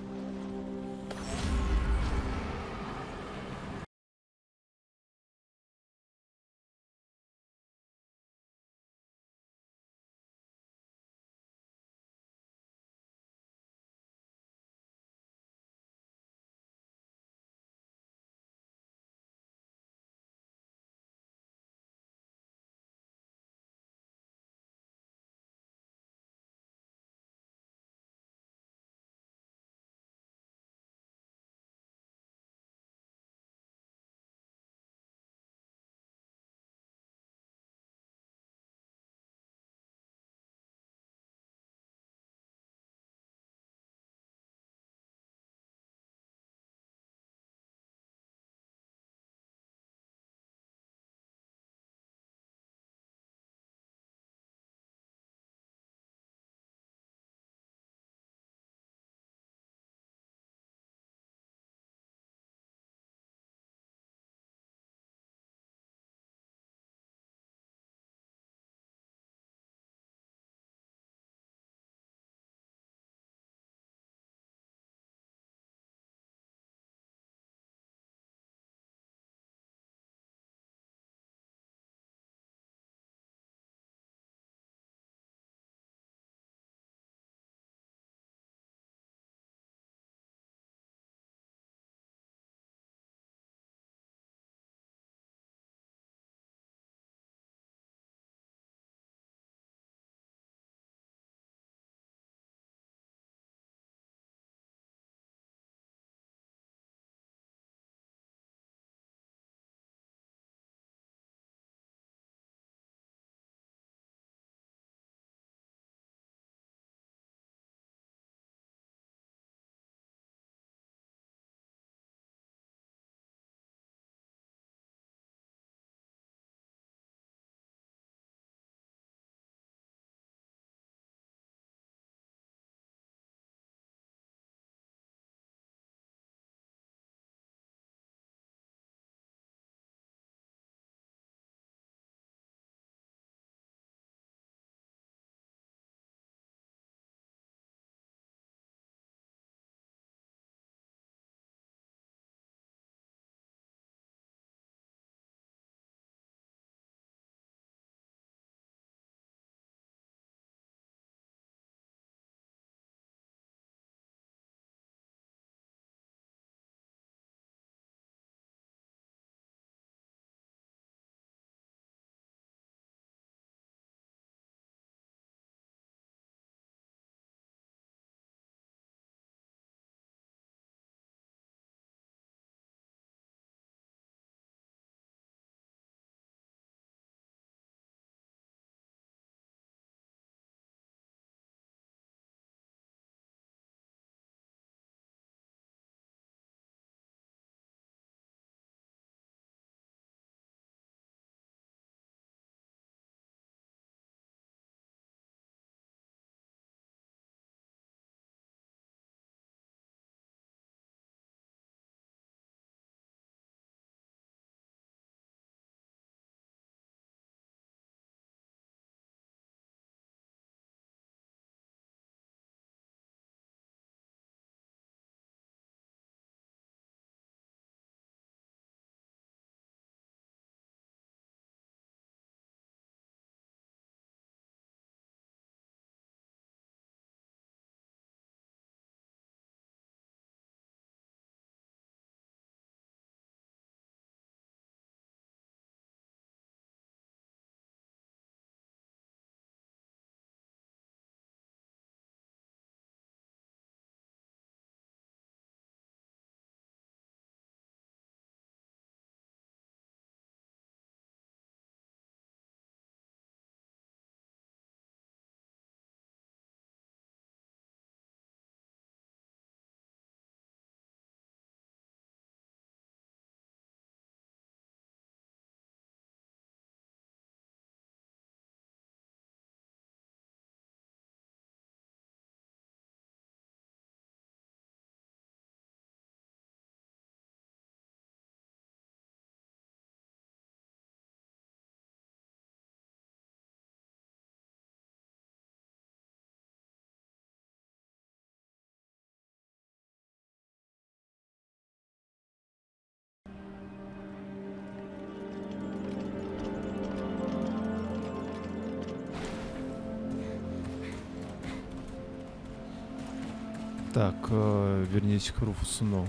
Speaker 1: Так, вернитесь к Руфусу, но...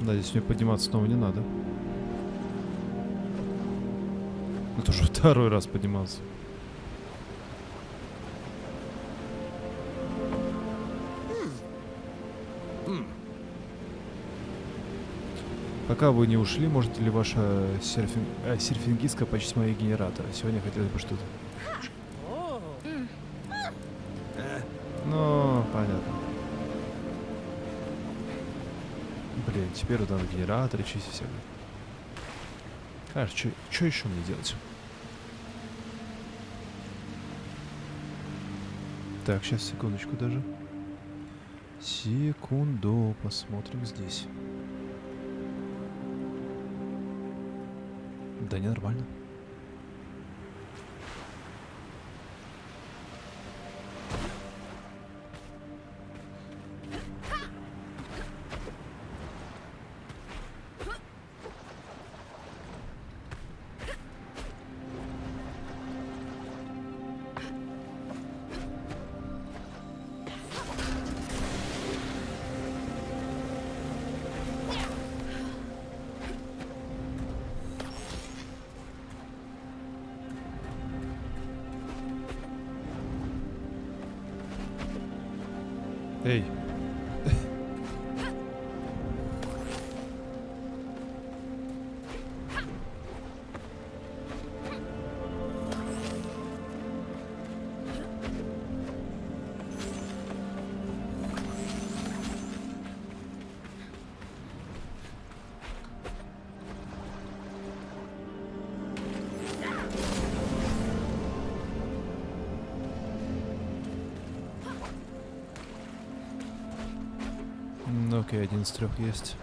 Speaker 1: Надеюсь, мне подниматься снова не надо. Это уже второй раз подниматься. Пока вы не ушли, можете ли ваша серфингистка почистить мои генераторы? Сегодня хотелось бы что-то. Ну, понятно. Блин, теперь вот надо генераторы чистить всякое. Конечно, что еще мне делать? Так, сейчас, секундочку даже. Секунду, посмотрим здесь. Да не, нормально. Эй. Окей, один из 3 есть.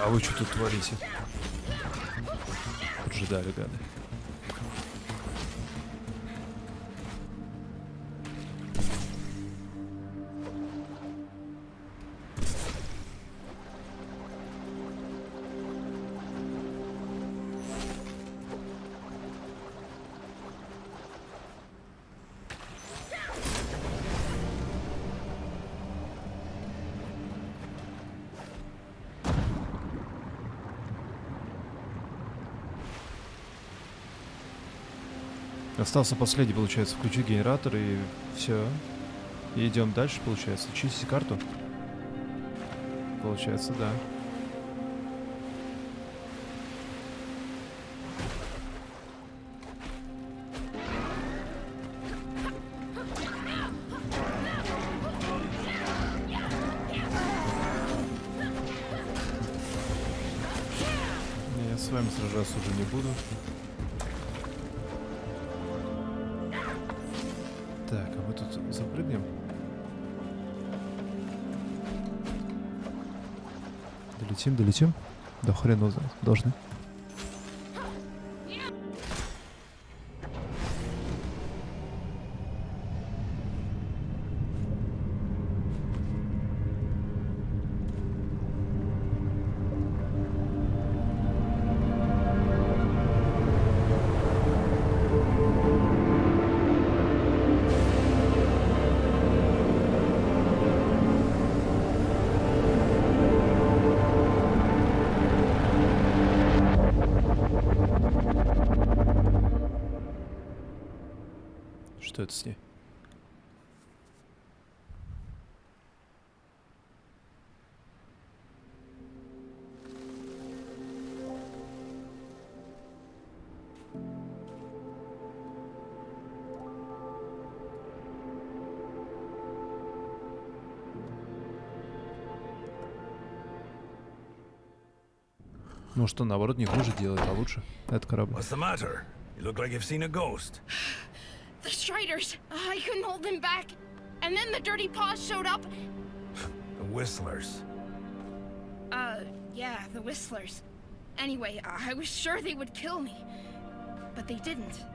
Speaker 1: А вы что тут творите? Поджидали, гады. Остался последний, получается, включить генератор и все. И идем дальше, получается. Чистить карту. Получается, да. Я с вами сражаться уже не буду. Так, а мы тут запрыгнем? Долетим? Да хрен его знает. Должны. Что это с ней? Ну что, наоборот, не хуже делать, а лучше. Это корабль.
Speaker 10: What's the matter? You look like you've seen a ghost.
Speaker 2: The Striders! I couldn't hold them back. And then the Dirty Paws showed up.
Speaker 10: The Whistlers.
Speaker 2: Yeah, the Whistlers. Anyway, I was sure they would kill me. But they didn't.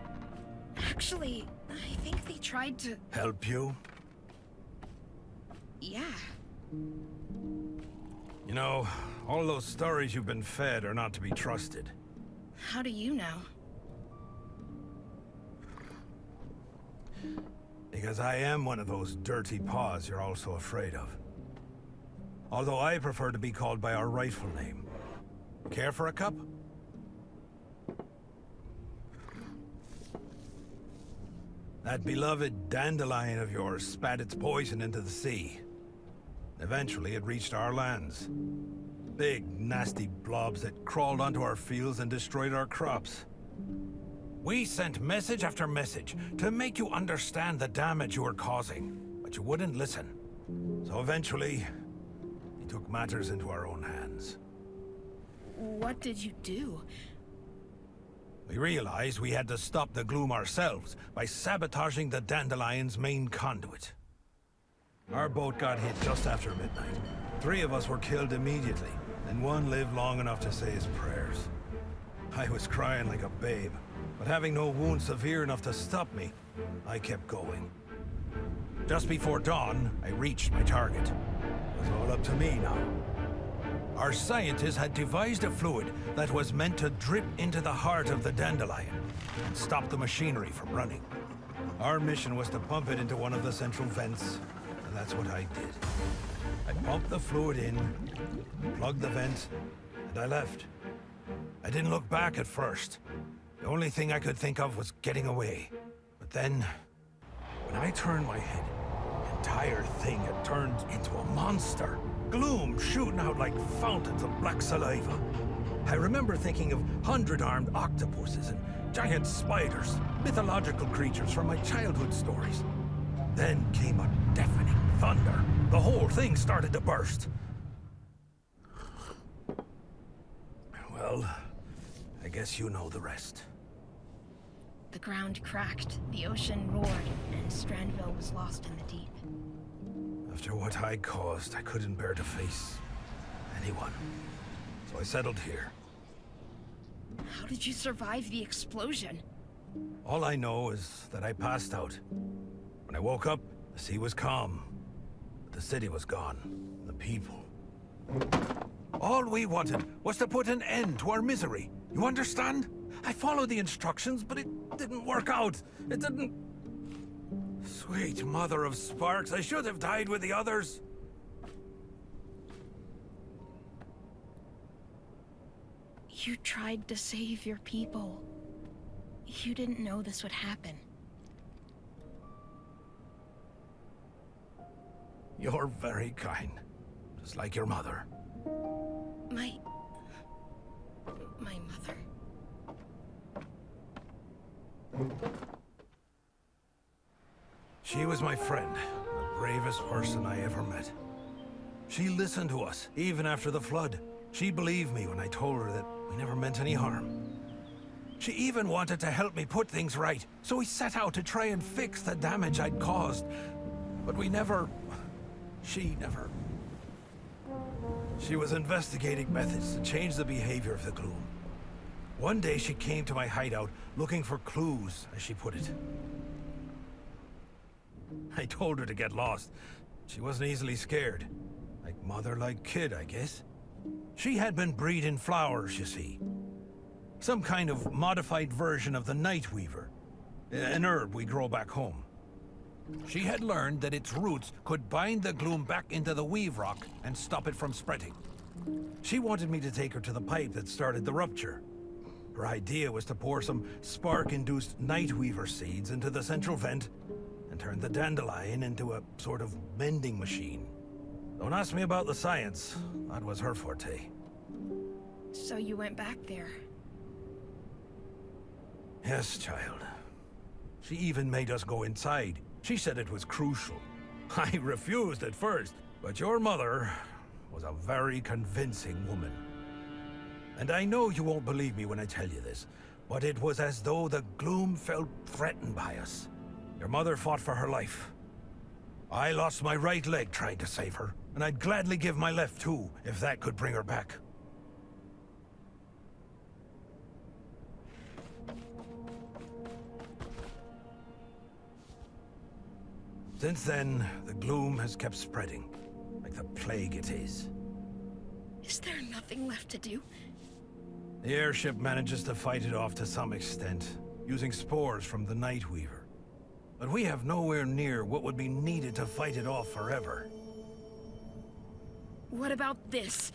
Speaker 2: Actually, I think they tried to...
Speaker 10: Help you?
Speaker 2: Yeah.
Speaker 10: You know, all those stories you've been fed are not to be trusted.
Speaker 2: How do you know?
Speaker 10: Because I am one of those dirty paws you're all so afraid of. Although I prefer to be called by our rightful name. Care for a cup? That beloved dandelion of yours spat its poison into the sea. Eventually, it reached our lands. Big, nasty blobs that crawled onto our fields and destroyed our crops. We sent message after message to make you understand the damage you were causing, but you wouldn't listen. So eventually, we took matters into our own hands.
Speaker 2: What did you do?
Speaker 10: We realized we had to stop the gloom ourselves by sabotaging the Dandelion's main conduit. Our boat got hit just after midnight. 3 of us were killed immediately, and 1 lived long enough to say his prayers. I was crying like a babe, but having no wound severe enough to stop me, I kept going. Just before dawn, I reached my target. It was all up to me now. Our scientists had devised a fluid that was meant to drip into the heart of the dandelion and stop the machinery from running. Our mission was to pump it into one of the central vents, and that's what I did. I pumped the fluid in, plugged the vent, and I left. I didn't look back at first. The only thing I could think of was getting away. But then, when I turned my head, the entire thing had turned into a monster. Gloom shooting out like fountains of black saliva. I remember thinking of 100-armed octopuses and giant spiders, mythological creatures from my childhood stories. Then came a deafening thunder. The whole thing started to burst. Well, I guess you know the rest.
Speaker 2: The ground cracked, the ocean roared, and Strandville was lost in the deep.
Speaker 10: After what I caused, I couldn't bear to face anyone. So I settled here.
Speaker 2: How did you survive the explosion?
Speaker 10: All I know is that I passed out. When I woke up, the sea was calm. But the city was gone. The people. All we wanted was to put an end to our misery. You understand? I followed the instructions, but it didn't work out. It didn't... Sweet mother of sparks, I should have died with the others.
Speaker 2: You tried to save your people. You didn't know this would happen.
Speaker 10: You're very kind. Just like your mother.
Speaker 2: My mother?
Speaker 10: She was my friend, the bravest person I ever met. She listened to us, even after the flood. She believed me when I told her that we never meant any harm. She even wanted to help me put things right, so we set out to try and fix the damage I'd caused. But we never... She never... She was investigating methods to change the behavior of the gloom. One day she came to my hideout looking for clues, as she put it. I told her to get lost. She wasn't easily scared. Like mother, like kid, I guess. She had been breeding flowers, you see. Some kind of modified version of the night weaver. An herb we grow back home. She had learned that its roots could bind the gloom back into the weave rock and stop it from spreading. She wanted me to take her to the pipe that started the rupture. Her idea was to pour some spark-induced night weaver seeds into the central vent and turn the dandelion into a sort of mending machine. Don't ask me about the science. That was her forte.
Speaker 2: So you went back there.
Speaker 10: Yes, child. She even made us go inside. She said it was crucial. I refused at first, but your mother was a very convincing woman. And I know you won't believe me when I tell you this, but it was as though the gloom felt threatened by us. Your mother fought for her life. I lost my right leg trying to save her, and I'd gladly give my left too, if that could bring her back. Since then, the gloom has kept spreading, like the plague it is.
Speaker 2: Is there nothing left to do?
Speaker 10: The airship manages to fight it off to some extent, using spores from the Nightweaver. But we have nowhere near what would be needed to fight it off forever.
Speaker 2: What about this?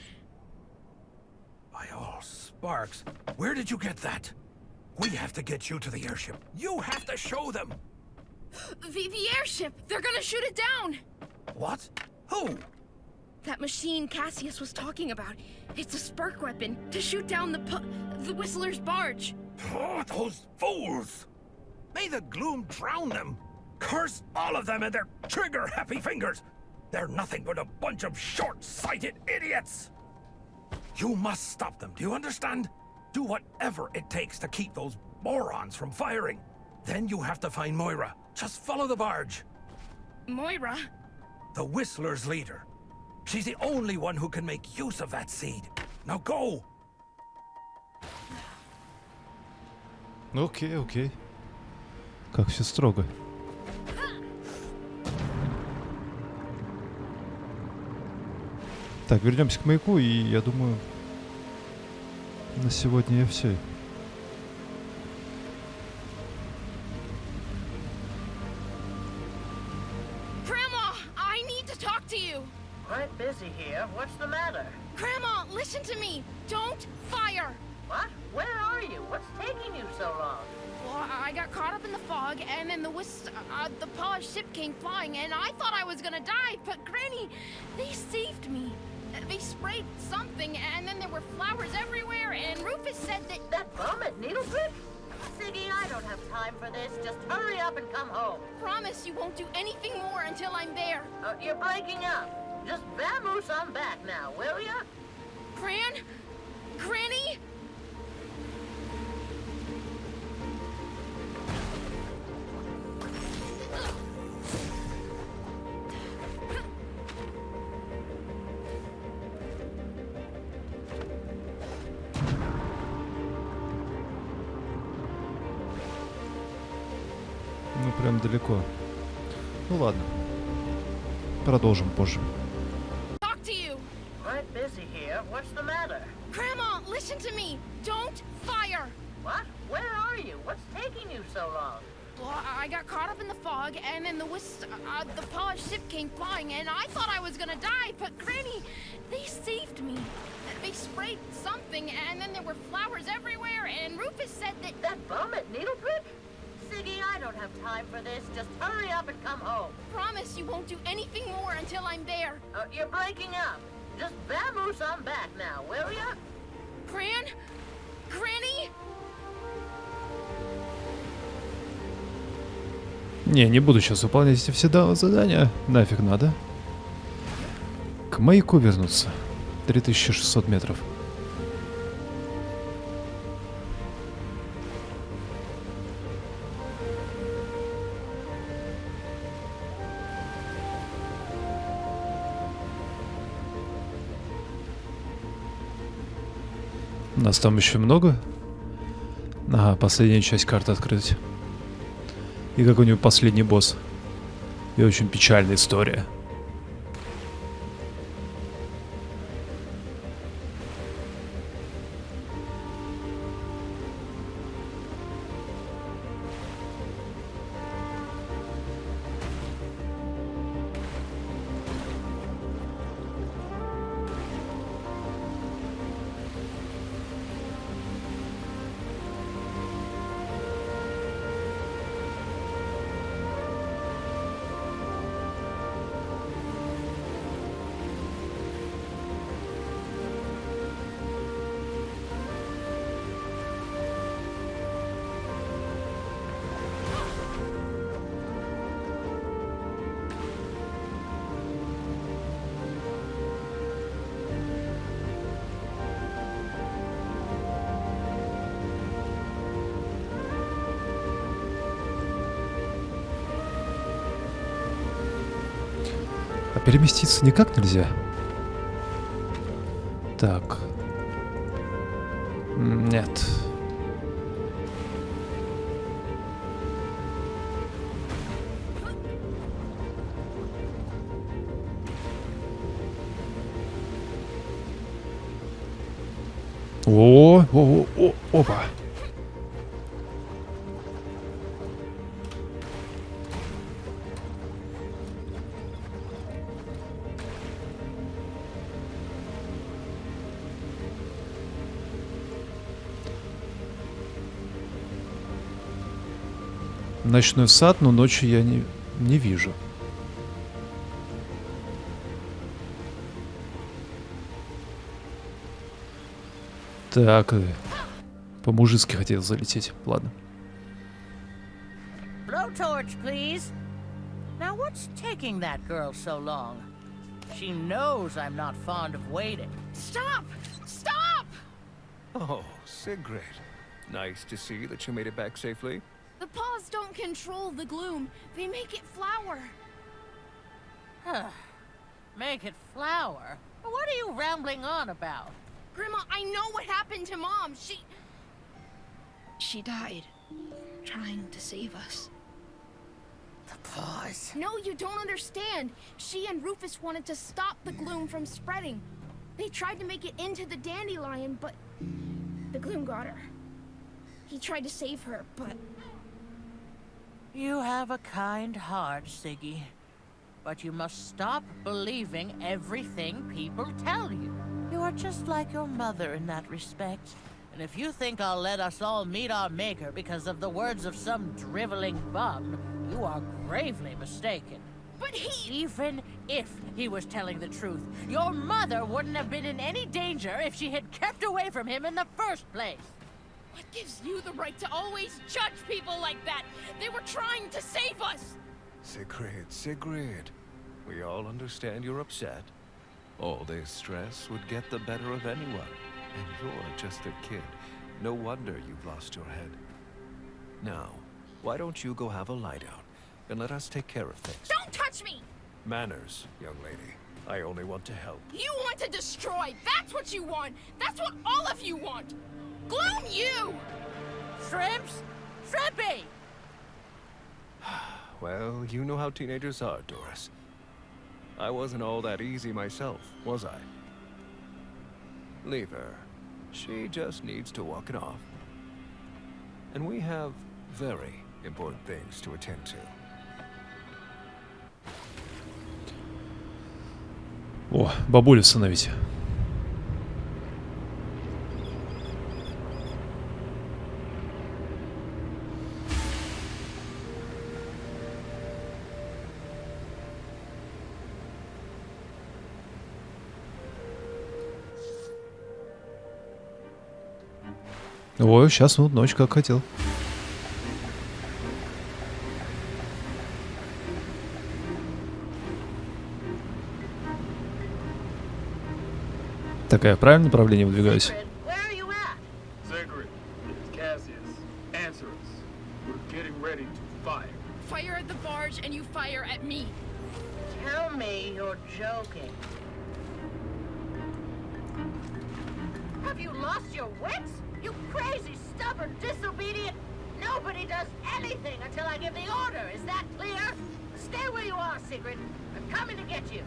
Speaker 10: By all sparks, where did you get that? We have to get you to the airship. You have to show them!
Speaker 2: The airship! They're gonna shoot it down!
Speaker 10: What? Who?
Speaker 2: That machine Cassius was talking about. It's a spark weapon to shoot down the Whistler's barge.
Speaker 10: Oh, those fools! May the gloom drown them! Curse all of them and their trigger-happy fingers! They're nothing but a bunch of short-sighted idiots! You must stop them, do you understand? Do whatever it takes to keep those morons from firing. Then you have to find Moira. Just follow the barge.
Speaker 2: Moira?
Speaker 10: The Whistler's leader. She's the only one who can make use of that seed. Now go!
Speaker 1: Окей, окей. Как все строго. Так, вернемся к маяку, и я думаю, на сегодня я все.
Speaker 2: Grandma, I need to talk to you.
Speaker 4: Quite busy here. What's the matter?
Speaker 2: Grandma, listen to me. Don't fire.
Speaker 4: What? Where are you? What's taking you so long?
Speaker 2: Well, I got caught up in the fog, and then the polished ship came flying, and I thought I was gonna die, but Granny, they saved me. They sprayed something, and then there were flowers everywhere, and Rufus said that...
Speaker 4: That bum at Needlebrick? Siggy, I don't have time for this. Just hurry up and come home.
Speaker 2: Promise you won't do anything more until I'm there.
Speaker 4: You're breaking up. Just vamoose on back now, will ya?
Speaker 2: Granny?
Speaker 1: Ну, прям далеко. Ну ладно. Продолжим позже.
Speaker 2: Talk to you.
Speaker 4: Quite busy here. What's the matter?
Speaker 2: Grandma, listen to me. Don't fire.
Speaker 4: What? Where are you? What's taking you so long?
Speaker 2: Well, I got caught up in the fog, and then the polished ship came flying, and I thought I was gonna die, but Granny, they saved me. They sprayed something, and then there were flowers everywhere, and Rufus said that...
Speaker 4: That bum at Needlebrick? Siggy, I don't have time for this. Just hurry up and come home.
Speaker 2: Promise you won't do anything more until I'm there.
Speaker 4: You're breaking up. Just vamoose on back now, will ya?
Speaker 2: Granny?
Speaker 1: Не буду сейчас выполнять эти все задания. Нафиг надо. К маяку вернуться. 3600 метров. Нас там еще много. Ага, последняя часть карты открыть. И какой-нибудь последний босс. И очень печальная история. переместиться никак нельзя? Так. Нет. Опа. Ночной сад, но ночью я не вижу. Так, по-мужицки хотел залететь. Ладно.
Speaker 4: Blowtorch, please. Now, what's taking that girl so long? She knows I'm not fond of waiting.
Speaker 2: Stop! Stop!
Speaker 6: Oh, Sigrid. Nice to see that you made it back safely.
Speaker 2: The paws don't control the gloom. They make it flower.
Speaker 4: Make it flower? What are you rambling on about?
Speaker 2: Grandma, I know what happened to Mom. She died trying to save us.
Speaker 4: The paws.
Speaker 2: No, you don't understand. She and Rufus wanted to stop the gloom from spreading. They tried to make it into the dandelion, but the gloom got her. He tried to save her, but...
Speaker 4: You have a kind heart, Siggy. But you must stop believing everything people tell you. You are just like your mother in that respect. And if you think I'll let us all meet our maker because of the words of some driveling bum, you are gravely mistaken.
Speaker 2: But he...
Speaker 4: Even if he was telling the truth, your mother wouldn't have been in any danger if she had kept away from him in the first place.
Speaker 2: What gives you the right to always judge people like that? They were trying to save us!
Speaker 6: Sigrid. We all understand you're upset. All this stress would get the better of anyone. And you're just a kid. No wonder you've lost your head. Now, why don't you go have a lie down and let us take care of things?
Speaker 2: Don't touch me!
Speaker 6: Manners, young lady. I only want to help.
Speaker 2: You want to destroy! That's what you want! That's what all of you want! Gloom you!
Speaker 4: Shrimps? Shrimpy!
Speaker 6: Well, you know how teenagers are, Doris. I wasn't all that easy myself, was I? Leave her. She just needs to walk it off. And we have very important things to attend to.
Speaker 1: О, бабулю усыновить. Ой, сейчас вот ночь как хотел. Так, я в правильном направлении выдвигаюсь?
Speaker 4: Sigrid, where are you at?
Speaker 11: Sigrid, it's Cassius. Answer us. We're getting ready to fire.
Speaker 2: Fire at the barge and you fire at me.
Speaker 4: Tell me you're joking. Have you lost your wits? You crazy, stubborn, disobedient... Nobody does anything until I give the order. Is that clear? Stay where you are, Sigrid. I'm coming to get you.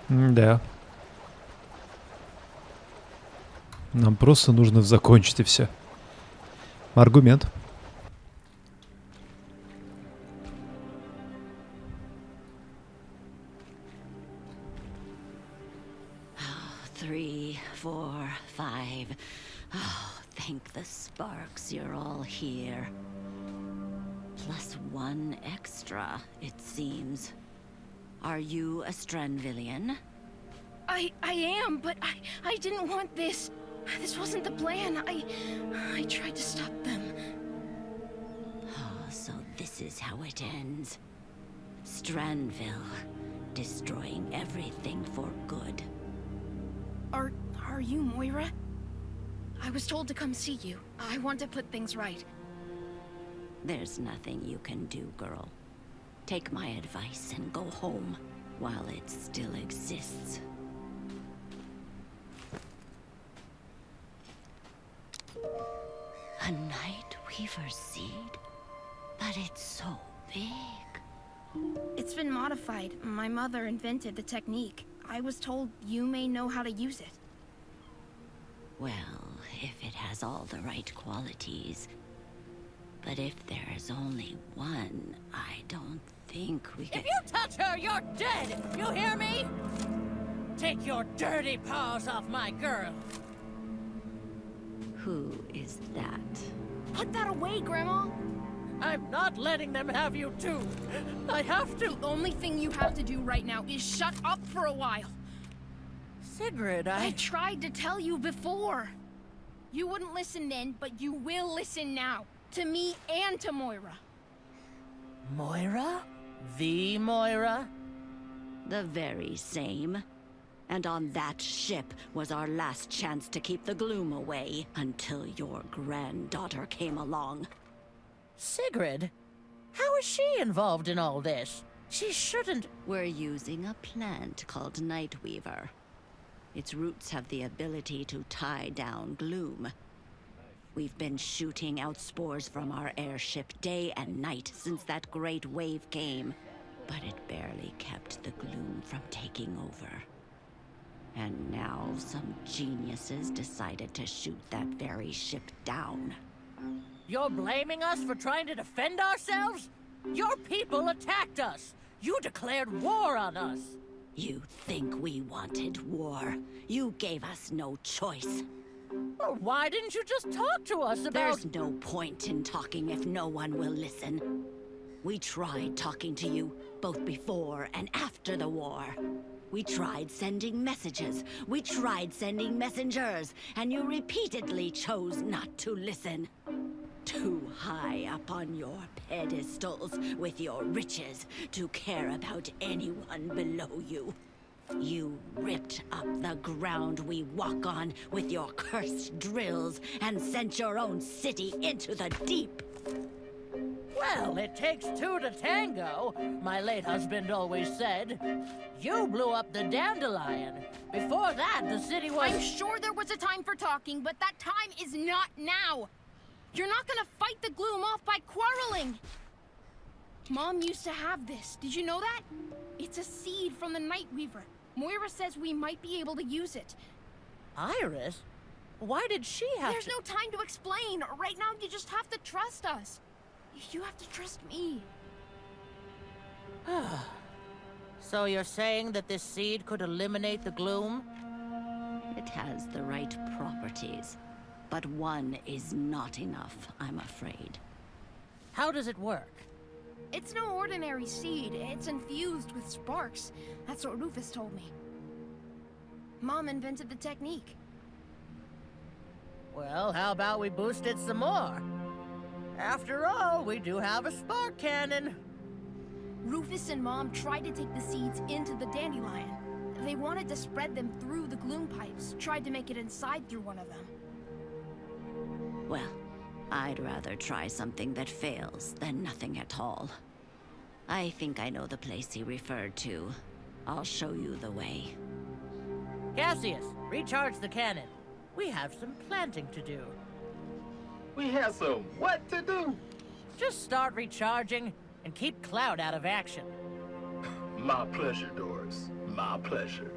Speaker 1: Да. Нам просто нужно закончить и все. Аргумент.
Speaker 12: Three, 4, 5. Oh, thank the sparks you're all here. Plus 1 extra, it seems. Are you a Stranvillian?
Speaker 2: I am, but I didn't want this. This wasn't the plan. I tried to stop them.
Speaker 12: Oh, so this is how it ends. Stranville, destroying everything for good.
Speaker 2: Are you Moira? I was told to come see you. I want to put things right.
Speaker 12: There's nothing you can do, girl. Take my advice and go home while it still exists. A Nightweaver seed? But it's so big.
Speaker 2: It's been modified. My mother invented the technique. I was told you may know how to use it.
Speaker 12: Well, if it has all the right qualities. But if there's only one, I don't think we can—
Speaker 4: If you touch her, you're dead! You hear me? Take your dirty paws off my girl!
Speaker 12: Who is that?
Speaker 2: Put that away, Grandma!
Speaker 4: I'm not letting them have you too! I have to!
Speaker 2: The only thing you have to do right now is shut up for a while.
Speaker 4: Sigrid,
Speaker 2: I tried to tell you before. You wouldn't listen then, but you will listen now. To me and to Moira.
Speaker 4: Moira? The Moira?
Speaker 12: The very same. And on that ship was our last chance to keep the gloom away until your granddaughter came along.
Speaker 4: Sigrid? How is she involved in all this? She shouldn't—
Speaker 12: We're using a plant called Nightweaver. Its roots have the ability to tie down gloom. We've been shooting out spores from our airship day and night since that great wave came, but it barely kept the gloom from taking over. And now some geniuses decided to shoot that very ship down.
Speaker 4: You're blaming us for trying to defend ourselves? Your people attacked us! You declared war on us!
Speaker 12: You think we wanted war? You gave us no choice.
Speaker 4: Well, why didn't you just talk to us about—
Speaker 12: There's no point in talking if no one will listen. We tried talking to you, both before and after the war. We tried sending messages. We tried sending messengers, and you repeatedly chose not to listen. Too high up on your pedestals with your riches to care about anyone below you. You ripped up the ground we walk on with your cursed drills and sent your own city into the deep.
Speaker 4: Well, it takes two to tango, my late husband always said. You blew up the dandelion. Before that, the city was—
Speaker 2: I'm sure there was a time for talking, but that time is not now. You're not gonna fight the gloom off by quarreling. Mom used to have this. Did you know that? It's a seed from the Nightweaver. Moira says we might be able to use it.
Speaker 4: Iris? Why did she have
Speaker 2: There's
Speaker 4: to—
Speaker 2: no time to explain. Right now, you just have to trust us. You have to trust me.
Speaker 4: So you're saying that this seed could eliminate the gloom?
Speaker 12: It has the right properties, but one is not enough, I'm afraid.
Speaker 4: How does it work?
Speaker 2: It's no ordinary seed. It's infused with sparks. That's what Rufus told me. Mom invented the technique.
Speaker 4: Well, how about we boost it some more? After all, we do have a spark cannon.
Speaker 2: Rufus and Mom tried to take the seeds into the dandelion. They wanted to spread them through the gloom pipes, tried to make it inside through one of them.
Speaker 12: Well, I'd rather try something that fails than nothing at all. I think I know the place he referred to. I'll show you the way.
Speaker 4: Cassius, recharge the cannon. We have some planting to do.
Speaker 11: We have some what to do?
Speaker 4: Just start recharging and keep Cloud out of action.
Speaker 11: My pleasure, Doris.
Speaker 9: My pleasure.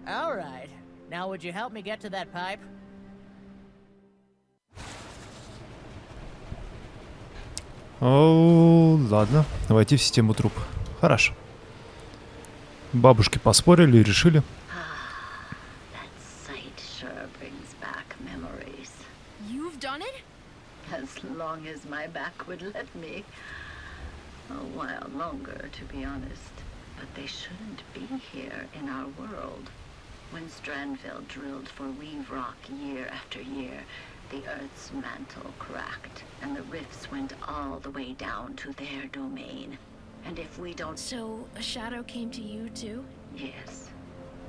Speaker 13: All right. Now would you help me get to that pipe?
Speaker 1: О, ладно. Войти в систему труб. Хорошо. Бабушки поспорили и решили.
Speaker 12: That sight sure brings back memories.
Speaker 2: You've done it?
Speaker 12: As long as my back would let me. A while longer, to be honest. But they shouldn't be here in our world. When Strandville drilled for Weave Rock year after year, the Earth's mantle cracked, and the rifts went all the way down to their domain. And if we don't...
Speaker 2: So, a shadow came to you too?
Speaker 12: Yes.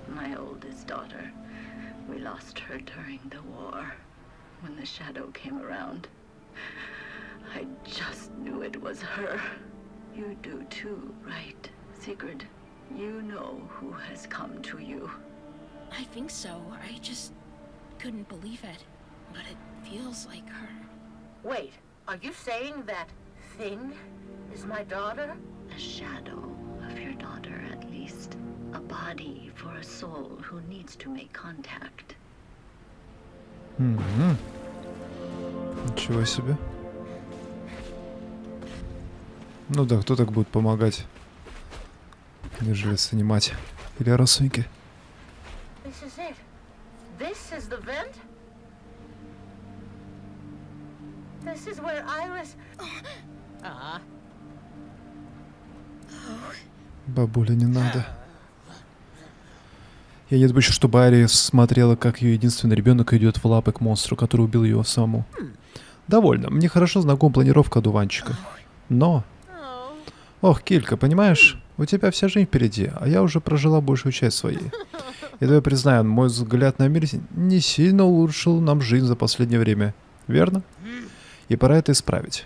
Speaker 12: My oldest daughter. We lost her during the war. When the shadow came around, I just knew it was her. You do too, right, Sigrid? You know who has come to you.
Speaker 2: I think so. I just couldn't believe it. But it feels like her.
Speaker 4: Wait, are you saying that thing is my daughter?
Speaker 12: A shadow of your daughter, at least. A body for a soul who needs to make contact.
Speaker 1: Ничего себе. Ну да, кто так будет помогать, нежели снимать или родственники?
Speaker 4: This is it. This is the vent? This is where Iris...
Speaker 1: Бабуля, не надо. Я не допущу, чтобы Ария смотрела, как ее единственный ребенок идет в лапы к монстру, который убил ее саму. Довольно. Мне хорошо знакома планировка одуванчика. Но... Ох, Килька, понимаешь, у тебя вся жизнь впереди, а я уже прожила большую часть своей. И давай признаю, мой взгляд на мир не сильно улучшил нам жизнь за последнее время. Верно? И пора это исправить.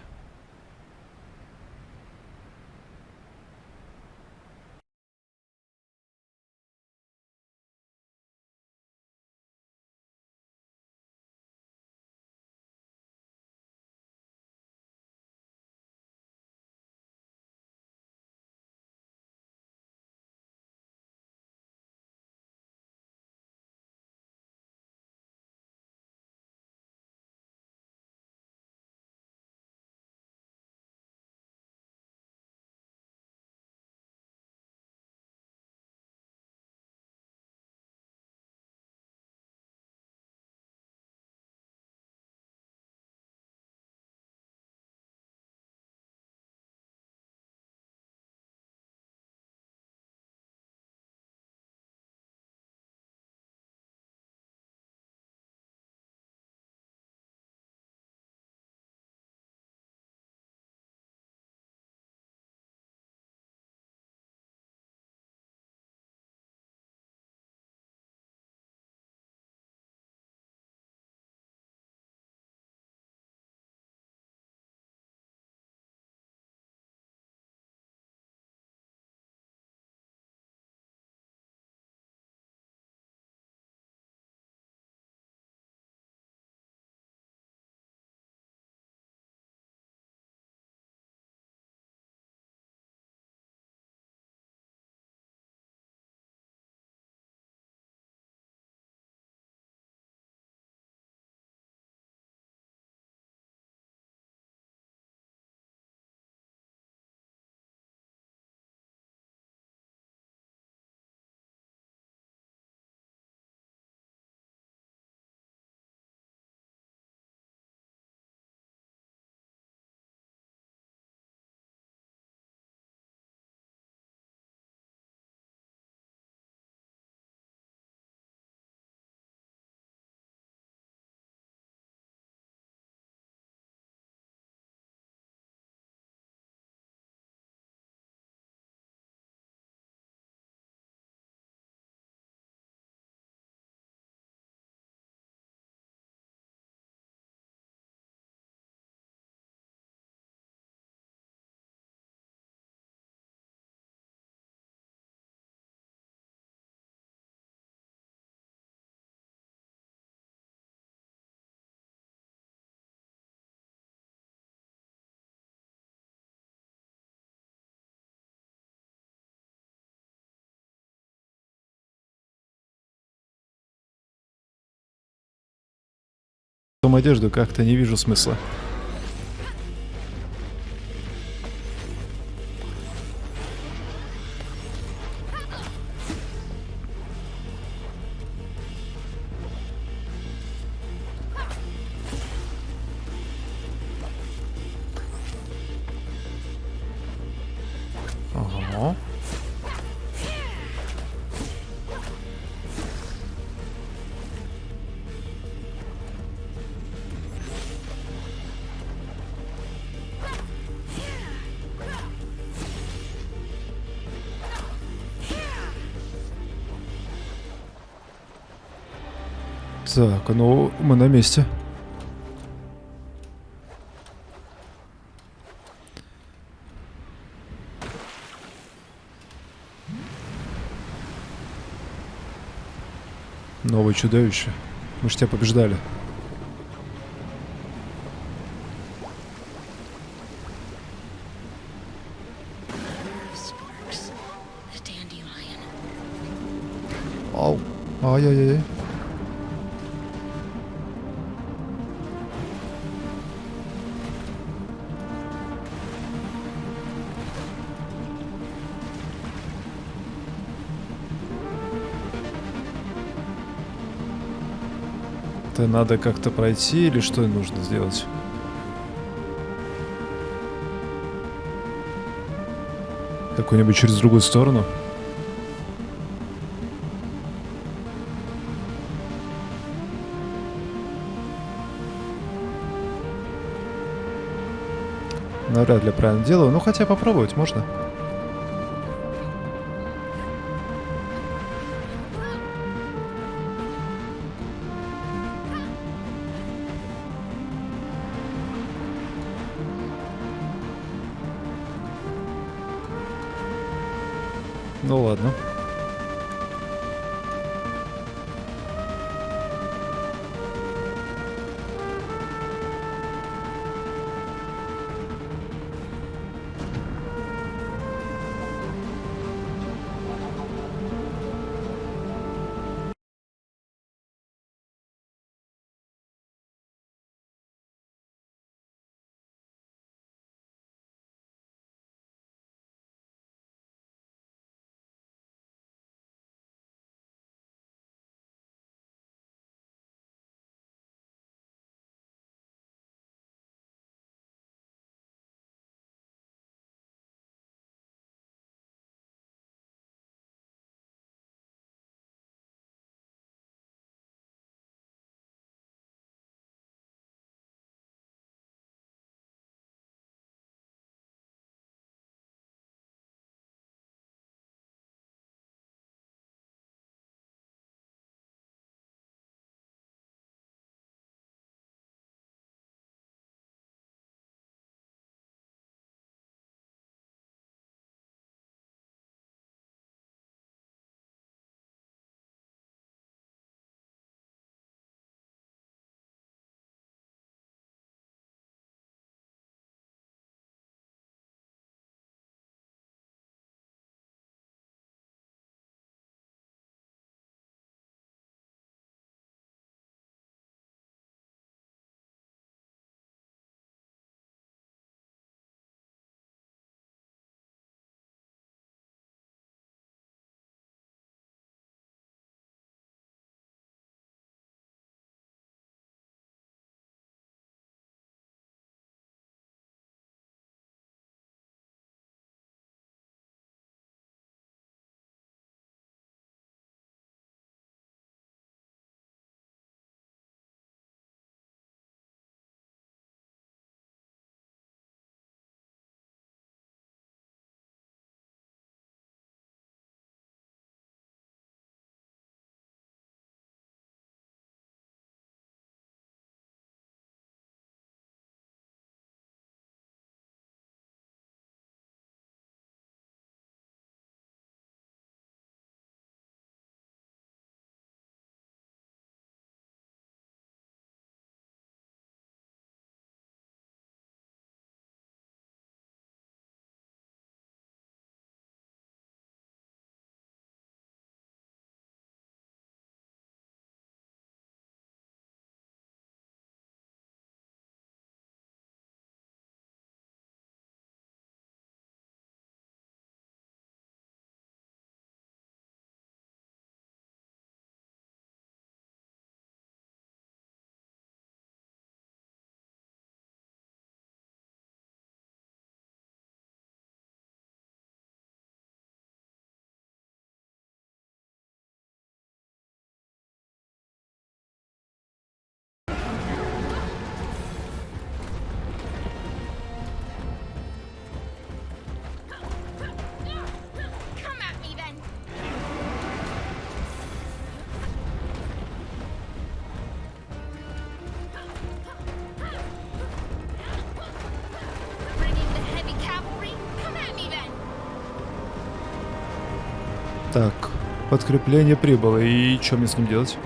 Speaker 1: одежду, как-то не вижу смысла. Ага. Так, ну мы на месте. Новое чудовище. Мы ж тебя побеждали.
Speaker 2: Sparks. The dandelion.
Speaker 1: Ау. Ай-яй-яй. Это надо как-то пройти или что нужно сделать? Какой-нибудь через другую сторону? Навряд ли правильно делаю, но хотя попробовать можно. Ну ладно. Так, подкрепление прибыло. И что мне с ним делать?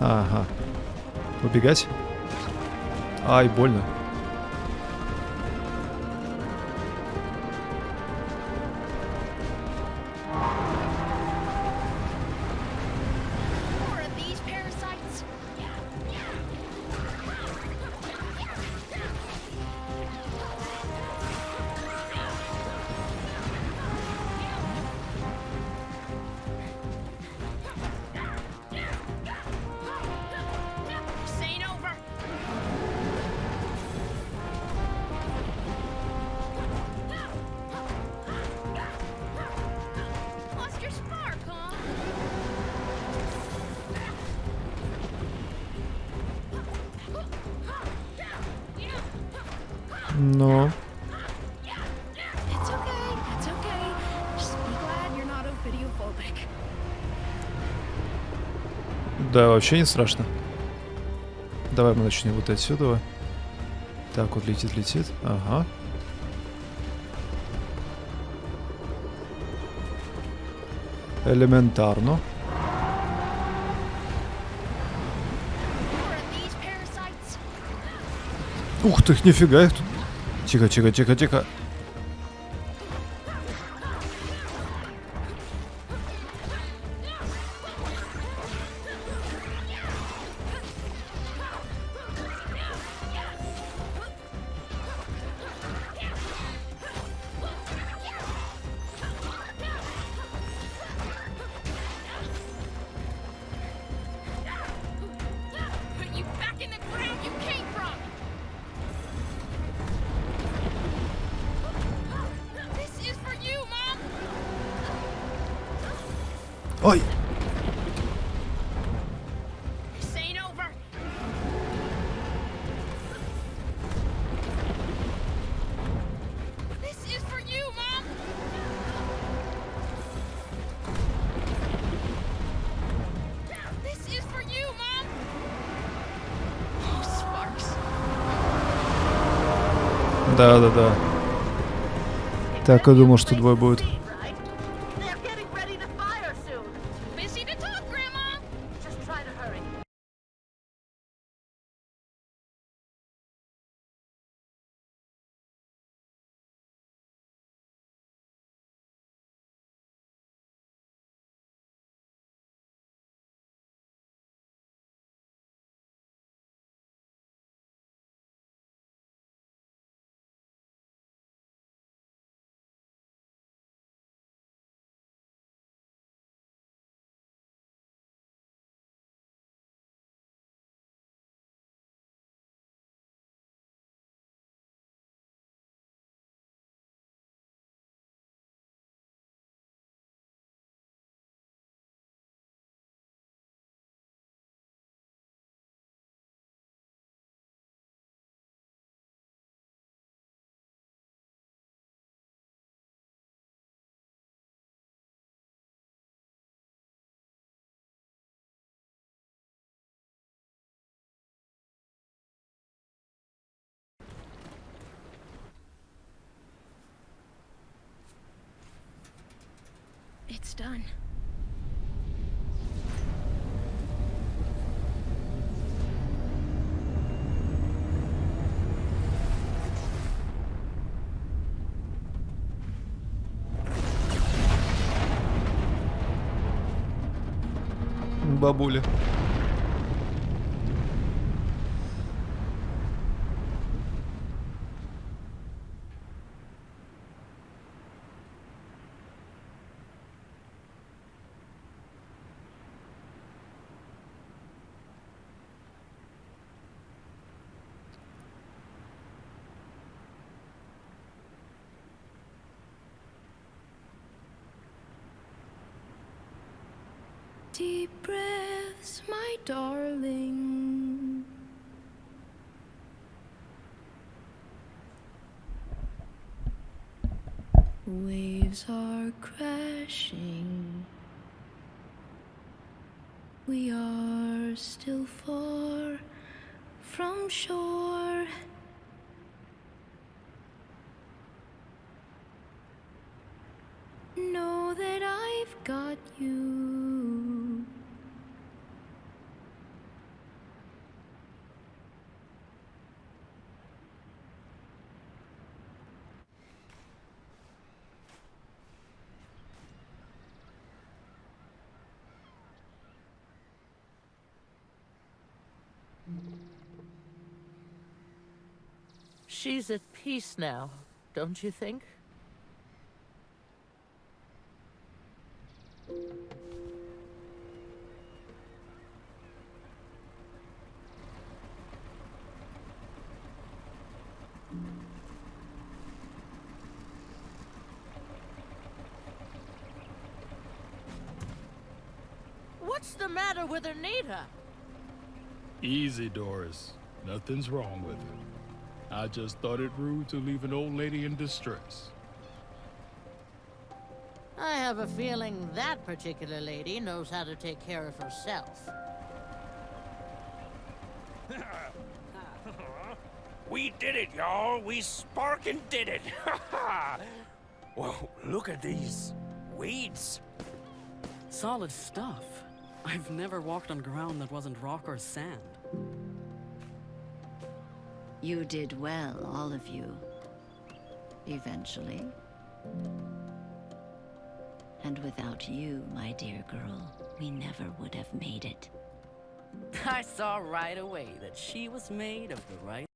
Speaker 1: Ага. Убегать? Ай, больно.
Speaker 2: More of these parasites. This ain't over. Lost your spark, huh?
Speaker 1: Но...
Speaker 2: It's okay. It's okay. Just be glad you're not videophobic.
Speaker 1: Да, вообще не страшно. Давай мы начнем вот отсюда. Так, вот летит. Ага. Элементарно.
Speaker 2: More of these parasites.
Speaker 1: Ух ты, нифига их тут. Тихо.
Speaker 2: Put you back in the ground you came from. This is for you, Mom.
Speaker 1: Ой!
Speaker 2: This ain't over. This is for you, Mom. This is for you, Mom. Oh, Sparks.
Speaker 1: Да. Так и думал, что двое будет.
Speaker 4: Right? They're getting ready to fire soon.
Speaker 2: Busy to talk, Grandma.
Speaker 4: Just try to hurry.
Speaker 2: It's done.
Speaker 1: Бабуля.
Speaker 2: Deep breaths, my darling. Waves are crashing. We are still far from shore. Know that I
Speaker 13: She's at peace now, don't you think? What's the matter with Anita?
Speaker 8: Easy, Doris. Nothing's wrong with her. I just thought it rude to leave an old lady in distress.
Speaker 13: I have a feeling that particular lady knows how to take care of herself.
Speaker 6: We did it, y'all. We sparkin' did it. Whoa, look at these weeds.
Speaker 7: Solid stuff. I've never walked on ground that wasn't rock or sand.
Speaker 12: You did well, all of you. Eventually. And without you, my dear girl, we never would have made it.
Speaker 7: I saw right away that she was made of the right.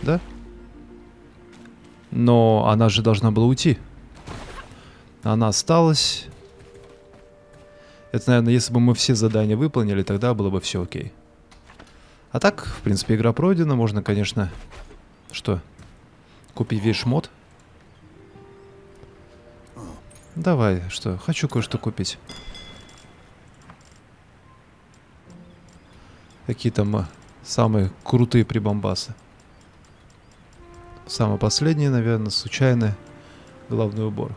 Speaker 1: Да? Но она же должна была уйти. Она осталась. Это, наверное, если бы мы все задания выполнили, тогда было бы все окей. А так, в принципе, игра пройдена. Можно, конечно, что? Купить весь шмот. Давай, что? Хочу кое-что купить. Какие там самые крутые прибамбасы. Самое последнее, наверное, случайный головной убор.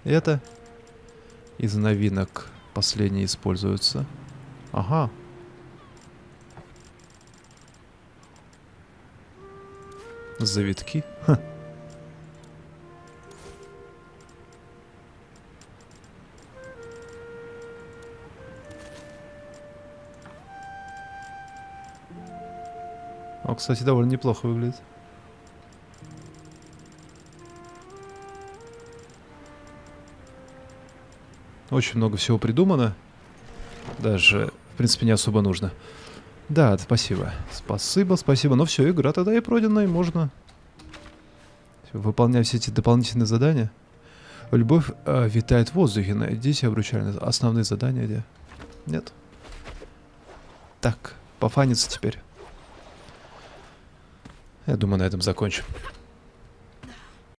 Speaker 1: Это из новинок последние используются. Ага. Завитки. Ха. О, кстати, довольно неплохо выглядит. Очень много всего придумано. Даже, в принципе, не особо нужно. Да, спасибо. Спасибо. Ну все, игра тогда и пройдена, и можно выполнять все эти дополнительные задания. Любовь витает в воздухе. Найдите обручальные. Основные задания где? Нет. Так, пофаниться теперь. Я думаю, на этом закончим.